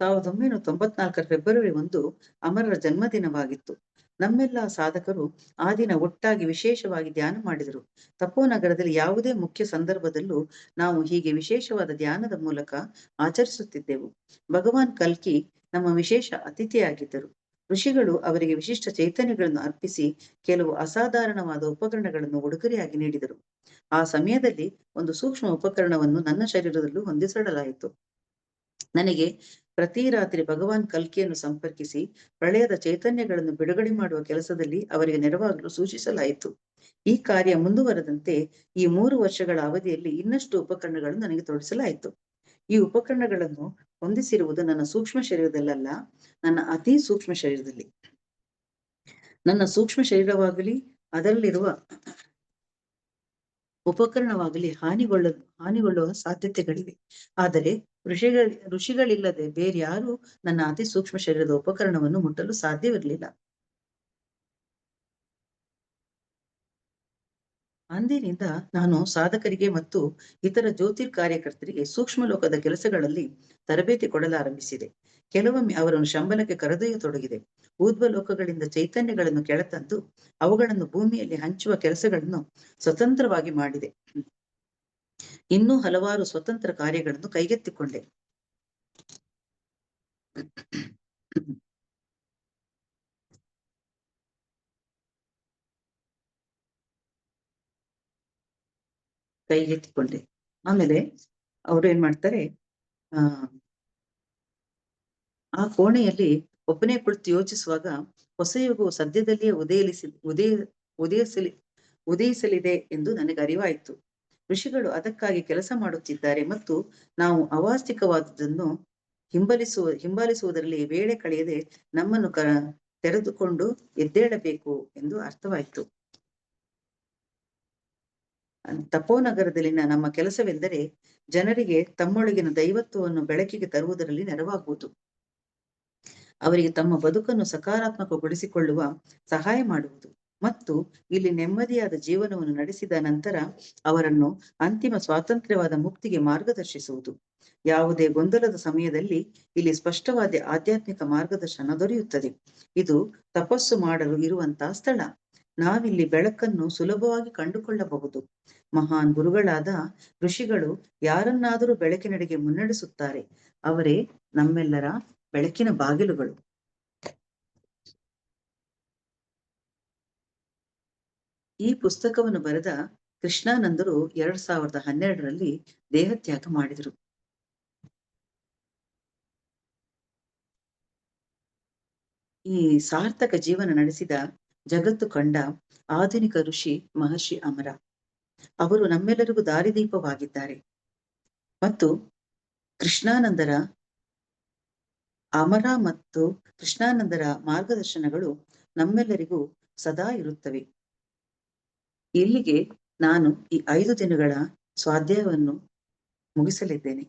ಸಾವಿರದ 1994 ಫೆಬ್ರವರಿ 1 ಅಮರರ ಜನ್ಮದಿನವಾಗಿತ್ತು. ನಮ್ಮೆಲ್ಲ ಸಾಧಕರು ಆ ದಿನ ಒಟ್ಟಾಗಿ ವಿಶೇಷವಾಗಿ ಧ್ಯಾನ ಮಾಡಿದರು. ತಪೋನಗರದಲ್ಲಿ ಯಾವುದೇ ಮುಖ್ಯ ಸಂದರ್ಭದಲ್ಲೂ ನಾವು ಹೀಗೆ ವಿಶೇಷವಾದ ಧ್ಯಾನದ ಮೂಲಕ ಆಚರಿಸುತ್ತಿದ್ದೆವು. ಭಗವಾನ್ ಕಲ್ಕಿ ನಮ್ಮ ವಿಶೇಷ ಅತಿಥಿಯಾಗಿದ್ದರು. ಋಷಿಗಳು ಅವರಿಗೆ ವಿಶಿಷ್ಟ ಚೈತನ್ಯಗಳನ್ನು ಅರ್ಪಿಸಿ ಕೆಲವು ಅಸಾಧಾರಣವಾದ ಉಪಕರಣಗಳನ್ನು ಉಡುಗೊರೆಯಾಗಿ ನೀಡಿದರು. ಆ ಸಮಯದಲ್ಲಿ ಒಂದು ಸೂಕ್ಷ್ಮ ಉಪಕರಣವನ್ನು ನನ್ನ ಶರೀರದಲ್ಲೂ ಹೊಂದಿಸಿಡಲಾಯಿತು. ನನಗೆ ಪ್ರತಿ ರಾತ್ರಿ ಭಗವಾನ್ ಕಲ್ಕಿಯನ್ನು ಸಂಪರ್ಕಿಸಿ ಪ್ರಳಯದ ಚೈತನ್ಯಗಳನ್ನು ಬಿಡುಗಡೆ ಮಾಡುವ ಕೆಲಸದಲ್ಲಿ ಅವರಿಗೆ ನೆರವಾಗಲು ಸೂಚಿಸಲಾಯಿತು. ಈ ಕಾರ್ಯ ಮುಂದುವರೆದಂತೆ ಈ 3 ವರ್ಷಗಳ ಅವಧಿಯಲ್ಲಿ ಇನ್ನಷ್ಟು ಉಪಕರಣಗಳನ್ನು ನನಗೆ ತೊಡಗಿಸಲಾಯಿತು. ಈ ಉಪಕರಣಗಳನ್ನು ಹೊಂದಿಸಿರುವುದು ನನ್ನ ಸೂಕ್ಷ್ಮ ಶರೀರದಲ್ಲ, ನನ್ನ ಅತಿ ಸೂಕ್ಷ್ಮ ಶರೀರದಲ್ಲಿ. ನನ್ನ ಸೂಕ್ಷ್ಮ ಶರೀರವಾಗಲಿ ಅದರಲ್ಲಿರುವ ಉಪಕರಣವಾಗಲಿ ಹಾನಿಗೊಳ್ಳುವ ಸಾಧ್ಯತೆಗಳಿವೆ. ಆದರೆ ಋಷಿಗಳಿಲ್ಲದೆ ಬೇರೆ ಯಾರೂ ನನ್ನ ಅತಿ ಸೂಕ್ಷ್ಮ ಶರೀರದ ಉಪಕರಣವನ್ನು ಮುಟ್ಟಲು ಸಾಧ್ಯವಿರಲಿಲ್ಲ. ಅಂದಿನಿಂದ ನಾನು ಸಾಧಕರಿಗೆ ಮತ್ತು ಇತರ ಜ್ಯೋತಿರ್ ಕಾರ್ಯಕರ್ತರಿಗೆ ಸೂಕ್ಷ್ಮ ಲೋಕದ ಕೆಲಸಗಳಲ್ಲಿ ತರಬೇತಿ ಕೊಡಲಾರಂಭಿಸಿದೆ. ಕೆಲವೊಮ್ಮೆ ಅವರನ್ನು ಶಂಬಲಕ್ಕೆ ಕರೆದೊಯ್ಯತೊಡಗಿದೆ. ಊರ್ಧ್ವ ಲೋಕಗಳಿಂದ ಚೈತನ್ಯಗಳನ್ನು ಕೆಳತಂದು ಅವುಗಳನ್ನು ಭೂಮಿಯಲ್ಲಿ ಹಂಚುವ ಕೆಲಸಗಳನ್ನು ಸ್ವತಂತ್ರವಾಗಿ ಮಾಡಿದೆ. ಇನ್ನೂ ಹಲವಾರು ಸ್ವತಂತ್ರ ಕಾರ್ಯಗಳನ್ನು ಕೈಗೆತ್ತಿಕೊಂಡೆ. ಆಮೇಲೆ ಅವರು ಏನ್ ಮಾಡ್ತಾರೆ, ಆ ಕೋಣೆಯಲ್ಲಿ ಒಬ್ಬನೇ ಕುಳಿತು ಯೋಚಿಸುವಾಗ ಹೊಸ ಯುಗವು ಸದ್ಯದಲ್ಲಿಯೇ ಉದಯಿಸಲಿದೆ ಎಂದು ನನಗೆ ಅರಿವಾಯಿತು. ಋಷಿಗಳು ಅದಕ್ಕಾಗಿ ಕೆಲಸ ಮಾಡುತ್ತಿದ್ದಾರೆ ಮತ್ತು ನಾವು ಅವಾಸ್ತವಿಕವಾದದ್ದನ್ನು ಹಿಂಬಾಲಿಸುವುದರಲ್ಲಿ ವೇಳೆ ಕಳೆಯದೆ ನಮ್ಮನ್ನು ತೆರೆದುಕೊಂಡು ಎದ್ದೇಳಬೇಕು ಎಂದು ಅರ್ಥವಾಯಿತು. ತಪೋನಗರದಲ್ಲಿನ ನಮ್ಮ ಕೆಲಸವೆಂದರೆ ಜನರಿಗೆ ತಮ್ಮೊಳಗಿನ ದೈವತ್ವವನ್ನು ಬೆಳಕಿಗೆ ತರುವುದರಲ್ಲಿ ನೆರವಾಗುವುದು. ಅವರಿಗೆ ತಮ್ಮ ಬದುಕನ್ನು ಸಕಾರಾತ್ಮಕಗೊಳಿಸಿಕೊಳ್ಳುವ ಸಹಾಯ ಮಾಡುವುದು. ಮತ್ತು ಇಲ್ಲಿ ನೆಮ್ಮದಿಯಾದ ಜೀವನವನ್ನು ನಡೆಸಿದ ನಂತರ ಅವರನ್ನು ಅಂತಿಮ ಸ್ವಾತಂತ್ರ್ಯವಾದ ಮುಕ್ತಿಗೆ ಮಾರ್ಗದರ್ಶಿಸುವುದು. ಯಾವುದೇ ಗೊಂದಲದ ಸಮಯದಲ್ಲಿ ಇಲ್ಲಿ ಸ್ಪಷ್ಟವಾದ ಆಧ್ಯಾತ್ಮಿಕ ಮಾರ್ಗದರ್ಶನ ದೊರೆಯುತ್ತದೆ. ಇದು ತಪಸ್ಸು ಮಾಡಲು ಇರುವಂತಹ ಸ್ಥಳ. ನಾವಿಲ್ಲಿ ಬೆಳಕನ್ನು ಸುಲಭವಾಗಿ ಕಂಡುಕೊಳ್ಳಬಹುದು. ಮಹಾನ್ ಗುರುಗಳಾದ ಋಷಿಗಳು ಯಾರನ್ನಾದರೂ ಬೆಳಕಿನೆಡೆಗೆ ಮುನ್ನಡೆಸುತ್ತಾರೆ. ಅವರೇ ನಮ್ಮೆಲ್ಲರ ಬೆಳಕಿನ ಬಾಗಿಲುಗಳು. ಈ ಪುಸ್ತಕವನ್ನು ಬರೆದ ಕೃಷ್ಣಾನಂದರು 2012ರಲ್ಲಿ ದೇಹತ್ಯಾಗ ಮಾಡಿದರು. ಈ ಸಾರ್ಥಕ ಜೀವನ ನಡೆಸಿದ ಜಗತ್ತು ಕಂಡ ಆಧುನಿಕ ಋಷಿ ಮಹರ್ಷಿ ಅಮರ. ಅವರು ನಮ್ಮೆಲ್ಲರಿಗೂ ದಾರಿದೀಪವಾಗಿದ್ದಾರೆ ಮತ್ತು ಕೃಷ್ಣಾನಂದರ ಅಮರ ಮತ್ತು ಕೃಷ್ಣಾನಂದರ ಮಾರ್ಗದರ್ಶನಗಳು ನಮ್ಮೆಲ್ಲರಿಗೂ ಸದಾ ಇರುತ್ತವೆ. ಇಲ್ಲಿಗೆ ನಾನು ಈ 5 ದಿನಗಳ ಸ್ವಾಧ್ಯಾಯವನ್ನು ಮುಗಿಸಲಿದ್ದೇನೆ.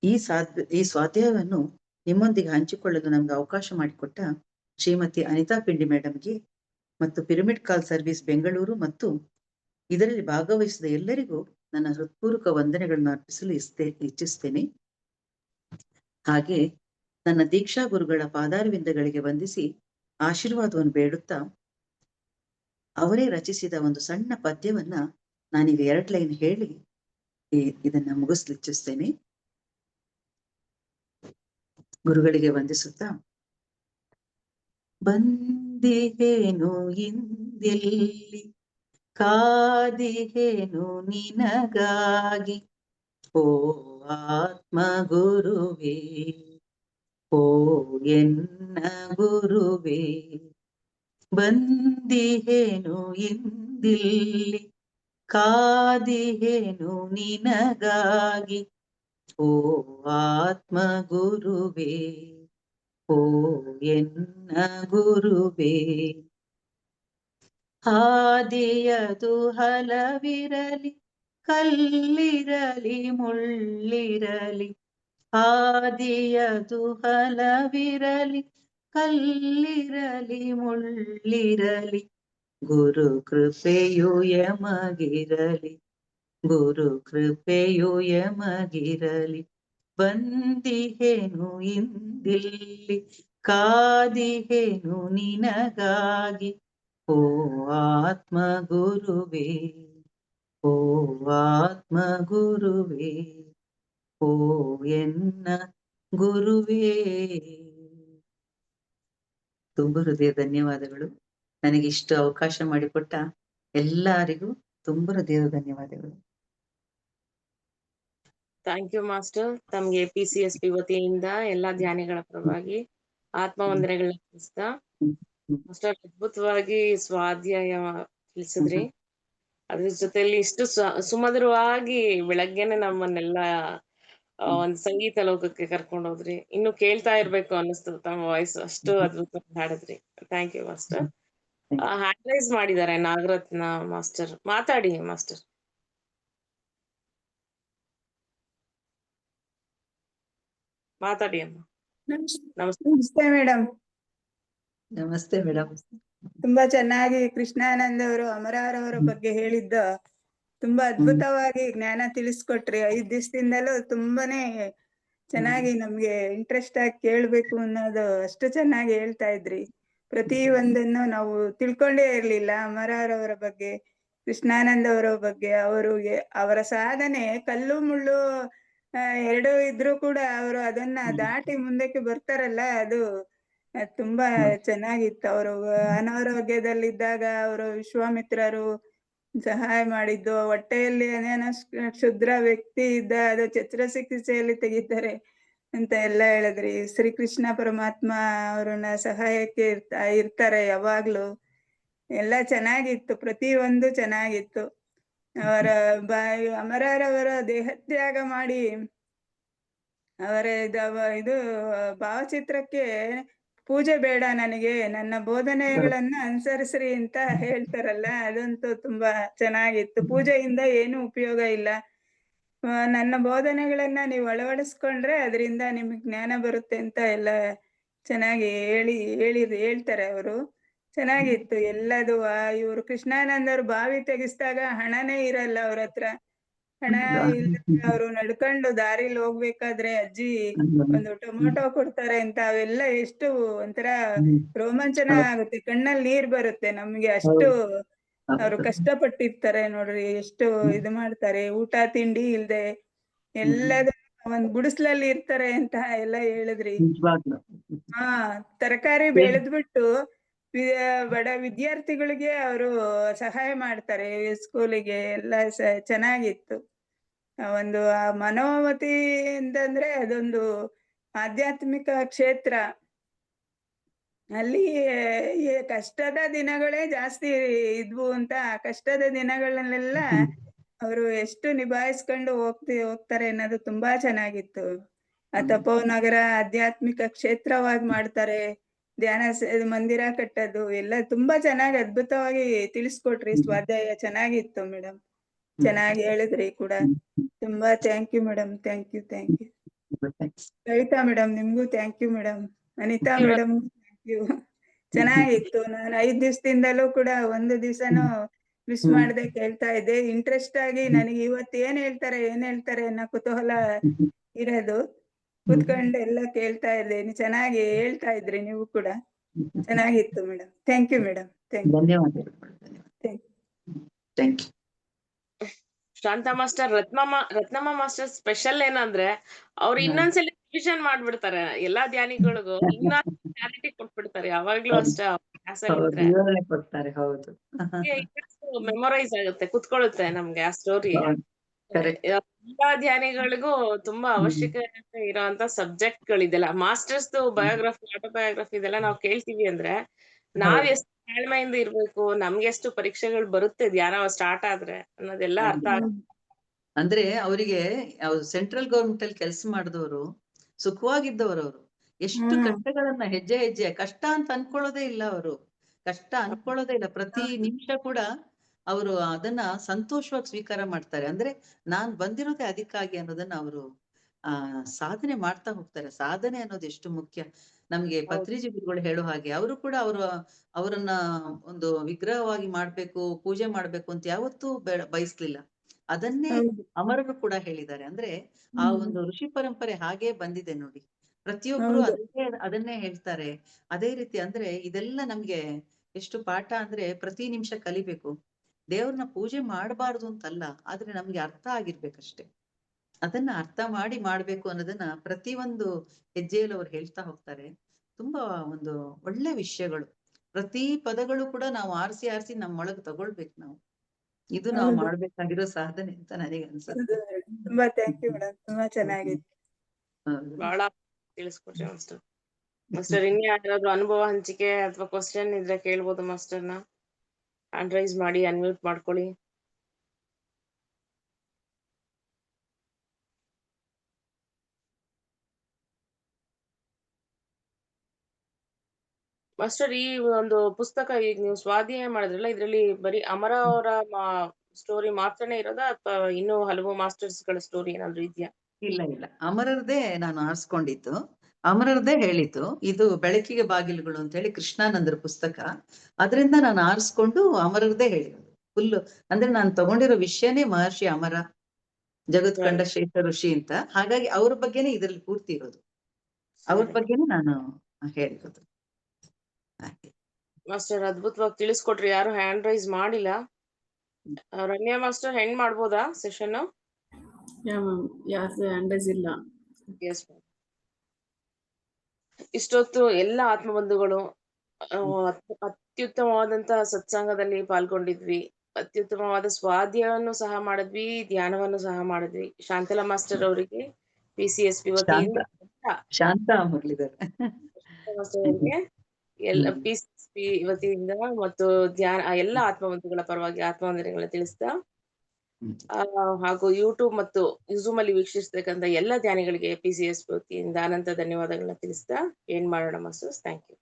ಈ ಸ್ವಾಧ್ಯಾಯವನ್ನು ನಿಮ್ಮೊಂದಿಗೆ ಹಂಚಿಕೊಳ್ಳಲು ನಮ್ಗೆ ಅವಕಾಶ ಮಾಡಿಕೊಟ್ಟ ಶ್ರೀಮತಿ ಅನಿತಾ ಪಿಂಡಿ ಮೇಡಮ್ಗೆ ಮತ್ತು ಪಿರಮಿಡ್ ಕಾಲ್ ಸರ್ವಿಸ್ ಬೆಂಗಳೂರು ಮತ್ತು ಇದರಲ್ಲಿ ಭಾಗವಹಿಸಿದ ಎಲ್ಲರಿಗೂ ನನ್ನ ಹೃತ್ಪೂರ್ವಕ ವಂದನೆಗಳನ್ನು ಅರ್ಪಿಸಲು ಇಚ್ಛಿಸ್ತೇನೆ. ಹಾಗೆ ನನ್ನ ದೀಕ್ಷಾ ಗುರುಗಳ ಪಾದಾರವಿಂದಗಳಿಗೆ ವಂದಿಸಿ ಆಶೀರ್ವಾದವನ್ನು ಬೇಡುತ್ತಾ ಅವರೇ ರಚಿಸಿದ ಒಂದು ಸಣ್ಣ ಪದ್ಯವನ್ನ ನಾನೀಗ 2 ಲೈನ್ ಹೇಳಿ ಇದನ್ನ ಮುಗಿಸ್ಲಿಚ್ಛಿಸ್ತೇನೆ. ಗುರುಗಳಿಗೆ ವಂದಿಸುತ್ತಾ, ಬಂದಿಹೇನು ಇಂದಿಲ್ಲಿ ಕಾದಿಹೇನು ನಿನಗಾಗಿ, ಓ ಆತ್ಮ ಗುರುವೇ, ಓ ಎನ್ನ ಗುರುವೇ. ಬಂದಿಹೇನು ಇಂದಿಲ್ಲಿ ಕಾದಿಹೇನು ನಿನಗಾಗಿ, ಓ ಆತ್ಮ ಗುರುವೇ, ಓ ಎನ್ನ ಗುರುವೇ. ಹಾದಿಯದು ಹಲವಿರಲಿ, ಕಲ್ಲಿರಲಿ ಮುಳ್ಳಿರಲಿ, ಹಾದಿಯದು ಹಲವಿರಲಿ, ಕಲ್ಲಿರಲಿ ಮುಳ್ಳಿರಲಿ, ಗುರು ಕೃಪೆಯು ಯಮಗಿರಲಿ, ಗುರು ಕೃಪೆಯು ಯಮಗಿರಲಿ. ಬಂದಿಹೇನು ಇಂದಿಲ್ಲಿ ಕಾದಿಹೇನು ನಿನಗಾಗಿ, ಓ ಆತ್ಮ ಗುರುವೇ, ಓ ಆತ್ಮ ಗುರುವೇ, ಓ ಎನ್ನ ಗುರುವೇ. ತುಂಬ ಹೃದಯ ಧನ್ಯವಾದಗಳು. ನನಗೆ ಇಷ್ಟು ಅವಕಾಶ ಮಾಡಿಕೊಟ್ಟ ಎಲ್ಲರಿಗೂ ತುಂಬ ಹೃದಯದ ಧನ್ಯವಾದಗಳು. Thank you master. ತಮ್ಗೆ PCSP ವತಿಯಿಂದ ಎಲ್ಲಾ ಧ್ಯಾನಿಗಳ ಪರವಾಗಿ ಆತ್ಮವಂದನೆಗಳನ್ನ ತಿಳಿಸ್ತಾ, ಮಾಸ್ಟರ್ ಅದ್ಭುತವಾಗಿ ಸ್ವಾಧ್ಯಾಯ ತಿಳಿಸಿದ್ರಿ. ಅದ್ರ ಜೊತೆಲಿ ಇಷ್ಟು ಸುಮಧುರವಾಗಿ ಬೆಳಗ್ಗೆನೆ ನಮ್ಮನ್ನೆಲ್ಲ ಒಂದು ಸಂಗೀತ ಲೋಕಕ್ಕೆ ಕರ್ಕೊಂಡು ಹೋದ್ರಿ. ಇನ್ನು ಕೇಳ್ತಾ ಇರ್ಬೇಕು ಅನ್ನಿಸ್ತದೆ ತಮ್ಮ ವಾಯ್ಸ್, ಅಷ್ಟು ಅದ್ಭುತ ಹಾಡಿದ್ರಿ. Thank you master. Hand raise ಮಾಡಿದ್ದಾರೆ ನಾಗರತ್ನ ಮಾಸ್ಟರ್. ಮಾತಾಡಿ ಮಾಸ್ಟರ್. ಮಾತಾಡಿ ಅಮ್ಮ. ನಮಸ್ತೆ ಮೇಡಮ್. ನಮಸ್ತೆ ಮೇಡಮ್. ತುಂಬಾ ಚೆನ್ನಾಗಿ ಕೃಷ್ಣಾನಂದ್ ಅವರು ಅಮರರವರ ಬಗ್ಗೆ ಹೇಳಿದ್ದ ತುಂಬಾ ಅದ್ಭುತವಾಗಿ ಜ್ಞಾನ ತಿಳಿಸ್ಕೊಟ್ರಿ. 5 ದಿವಸದಿಂದಲೂ ತುಂಬಾನೇ ಚೆನ್ನಾಗಿ ನಮ್ಗೆ ಇಂಟ್ರೆಸ್ಟ್ ಆಗಿ ಕೇಳ್ಬೇಕು ಅನ್ನೋದು ಅಷ್ಟು ಚೆನ್ನಾಗಿ ಹೇಳ್ತಾ ಇದ್ರಿ. ಪ್ರತಿ ಒಂದನ್ನು ನಾವು ತಿಳ್ಕೊಂಡೇ ಇರ್ಲಿಲ್ಲ. ಅಮರರವರ ಬಗ್ಗೆ, ಕೃಷ್ಣಾನಂದ್ ಅವರ ಬಗ್ಗೆ, ಅವರ ಸಾಧನೆ ಕಲ್ಲು ಮುಳ್ಳು 2 ಇದ್ರೂ ಕೂಡ ಅವರು ಅದನ್ನ ದಾಟಿ ಮುಂದಕ್ಕೆ ಬರ್ತಾರಲ್ಲ, ಅದು ತುಂಬಾ ಚೆನ್ನಾಗಿತ್ತು. ಅವರು ಅನಾರೋಗ್ಯದಲ್ಲಿದ್ದಾಗ ಅವರು ವಿಶ್ವಾಮಿತ್ರರು ಸಹಾಯ ಮಾಡಿದ್ದು, ಹೊಟ್ಟೆಯಲ್ಲಿ ಅನೇನ ಕ್ಷುದ್ರ ವ್ಯಕ್ತಿ ಇದ್ದ, ಅದು ಶಸ್ತ್ರಚಿಕಿತ್ಸೆಯಲ್ಲಿ ತೆಗಿತಾರೆ ಅಂತ ಎಲ್ಲ ಹೇಳಿದ್ರಿ. ಶ್ರೀಕೃಷ್ಣ ಪರಮಾತ್ಮ ಅವ್ರನ್ನ ಸಹಾಯಕ್ಕೆ ಇರ್ತಾರೆ ಯಾವಾಗ್ಲೂ. ಎಲ್ಲ ಚೆನ್ನಾಗಿತ್ತು, ಪ್ರತಿ ಒಂದು ಚೆನ್ನಾಗಿತ್ತು. ಅವರ ಅಮರರವರ ದೇಹತ್ಯಾಗ ಮಾಡಿ ಅವರ ಇದು ಭಾವಚಿತ್ರಕ್ಕೆ ಪೂಜೆ ಬೇಡ ನನಗೆ, ನನ್ನ ಬೋಧನೆಗಳನ್ನ ಅನುಸರಿಸ್ರಿ ಅಂತ ಹೇಳ್ತಾರಲ್ಲ, ಅದಂತೂ ತುಂಬಾ ಚೆನ್ನಾಗಿತ್ತು. ಪೂಜೆಯಿಂದ ಏನು ಉಪಯೋಗ ಇಲ್ಲ, ನನ್ನ ಬೋಧನೆಗಳನ್ನ ನೀವು ಅಳವಡಿಸ್ಕೊಂಡ್ರೆ ಅದರಿಂದ ನಿಮಗೆ ಜ್ಞಾನ ಬರುತ್ತೆ ಅಂತ ಎಲ್ಲ ಚೆನ್ನಾಗಿ ಹೇಳ್ತಾರೆ ಅವರು. ಚೆನ್ನಾಗಿತ್ತು ಎಲ್ಲದು. ಇವ್ರು ಕೃಷ್ಣಾನಂದ್ ಅವ್ರು ಬಾವಿ ತೆಗಿಸ್ದಾಗ ಹಣನೇ ಇರಲ್ಲ ಅವ್ರ ಹತ್ರ. ಹಣ ಇಲ್ಲದೆ ಅವ್ರು ನಡ್ಕೊಂಡು ದಾರಿಲಿ ಹೋಗ್ಬೇಕಾದ್ರೆ ಅಜ್ಜಿ ಒಂದು ಟೊಮೊಟೊ ಕೊಡ್ತಾರೆ ಅಂತ, ಅವೆಲ್ಲ ಎಷ್ಟು ಒಂಥರ ರೋಮಾಂಚನ ಆಗುತ್ತೆ, ಕಣ್ಣಲ್ಲಿ ನೀರ್ ಬರುತ್ತೆ ನಮ್ಗೆ. ಅಷ್ಟು ಅವ್ರು ಕಷ್ಟಪಟ್ಟಿರ್ತಾರೆ ನೋಡ್ರಿ, ಎಷ್ಟು ಇದು ಮಾಡ್ತಾರೆ. ಊಟ ತಿಂಡಿ ಇಲ್ದೆ ಎಲ್ಲದೂ ಒಂದ್ ಗುಡಿಸ್ಲಲ್ಲಿ ಇರ್ತಾರೆ ಅಂತ ಎಲ್ಲ ಹೇಳಿದ್ರಿ. ಹಾ, ತರಕಾರಿ ಬೆಳೆದ್ಬಿಟ್ಟು ಬಡ ವಿದ್ಯಾರ್ಥಿಗಳಿಗೆ ಅವರು ಸಹಾಯ ಮಾಡ್ತಾರೆ, ಸ್ಕೂಲಿಗೆ ಎಲ್ಲ ಚೆನ್ನಾಗಿತ್ತು. ಒಂದು ಮನೋಮತಿ ಅಂತಂದ್ರೆ ಅದೊಂದು ಆಧ್ಯಾತ್ಮಿಕ ಕ್ಷೇತ್ರ. ಅಲ್ಲಿ ಕಷ್ಟದ ದಿನಗಳೇ ಜಾಸ್ತಿ ಇದ್ವು ಅಂತ, ಕಷ್ಟದ ದಿನಗಳನ್ನೆಲ್ಲ ಅವರು ಎಷ್ಟು ನಿಭಾಯಿಸ್ಕೊಂಡು ಹೋಗ್ತಾರೆ ಅನ್ನೋದು ತುಂಬಾ ಚೆನ್ನಾಗಿತ್ತು. ಆ ತಪೋನಗರ ಆಧ್ಯಾತ್ಮಿಕ ಕ್ಷೇತ್ರವಾಗಿ ಮಾಡ್ತಾರೆ, ಧ್ಯಾನ ಮಂದಿರ ಕಟ್ಟೋದು ಎಲ್ಲ ತುಂಬಾ ಚೆನ್ನಾಗಿ ಅದ್ಭುತವಾಗಿ ತಿಳಿಸ್ಕೊಟ್ರಿ. ಸ್ವಾಧ್ಯಾಯ ಚೆನ್ನಾಗಿತ್ತು ಮೇಡಮ್, ಚೆನ್ನಾಗಿ ಹೇಳಿದ್ರಿ ಕೂಡ. ತುಂಬಾ thank you madam, thank you. Kavitha madam ನಿಮ್ಗೂ thank you madam. Anitha madam thank you. ಚೆನ್ನಾಗಿತ್ತು. ನಾನು 5 ದಿವಸದಿಂದಲೂ ಕೂಡ ಒಂದು ದಿವಸನೂ ಮಿಸ್ ಮಾಡದೆ ಕೇಳ್ತಾ ಇದ್ದೆ. ಇಂಟ್ರೆಸ್ಟ್ ಆಗಿ ನನಗೆ ಇವತ್ತು ಏನ್ ಹೇಳ್ತಾರೆ ಅನ್ನೋ ಕುತೂಹಲ ಇರೋದು. ಕೂತ್ಕೊಂಡು ಎಲ್ಲ ಕೇಳ್ತಾ ಇದ್ದೇನೆ. ಚೆನ್ನಾಗಿ ಹೇಳ್ತಾ ಇದ್ರಿ ನೀವು ಕೂಡ. ಚೆನ್ನಾಗಿತ್ತು ಮೇಡಮ್. Thank you madam. ಧನ್ಯವಾದಗಳು. Thank you. Shantha master, Ratnamma master special ಏನಂದ್ರೆ ಅವ್ರು ಇನ್ನೊಂದ್ಸಲಿ ರಿವಿಷನ್ ಮಾಡ್ಬಿಡ್ತಾರೆ ಎಲ್ಲಾ ಧ್ಯಾನಿಗಳಿಗೂ, ಇನ್ನ ಕ್ಲಾರಿಟಿ ಕೊಟ್ಬಿಡ್ತಾರೆ. ಯಾವಾಗ್ಲೂ ಅಷ್ಟೇ ವಿವರಣೆ ಕೊಡ್ತಾರೆ. ಹೌದು, ಮೆಮೊರೈಸ್ ಆಗುತ್ತೆ, ಕುತ್ಕೊಳ್ಳುತ್ತೆ ನಮ್ಗೆ ಆ ಸ್ಟೋರಿ. ಎಲ್ಲಾ ಧ್ಯಾನಿಗಳಿಗೂ ತುಂಬಾ ಅವಶ್ಯಕತೆ ಇರೋಂತ ಸಬ್ಜೆಕ್ಟ್ ಗಳಿದೆಲ್ಲ. ಮಾಸ್ಟರ್ಸ್ ಬಯೋಗ್ರಫಿ, ಆಟೋಬಯೋಗ್ರಫಿ ಇದೆಲ್ಲ ನಾವ್ ಕೇಳ್ತೀವಿ ಅಂದ್ರೆ ನಾವ್ ಎಷ್ಟು ತಾಳ್ಮೆಯಿಂದ ಇರ್ಬೇಕು, ನಮ್ಗೆ ಎಷ್ಟು ಪರೀಕ್ಷೆಗಳು ಬರುತ್ತೆ ಧ್ಯಾನ ಸ್ಟಾರ್ಟ್ ಆದ್ರೆ ಅನ್ನೋದೆಲ್ಲ ಅರ್ಥ ಆಗುತ್ತೆ. ಅಂದ್ರೆ ಅವರಿಗೆ ಸೆಂಟ್ರಲ್ ಗವರ್ಮೆಂಟ್ ಅಲ್ಲಿ ಕೆಲಸ ಮಾಡಿದವರು, ಸುಖವಾಗಿದ್ದವರು, ಅವರು ಎಷ್ಟು ಕಷ್ಟಗಳನ್ನ ಹೆಜ್ಜೆ ಹೆಜ್ಜೆ ಕಷ್ಟ ಅಂತ ಅನ್ಕೊಳ್ಳೋದೇ ಇಲ್ಲ. ಅವರು ಕಷ್ಟ ಅನ್ಕೊಳ್ಳೋದೇ ಇಲ್ಲ. ಪ್ರತಿ ನಿಮಿಷ ಕೂಡ ಅವರು ಅದನ್ನ ಸಂತೋಷವಾಗಿ ಸ್ವೀಕಾರ ಮಾಡ್ತಾರೆ. ಅಂದ್ರೆ ನಾನ್ ಬಂದಿರೋದೇ ಅದಕ್ಕಾಗಿ ಅನ್ನೋದನ್ನ ಅವರು ಸಾಧನೆ ಮಾಡ್ತಾ ಹೋಗ್ತಾರೆ. ಸಾಧನೆ ಅನ್ನೋದು ಎಷ್ಟು ಮುಖ್ಯ. ನಮ್ಗೆ ಪತ್ರಿಜಿಗಳು ಹೇಳೋ ಹಾಗೆ ಅವರು ಕೂಡ ಅವರನ್ನ ಒಂದು ವಿಗ್ರಹವಾಗಿ ಮಾಡ್ಬೇಕು, ಪೂಜೆ ಮಾಡ್ಬೇಕು ಅಂತ ಯಾವತ್ತೂ ಬಯಸ್ಲಿಲ್ಲ. ಅದನ್ನೇ ಅಮರರು ಕೂಡ ಹೇಳಿದ್ದಾರೆ. ಅಂದ್ರೆ ಆ ಒಂದು ಋಷಿ ಪರಂಪರೆ ಹಾಗೆ ಬಂದಿದೆ ನೋಡಿ. ಪ್ರತಿಯೊಬ್ರು ಅದನ್ನೇ ಹೇಳ್ತಾರೆ. ಅದೇ ರೀತಿ ಅಂದ್ರೆ ಇದೆಲ್ಲ ನಮ್ಗೆ ಎಷ್ಟು ಪಾಠ ಅಂದ್ರೆ ಪ್ರತಿ ನಿಮಿಷ ಕಲಿಬೇಕು. ದೇವ್ರನ್ನ ಪೂಜೆ ಮಾಡಬಾರ್ದು ಅಂತಲ್ಲ, ಆದ್ರೆ ನಮ್ಗೆ ಅರ್ಥ ಆಗಿರ್ಬೇಕಷ್ಟೆ. ಅದನ್ನ ಅರ್ಥ ಮಾಡಿ ಮಾಡ್ಬೇಕು ಅನ್ನೋದನ್ನ ಪ್ರತಿಯೊಂದು ಹೆಜ್ಜೆಯಲ್ಲಿ ಅವ್ರು ಹೇಳ್ತಾ ಹೋಗ್ತಾರೆ. ತುಂಬಾ ಒಂದು ಒಳ್ಳೆ ವಿಷಯಗಳು. ಪ್ರತಿ ಪದಗಳು ಕೂಡ ನಾವು ಆರಿಸಿ ಆರಿಸಿ ನಮ್ಮೊಳಗೆ ತಗೊಳ್ಬೇಕು ನಾವು. ಇದು ನಾವು ಮಾಡ್ಬೇಕಾಗಿರೋ ಸಾಧನೆ ಅಂತ ನನಗೆ ಅನ್ಸುತ್ತೆ. ತುಂಬಾ ಥ್ಯಾಂಕ್ ಯು ಮೇಡಮ್, ತುಂಬಾ ಚೆನ್ನಾಗಿತ್ತು. ಬಹಳ ತಿಳಿಸ್ಕೊಟ್ರಿ ಮಾಸ್ಟರ್. ಮಾಸ್ಟರ್ ಇನ್ನು ಯಾರಾದ್ರೂ ಅನುಭವ ಹಂಚಿಕೆ ಅಥವಾ ಕ್ವಶನ್ ಇದ್ರೆ ಕೇಳ್ಬೋದು ಮಾಸ್ಟರ್ನ. ಹ್ಯಾಂಡ್ ರೈಸ್ ಮಾಡಿ, ಅನ್ಮ್ಯೂಟ್ ಮಾಡ್ಕೊಳ್ಳಿ. ಮಾಸ್ಟರ್, ಈ ಒಂದು ಪುಸ್ತಕ ಈಗ ನೀವು ಸ್ವಾಧ್ಯಾಯ ಮಾಡಿದ್ರಲ್ಲ, ಇದ್ರಲ್ಲಿ ಬರೀ ಅಮರ ಅವರ ಸ್ಟೋರಿ ಮಾತ್ರನೇ ಇರೋದಾ ಅಥವಾ ಇನ್ನೂ ಹಲವು ಮಾಸ್ಟರ್ಸ್ ಗಳ ಸ್ಟೋರಿ ಏನಾದ್ರು ಇದೆಯಾ? ಇಲ್ಲ, ಅಮರರದೇ ನಾನು ಆರಿಸ್ಕೊಂಡಿದ್ದು, ಅಮರರದೇ ಹೇಳಿದ್ದು. ಇದು ಬೆಳಕಿಗೆ ಬಾಗಿಲುಗಳು ಅಂತ ಹೇಳಿ ಕೃಷ್ಣಾನಂದರ ಪುಸ್ತಕ. ಅದರಿಂದ ನಾನು ಆರಿಸ್ಕೊಂಡು ಅಮರರದೇ ಹೇಳಿರೋದು ಫುಲ್. ಅಂದ್ರೆ ನಾನು ತಗೊಂಡಿರೋ ವಿಷಯನೇ ಮಹರ್ಷಿ ಅಮರ, ಜಗತ್ ಕಂಡ ಶ್ರೇಷ್ಠ ಋಷಿ ಅಂತ. ಹಾಗಾಗಿ ಅವ್ರ ಬಗ್ಗೆನೇ ಇದ್ರಲ್ಲಿ ಪೂರ್ತಿ ಇರೋದು, ಅವ್ರ ಬಗ್ಗೆನೇ ನಾನು ಹೇಳಿರೋದು. ಮಾಸ್ಟರ್ ಅದ್ಭುತವಾಗಿ ತಿಳಿಸ್ಕೊಟ್ರಿ. ಯಾರು ಹ್ಯಾಂಡ್ ರೈಸ್ ಮಾಡಿಲ್ಲ. ರಮ್ಯಾ ಮಾಸ್ಟರ್ ಹೆಂಗ್ ಮಾಡ್ಬೋದಾ ಸೆಷನ್? ಯಾರು ಹ್ಯಾಂಡ್ ರೈಸ್ ಇಲ್ಲ. ಇಷ್ಟೊತ್ತು ಎಲ್ಲ ಆತ್ಮಬಂಧುಗಳು ಅತ್ಯುತ್ತಮವಾದಂತಹ ಸತ್ಸಂಗದಲ್ಲಿ ಪಾಲ್ಗೊಂಡಿದ್ವಿ. ಅತ್ಯುತ್ತಮವಾದ ಸ್ವಾಧ್ಯಾಯವನ್ನು ಸಹ ಮಾಡಿದ್ವಿ, ಧ್ಯಾನವನ್ನು ಸಹ ಮಾಡಿದ್ವಿ. ಶಾಂತಲಾ ಮಾಸ್ಟರ್ ಅವರಿಗೆ PCSP ವತಿಯಿಂದ, ಶಾಂತಾ ಮುರಳೀಧರ್ ಅವರಿಗೆ PCSP ವತಿಯಿಂದ ಮತ್ತು ಧ್ಯಾನ ಎಲ್ಲ ಆತ್ಮಬಂಧುಗಳ ಪರವಾಗಿ ಆತ್ಮವಂದನೆಗಳನ್ನ ತಿಳಿಸ್ತಾ, ಹಾಗೂ ಯೂಟ್ಯೂಬ್ ಮತ್ತು ಝೂಮ್ ಅಲ್ಲಿ ವೀಕ್ಷಿಸತಕ್ಕಂತ ಎಲ್ಲ ಧ್ಯಾನಿಗಳಿಗೆ PCSP ವತಿಯಿಂದ ಅನಂತ ಧನ್ಯವಾದಗಳನ್ನ ತಿಳಿಸ್ತಾ ಏನ್ ಮಾಡೋಣ ಮಾಸ್ಟರ್ಸ್. Thank you.